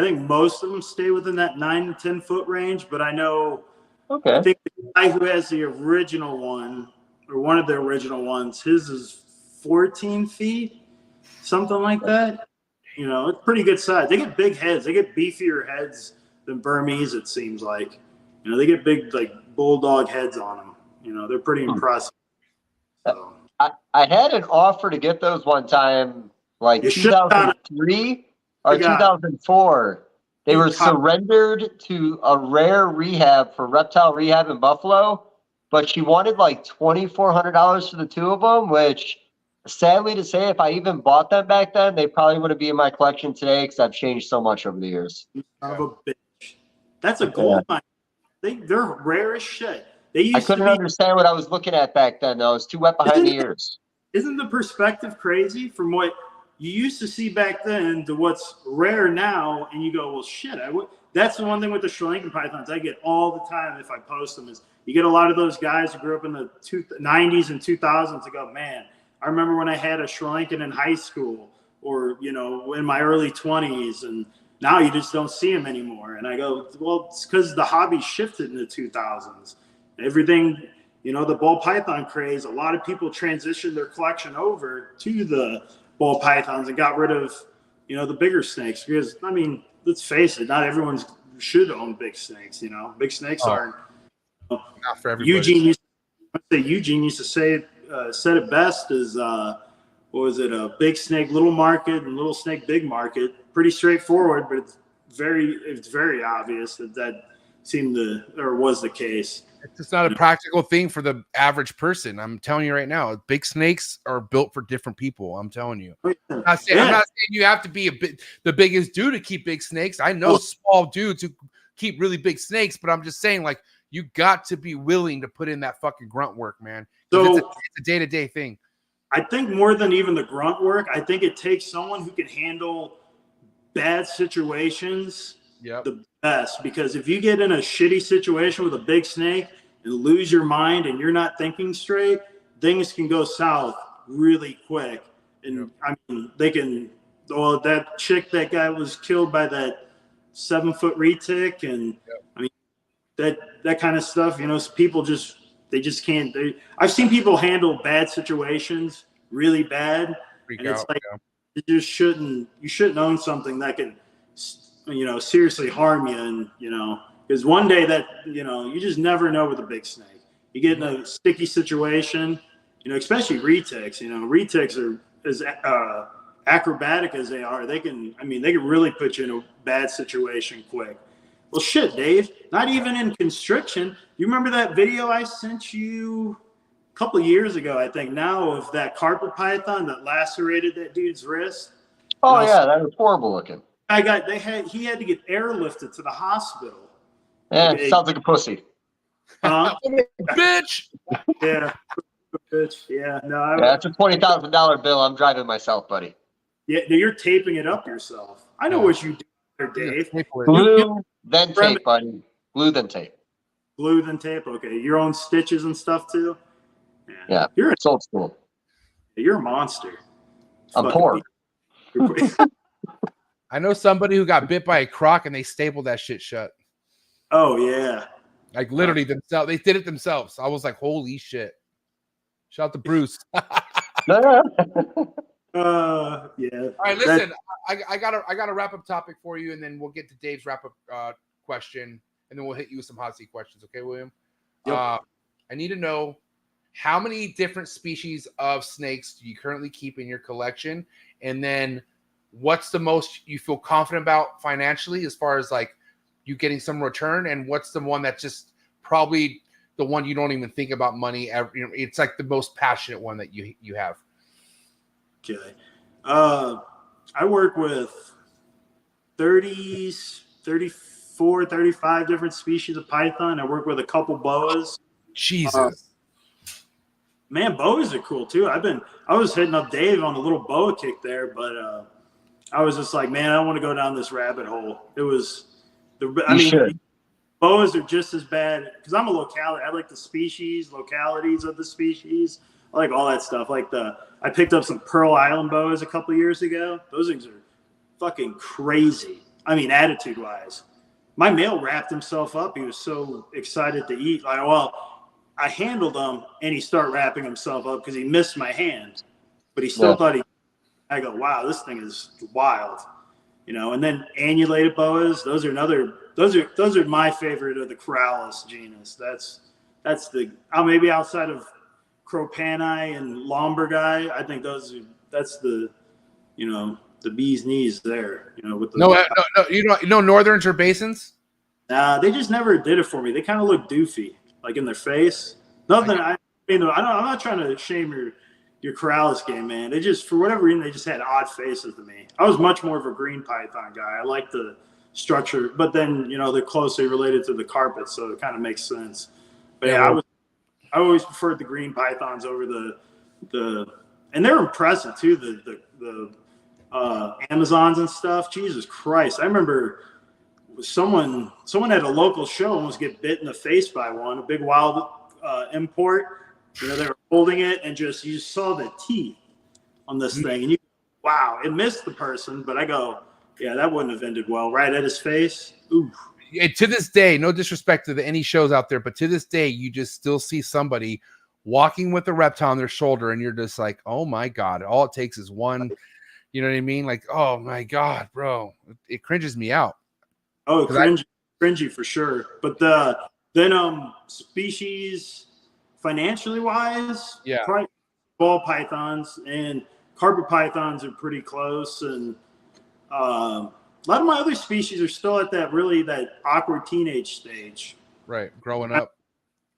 think most of them stay within that 9 to 10 foot range, but I know, I think the guy who has the original one, or one of the original ones, his is 14 feet, something like that. You know, it's pretty good size. They get big heads. They get beefier heads than Burmese, it seems like. You know, they get big, like, bulldog heads on them. You know, they're pretty impressive. So. I had an offer to get those one time, like 2003 or 2004. They were surrendered to a rare rehab for reptile rehab in Buffalo, but she wanted like $2,400 for the two of them, which sadly to say, if I even bought them back then, they probably wouldn't be in my collection today because I've changed so much over the years. Son of a bitch. That's a gold mine. They're rare as shit. I couldn't understand what I was looking at back then, though. I was too wet behind the ears. Isn't the perspective crazy from what you used to see back then to what's rare now? And you go, well, shit. That's the one thing with the Sri Lankan pythons I get all the time if I post them is you get a lot of those guys who grew up in the 90s and 2000s to go, man, I remember when I had a Sri Lankan in high school or, you know, in my early 20s, and now you just don't see them anymore. And I go, well, it's because the hobby shifted in the 2000s. Everything, you know, the ball python craze, a lot of people transitioned their collection over to the ball pythons and got rid of, you know, the bigger snakes. Because, I mean, let's face it, not everyone should own big snakes, you know. Big snakes aren't. Not for everybody. Eugene used to say said it best as, what was it, a big snake, little market, and little snake, big market. Pretty straightforward, but it's very obvious that seemed to, or was the case. It's just not a practical thing for the average person. I'm telling you right now, big snakes are built for different people. I'm telling you. I'm not saying you have to be the biggest dude to keep big snakes. I know small dudes who keep really big snakes, but I'm just saying, like, you got to be willing to put in that fucking grunt work, man. So it's a day-to-day thing. I think more than even the grunt work, I think it takes someone who can handle bad situations the best, because if you get in a shitty situation with a big snake and lose your mind and you're not thinking straight, things can go south really quick. And I mean, they can, well, that chick, that guy was killed by that 7-foot retic, and I mean, that kind of stuff, you know, people they just can't. I've seen people handle bad situations really bad, and it's like you shouldn't own something that can, you know, seriously harm you. And, you know, because one day that, you know, you just never know with a big snake. You get in a sticky situation, you know, especially retics. You know, retics are as acrobatic as they are. They can really put you in a bad situation quick. Well, shit, Dave, not even in constriction. You remember that video I sent you a couple of years ago, I think now, of that carpet python that lacerated that dude's wrist? Oh, yeah, that was horrible looking. He had to get airlifted to the hospital. Yeah, sounds like a pussy. Bitch. Yeah. Bitch. Yeah. No. That's a $20,000 bill. I'm driving myself, buddy. Yeah, you're taping it up yourself. I know what you do there, Dave. Then tape, buddy. Glue, then tape. Glue than tape. Okay, your own stitches and stuff too. Yeah, it's old school. You're a monster. I'm poor. I know somebody who got bit by a croc and they stapled that shit shut. Oh yeah. Like literally themselves. They did it themselves. I was like, holy shit. Shout out to Bruce. Yeah. All right, listen. I got a wrap up topic for you, and then we'll get to Dave's wrap up question, and then we'll hit you with some hot seat questions. Okay, William? Yep. I need to know how many different species of snakes do you currently keep in your collection, and then what's the most you feel confident about financially as far as like you getting some return, and what's the one that's just probably the one you don't even think about money ever, you know, it's like the most passionate one that you have. Okay. I work with 34, 35 different species of python. I work with a couple boas. Jesus. Man, boas are cool too. I was hitting up Dave on a little boa kick there, but I was just like, man, I don't want to go down this rabbit hole. It was boas are just as bad because I'm a locality. I like the species, localities of the species. I like all that stuff. Like I picked up some Pearl Island boas a couple years ago. Those things are fucking crazy. I mean, attitude wise. My male wrapped himself up. He was so excited to eat. Like, well, I handled him and he started wrapping himself up because he missed my hand, but he still thought I go, wow, this thing is wild, you know. And then annulated boas. Those are my favorite of the Corallus genus. That's the maybe outside of Cropani and Lombergi, I think that's the, you know, the bee's knees there, you know, with the no, you know northerns or basins? Nah, they just never did it for me. They kind of look doofy, like in their face. Nothing. I'm not trying to shame your Corallus game, man. They just, for whatever reason, they just had odd faces to me. I was much more of a green python guy. I like the structure, but then, you know, they're closely related to the carpet, so it kind of makes sense. But yeah, I always preferred the green pythons over the and they're impressive too. The Amazons and stuff. Jesus Christ! I remember someone at a local show almost get bit in the face by one, a big wild import. You know, they were holding it and you just saw the teeth on this thing, and wow, it missed the person. But I go, yeah, that wouldn't have ended well, right at his face. Ooh. To this day, no disrespect to any shows out there, but to this day, you just still see somebody walking with a reptile on their shoulder, and you're just like, oh my God, all it takes is one, you know what I mean? Like, oh my God, bro, it cringes me out. Oh, cringy for sure. But then species financially wise, probably ball pythons and carpet pythons are pretty close, and a lot of my other species are still at that awkward teenage stage. Right, growing up.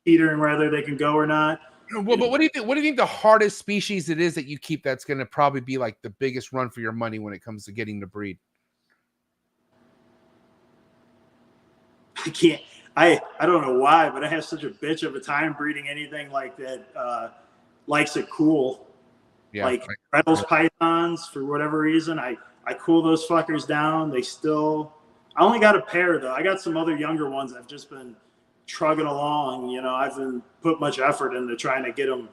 Teetering whether they can go or not. Well, but what do you think? What do you think the hardest species it is that you keep that's going to probably be like the biggest run for your money when it comes to getting to breed? I can't. I don't know why, but I have such a bitch of a time breeding anything like that. Likes it cool. Yeah, like Reynolds pythons for whatever reason. I cool those fuckers down. I only got a pair though. I got some other younger ones I've just been trugging along. You know, I've been put much effort into trying to get them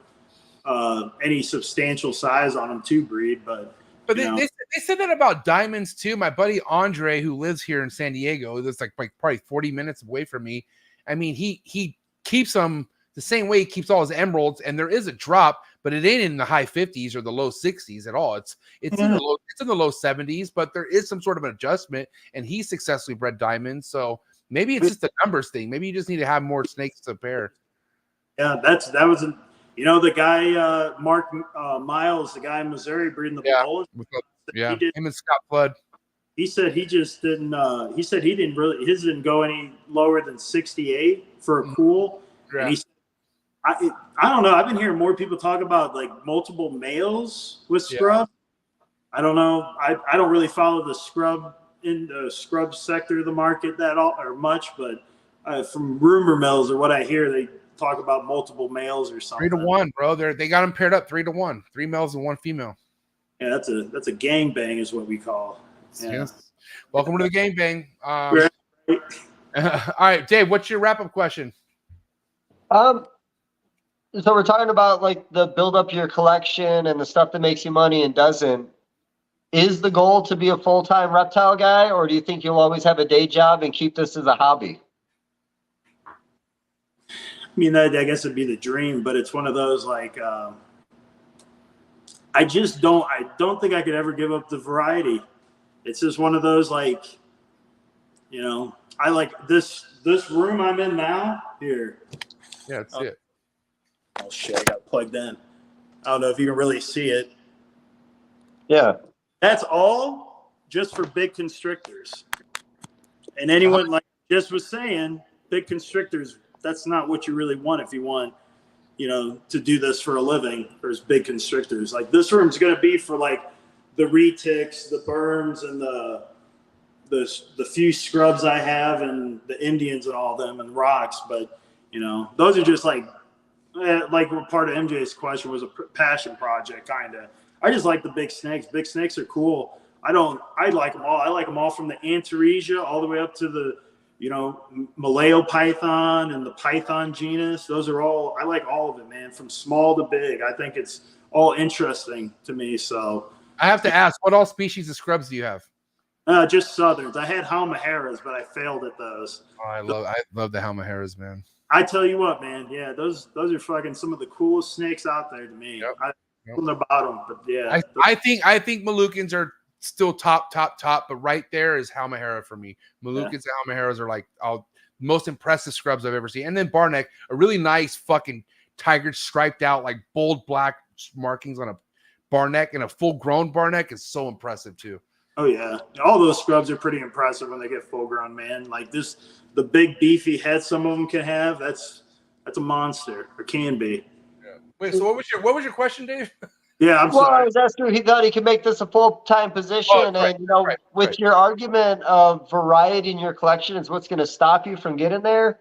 any substantial size on them to breed. But they said that about diamonds too. My buddy Andre, who lives here in San Diego, that's like probably 40 minutes away from me. I mean, he keeps them the same way he keeps all his emeralds, and there is a drop, but it ain't in the high 50s or the low 60s at all. It's in the low 70s, but there is some sort of an adjustment, and he successfully bred diamonds. So maybe it's just a numbers thing. Maybe you just need to have more snakes to pair. Yeah, that was the guy Mark Miles, the guy in Missouri breeding the bulls. Yeah, him and Scott Flood. He said he just didn't. He said his didn't go any lower than 68 for a cool. Yeah. And he said, I don't know. I've been hearing more people talk about like multiple males with scrub. Yeah. I don't know. I don't really follow the scrub sector of the market that all or much, but from rumor mills or what I hear, they talk about multiple males or something. 3-to-1, bro. They got them paired up 3-to-1, 3 males and 1 female. Yeah, that's a gangbang is what we call. Yeah. Yes. Welcome to the gangbang. All right, Dave, what's your wrap-up question? So we're talking about like the build up your collection and the stuff that makes you money and doesn't. Is the goal to be a full-time reptile guy, or do you think you'll always have a day job and keep this as a hobby? I mean, I guess it'd be the dream, but it's one of those like I don't think I could ever give up the variety. It's just one of those like, you know, I like this room I'm in now here. Yeah, that's it. Oh shit, I got plugged in. I don't know if you can really see it. Yeah. That's all just for big constrictors. And anyone, like just was saying, big constrictors, that's not what you really want if you want, you know, to do this for a living. There's big constrictors. Like this room's going to be for like the retics, the berms, and the few scrubs I have, and the Indians and all of them, and rocks. But, you know, those are just like part of MJ's question was a passion project, kind of. I just like the big snakes. Big snakes are cool. I like them all. I like them all from the Antaresia all the way up to the, you know, Malayo python and the python genus. Those are all, I like all of it, man, from small to big. I think it's all interesting to me. So I have to ask, what all species of scrubs do you have? Just Southerns. I had Halmaheras, but I failed at those. Oh, I love the Halmaheras, man. I tell you what, man. Yeah, those are fucking some of the coolest snakes out there to me. Yep. Something about them, but yeah. I think Moluccans are still top, but right there is Halmahera for me. Moluccans and Halmaheras are like most impressive scrubs I've ever seen. And then Barneck, a really nice fucking tiger striped out, like bold black markings on a Barneck, and a full-grown Barneck is so impressive too. Oh yeah, all those scrubs are pretty impressive when they get full-grown, man. Like the big beefy head some of them can have. That's a monster, or can be. Wait, so what was your question, Dave? Yeah, I'm sorry. I was asking if he thought he could make this a full-time position, and you know, with your argument of variety in your collection is what's going to stop you from getting there.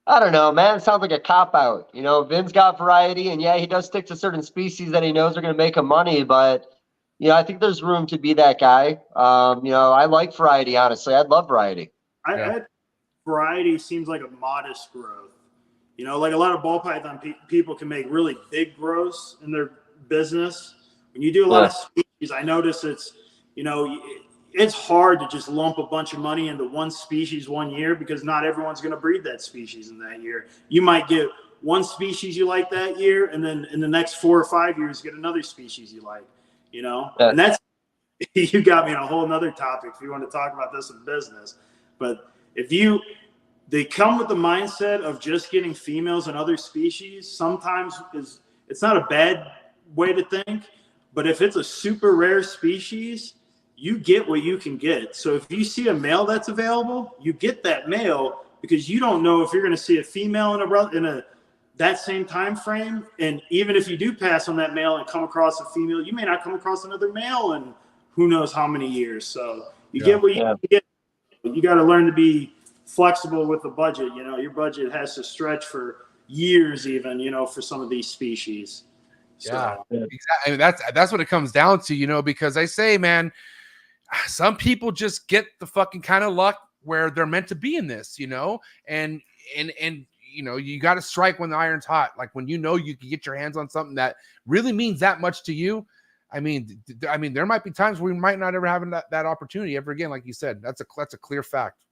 I don't know, man. It sounds like a cop-out. You know, Vin's got variety, and yeah, he does stick to certain species that he knows are going to make him money, but you know, I think there's room to be that guy. You know, I like variety, honestly. I'd love variety. Variety seems like a modest growth. You know, like a lot of ball python people can make really big growths in their business. When you do a lot of species, I notice it's, you know, it's hard to just lump a bunch of money into one species one year because not everyone's going to breed that species in that year. You might get one species you like that year, and then in the next 4 or 5 years, get another species you like, you know? And that's, you got me on a whole nother topic if you want to talk about this in business. But they come with the mindset of just getting females and other species. Sometimes it's not a bad way to think, but if it's a super rare species, you get what you can get. So if you see a male that's available, you get that male because you don't know if you're going to see a female in that same time frame. And even if you do pass on that male and come across a female, you may not come across another male in who knows how many years. So you get what you can get. You got to learn to be flexible with the budget. You know, your budget has to stretch for years even, you know, for some of these species. So, exactly. I mean, that's what it comes down to, you know, because I say, man, some people just get the fucking kind of luck where they're meant to be in this, you know, and you know, you got to strike when the iron's hot. Like when you know you can get your hands on something that really means that much to you. I mean, there might be times where we might not ever have that opportunity ever again. Like you said, that's a clear fact.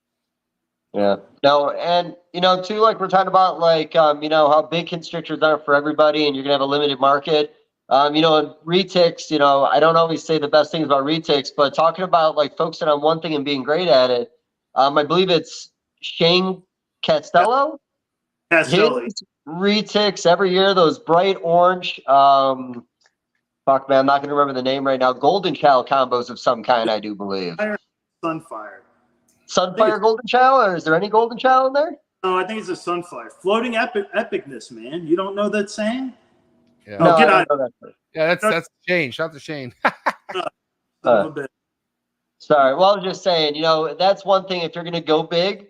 Yeah. No, and you know, too, like we're talking about, like you know, how big constrictors aren't for everybody, and you're gonna have a limited market. You know, and retics, you know, I don't always say the best things about retics, but talking about like focusing on one thing and being great at it. I believe it's Shane Castello. His retics every year, those bright orange. Fuck, man, I'm not going to remember the name right now. Golden Chow combos of some kind, I do believe. Sunfire Golden Chow, or is there any Golden Chow in there? No, I think it's a Sunfire. Floating epicness, man. You don't know that saying? Yeah. No, get I out. don't know that. Yeah, that's Shane. Shout out to Shane. Sorry. Well, I was just saying, you know, that's one thing. If you're going to go big,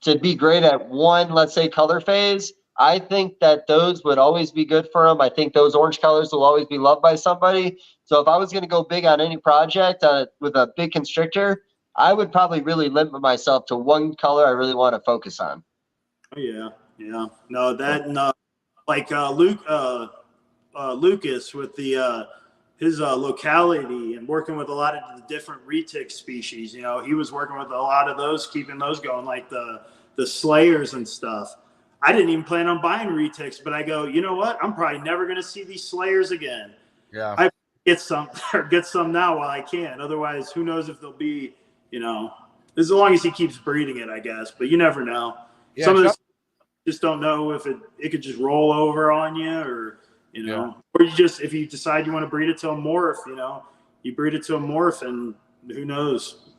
to be great at one, let's say, color phase, I think that those would always be good for them. I think those orange colors will always be loved by somebody. So if I was going to go big on any project with a big constrictor, I would probably really limit myself to one color I really want to focus on. Oh, yeah. Yeah. No, that, no, like Lucas with the, his locality and working with a lot of the different retic species, you know, he was working with a lot of those, keeping those going, like the slayers and stuff. I didn't even plan on buying retics, but I go, you know what? I'm probably never going to see these slayers again. Yeah. I get some or get some now while I can. Otherwise, who knows if they'll be, you know, as long as he keeps breeding it, I guess. But you never know. Yeah, Some of this just don't know if it could just roll over on you, or you know, or you just, if you decide you want to breed it to a morph, you know, you breed it to a morph, and who knows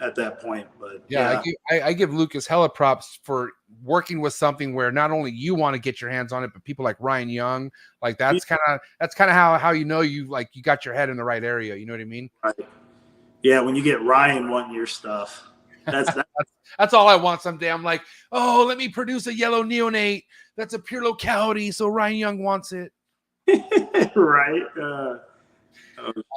at that point. But yeah. I give Lucas hella props for working with something where not only you want to get your hands on it, but people like Ryan Young, like that's kind of how you know you got your head in the right area. You know what I mean? Right. Yeah, when you get Ryan wanting your stuff, that's all I want someday. I'm like, oh, let me produce a yellow neonate. That's a pure locality, so Ryan Young wants it. Right.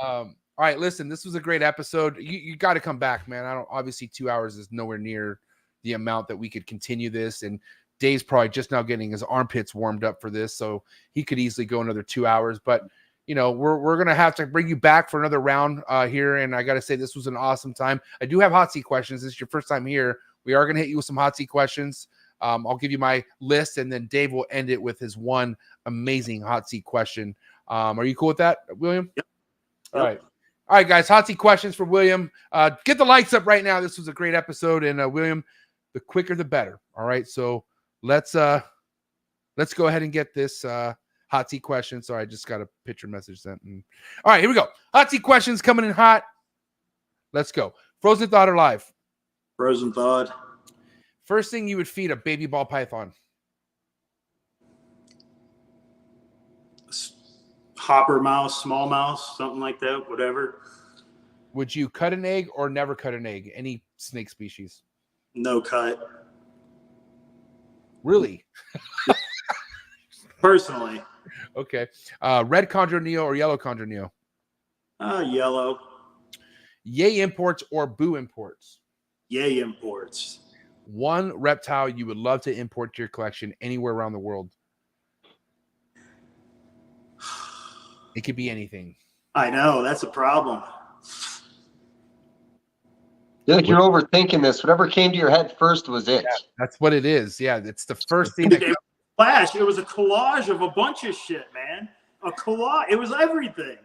All right, listen, this was a great episode. You got to come back, man. Obviously 2 hours is nowhere near the amount that we could continue this, and Dave's probably just now getting his armpits warmed up for this, so he could easily go another 2 hours. But you know, we're gonna have to bring you back for another round here, and I got to say this was an awesome time. I do have hot seat questions. This is your first time here. We are gonna hit you with some hot seat questions. I'll give you my list, and then Dave will end it with his one amazing hot seat question. Are you cool with that, William? Yep. All right, guys. Hot seat questions for William. Get the lights up right now. This was a great episode, and William, the quicker the better. All right, so let's go ahead and get this hot seat question. Sorry, I just got a picture message sent. All right, here we go. Hot seat questions coming in hot. Let's go. Frozen thought or live? Frozen thought. First thing you would feed a baby ball python? Hopper mouse, small mouse, something like that, whatever. Would you cut an egg or never cut an egg? Any snake species? No cut. Really? Personally. Okay. Red Chondro Neo or yellow Chondro Neo? Yellow. Yay imports or boo imports? Yay imports. One reptile you would love to import to your collection anywhere around the world. It could be anything. I know, that's a problem. You're like you're overthinking this. Whatever came to your head first was it. Yeah, that's what it is. Yeah, it's the first thing that Flash. It was a collage of a bunch of shit, man. A collage. It was everything.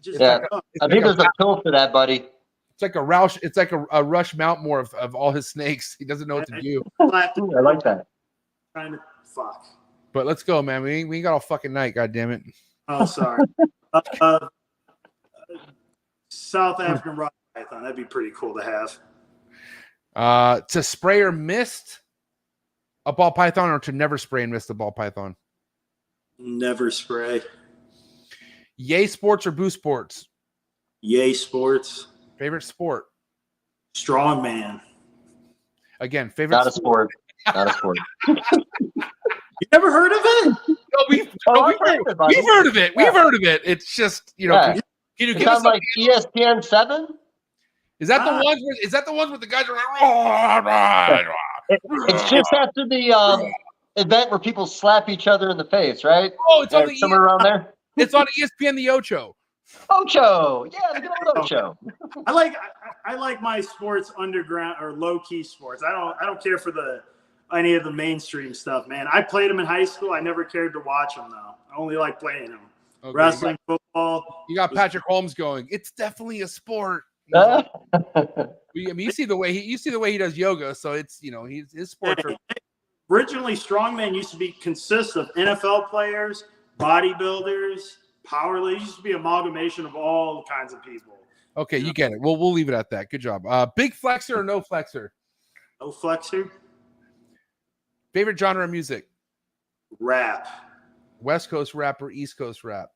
Just Yeah. I think there's a pill for that, buddy. It's like a Roush. It's like a Rush Mountmore of all his snakes. He doesn't know what to do. I like that. Trying to fuck. But let's go, man. We ain't got all fucking night. God damn it. Oh, sorry. South African rock python. That'd be pretty cool to have. To spray or mist a ball python, or to never spray and mist a ball python? Never spray. Yay sports or boo sports? Yay sports. Favorite sport? Strongman. Again, favorite Not a sport. Not a sport. You never heard of it? No, we've heard of it. We've heard of it. It's just, you know, can you give us like ESPN 7? Is that the ones where, is that the ones where the guys are like, it's just after the event where people slap each other in the face, right? Oh, it's on the somewhere around there. It's on ESPN the Ocho. Ocho, yeah, the good old Ocho. I like my sports underground or low key sports. I don't care for any of the mainstream stuff, man. I played them in high school. I never cared to watch them though. I only like playing them. Okay, wrestling, football. You got Patrick Holmes going. It's definitely a sport. I mean, you see the way he does yoga, so it's, you know, his sports are. Originally, strongman used to consist of NFL players, bodybuilders, power league. Used to be amalgamation of all kinds of people. Okay, you get it. We'll leave it at that. Good job. Big flexor or no flexor? No flexor. Favorite genre of music? Rap. West Coast rap or East Coast rap?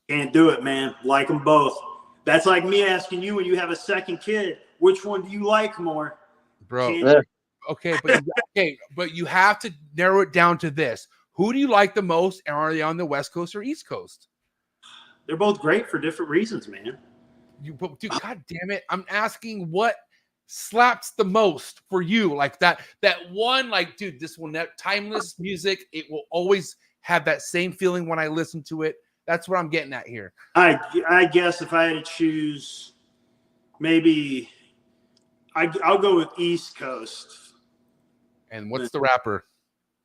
Can't do it, man. Like them both. That's like me asking you when you have a second kid, which one do you like more? Bro. Okay, but you have to narrow it down to this. Who do you like the most, and are they on the West Coast or East Coast? They're both great for different reasons, man. Dude, God damn it. I'm asking what slaps the most for you? Like that one, like, dude, this will timeless music. It will always have that same feeling when I listen to it. That's what I'm getting at here. I guess if I had to choose, maybe I'll go with East Coast. And what's the rapper?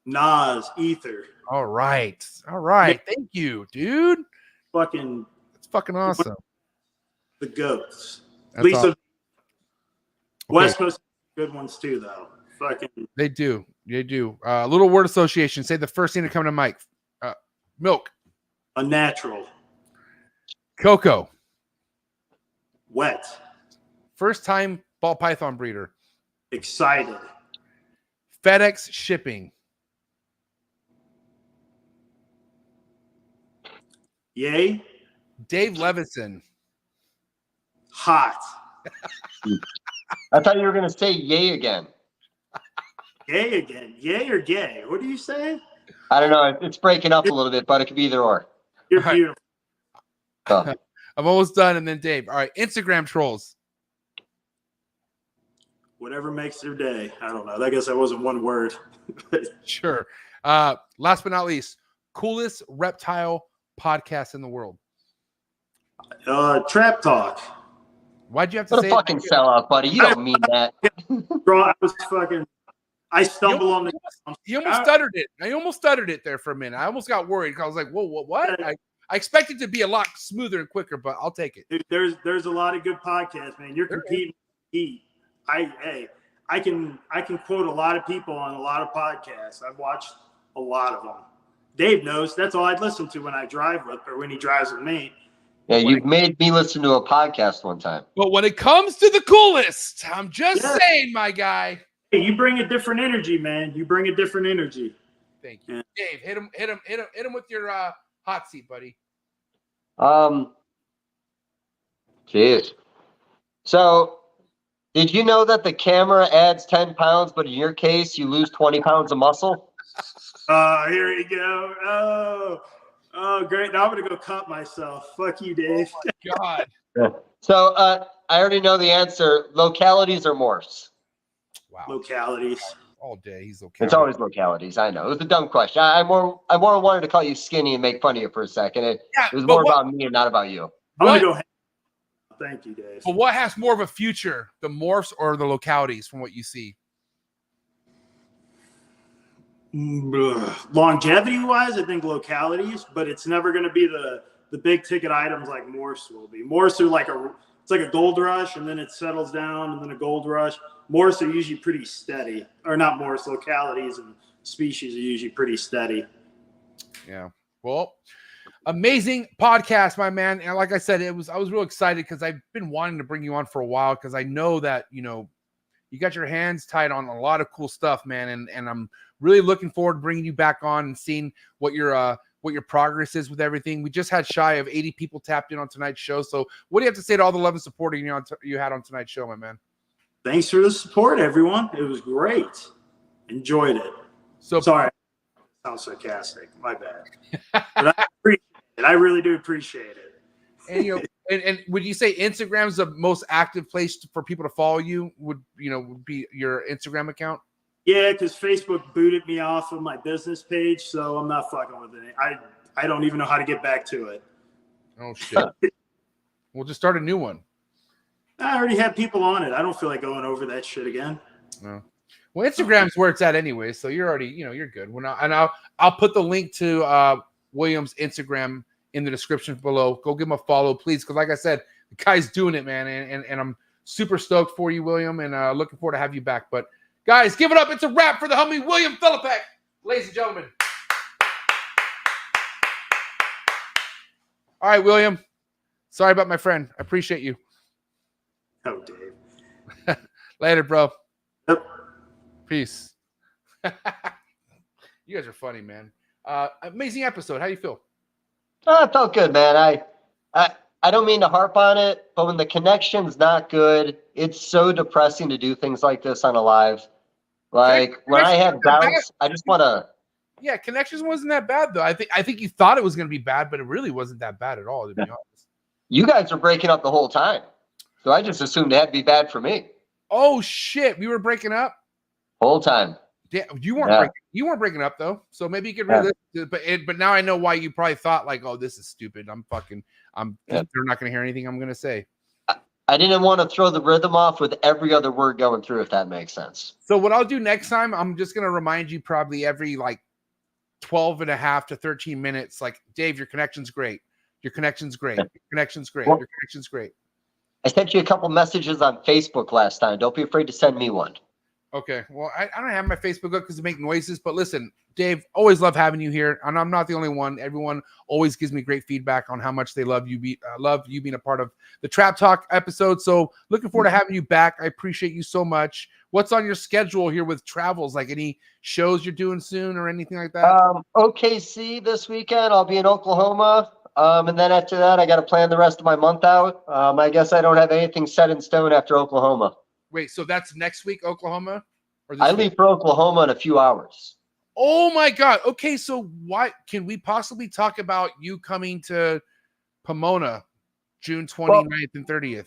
Nas, Ether. All right. Thank you, dude. It's fucking awesome. The goats. That's Lisa. awesome. West Coast good ones too, though. They do. A little word association. Say the first thing to come to Mike. Milk. Unnatural. Coco. Wet. First time ball python breeder. Excited. FedEx shipping. Yay. Dave Levison. Hot. I thought you were going to say yay again. Yay again. Yay or gay? What do you say? I don't know. It's breaking up a little bit, but it could be either or. You're beautiful. So, I'm almost done. And then Dave. All right. Instagram trolls. Whatever makes their day. I don't know. I guess that wasn't one word. Sure. Last but not least, coolest reptile podcast in the world. Trap Talk. Why'd you have to what say a fucking sellout, buddy. You don't mean that. I stumble on the. You almost stuttered it. I almost stuttered it there for a minute. I almost got worried. I was like, whoa, what? I expected it to be a lot smoother and quicker, but I'll take it. Dude, there's a lot of good podcasts, man. You're competing with heat. I can quote a lot of people on a lot of podcasts. I've watched a lot of them. Dave knows that's all I'd listen to when I drive with, or when he drives with me. Yeah, you've made me listen to a podcast one time. But when it comes to the coolest, I'm just saying, my guy. Hey, you bring a different energy, man. You bring a different energy. Thank you, Dave. Hit him with your hot seat, buddy. Jeez. So, did you know that the camera adds 10 pounds, but in your case, you lose 20 pounds of muscle? Here we go. Oh, great. Now I'm going to go cut myself. Fuck you, Dave. Oh, my God. So, I already know the answer. Localities or morphs? Wow. Localities. All day. He's okay. It's always localities. I know. It was a dumb question. I more wanted to call you skinny and make fun of you for a second. It was more about me and not about you. I'm going to go ahead. Thank you, Dave. But what has more of a future, the morphs or the localities, from what you see? Longevity-wise, I think localities, but it's never going to be the big ticket items like morphs will be. Morphs are it's like a gold rush, and then it settles down, and then a gold rush. Morphs are usually pretty steady, or not morphs. Localities and species are usually pretty steady. Yeah. Well, amazing podcast, my man. And like I said, I was real excited because I've been wanting to bring you on for a while because I know that you got your hands tied on a lot of cool stuff, man. And I'm really looking forward to bringing you back on and seeing what your progress is with everything. We just had shy of 80 people tapped in on tonight's show. So what do you have to say to all the love and support you had on tonight's show, my man? Thanks for the support, everyone. It was great. Enjoyed it. So sorry, I sound sarcastic. My bad. But I appreciate it. I really do appreciate it. And and would you say Instagram's the most active place for people to follow you? Would be your Instagram account? Yeah, because Facebook booted me off of my business page, so I'm not fucking with it. I don't even know how to get back to it. Oh shit. We'll just start a new one. I already have people on it. I don't feel like going over that shit again. No. Well, Instagram's where it's at anyway, so you're already, you're good. I'll put the link to William's Instagram in the description below. Go give him a follow, please, because like I said, the guy's doing it, man, and I'm super stoked for you, William, and looking forward to have you back. But guys, give it up. It's a wrap for the homie William Filipek, ladies and gentlemen. All right, William. Sorry about my friend. I appreciate you. Oh, Dave. Later, bro. Yep. Peace. You guys are funny, man. Amazing episode. How do you feel? Oh, it felt good, man. I don't mean to harp on it, but when the connection's not good, it's so depressing to do things like this on a live. Like when I have doubts, I just want to. Yeah, connections wasn't that bad though. I think you thought it was going to be bad, but it really wasn't that bad at all, to be honest. You guys were breaking up the whole time, so I just assumed it had to be bad for me. Oh shit, we were breaking up. Whole time. Yeah, you weren't breaking up though. So maybe you could read this. But now I know why you probably thought like, oh, this is stupid. They're not gonna hear anything I'm gonna say. I didn't want to throw the rhythm off with every other word going through, if that makes sense. So what I'll do next time, I'm just gonna remind you probably every like 12 and a half to 13 minutes, like, Dave, your connection's great. Your connection's great. Your connection's great. Your connection's great. I sent you a couple messages on Facebook last time. Don't be afraid to send me one. Okay. Well, I don't have my Facebook up because they make noises, but listen, Dave, always love having you here. And I'm not the only one. Everyone always gives me great feedback on how much they love you being a part of the Trap Talk episode. So looking forward to having you back. I appreciate you so much. What's on your schedule here with travels? Like any shows you're doing soon or anything like that? OKC this weekend. I'll be in Oklahoma. And then after that, I got to plan the rest of my month out. I guess I don't have anything set in stone after Oklahoma. Wait, so that's next week, Oklahoma? Or I leave for Oklahoma in a few hours. Oh my God. Okay, so why can we possibly talk about you coming to Pomona June 29th and 30th?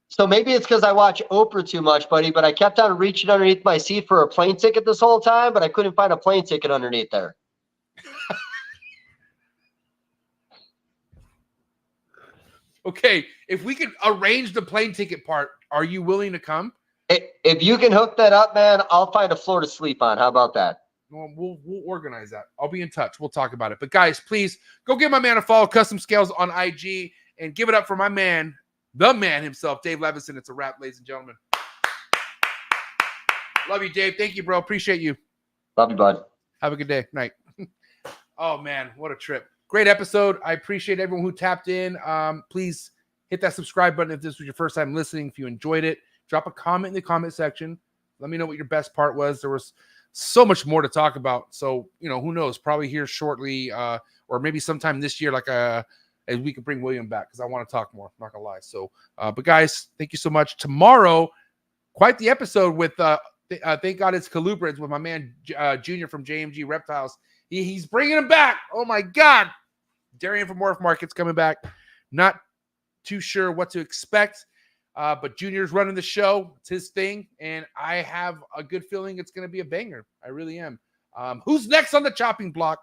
So maybe it's because I watch Oprah too much, buddy, but I kept on reaching underneath my seat for a plane ticket this whole time, but I couldn't find a plane ticket underneath there. Okay, if we could arrange the plane ticket part, are you willing to come? If you can hook that up, man, I'll find a floor to sleep on. How about that? Well, we'll organize that. I'll be in touch. We'll talk about it. But guys, please go give my man a follow, Custom Scales on IG, and give it up for my man, the man himself, Dave Levison. It's a wrap, ladies and gentlemen. Love you, Dave. Thank you, bro. Appreciate you. Love you, bud. Have a good day. Night. Oh, man, what a trip. Great episode. I appreciate everyone who tapped in. Please hit that subscribe button if this was your first time listening. If you enjoyed it, drop a comment in the comment section. Let me know what your best part was. There was so much more to talk about. So, who knows? Probably here shortly or maybe sometime this year, as we could bring William back because I want to talk more. I'm not going to lie. So, but guys, thank you so much. Tomorrow, quite the episode with, thank God it's Colubrids with my man Junior from JMG Reptiles. He's bringing him back. Oh, my God. Darian from MORPH Market's coming back. Not too sure what to expect. But Junior's running the show. It's his thing. And I have a good feeling it's going to be a banger. I really am. Who's next on the chopping block?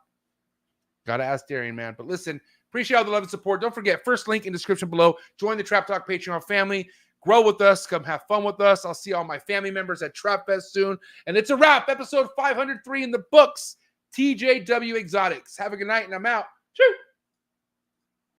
Got to ask Darian, man. But listen, appreciate all the love and support. Don't forget, first link in description below. Join the Trap Talk Patreon family. Grow with us. Come have fun with us. I'll see all my family members at Trap Fest soon. And it's a wrap. Episode 503 in the books. TJW Exotics. Have a good night, and I'm out. Cheers.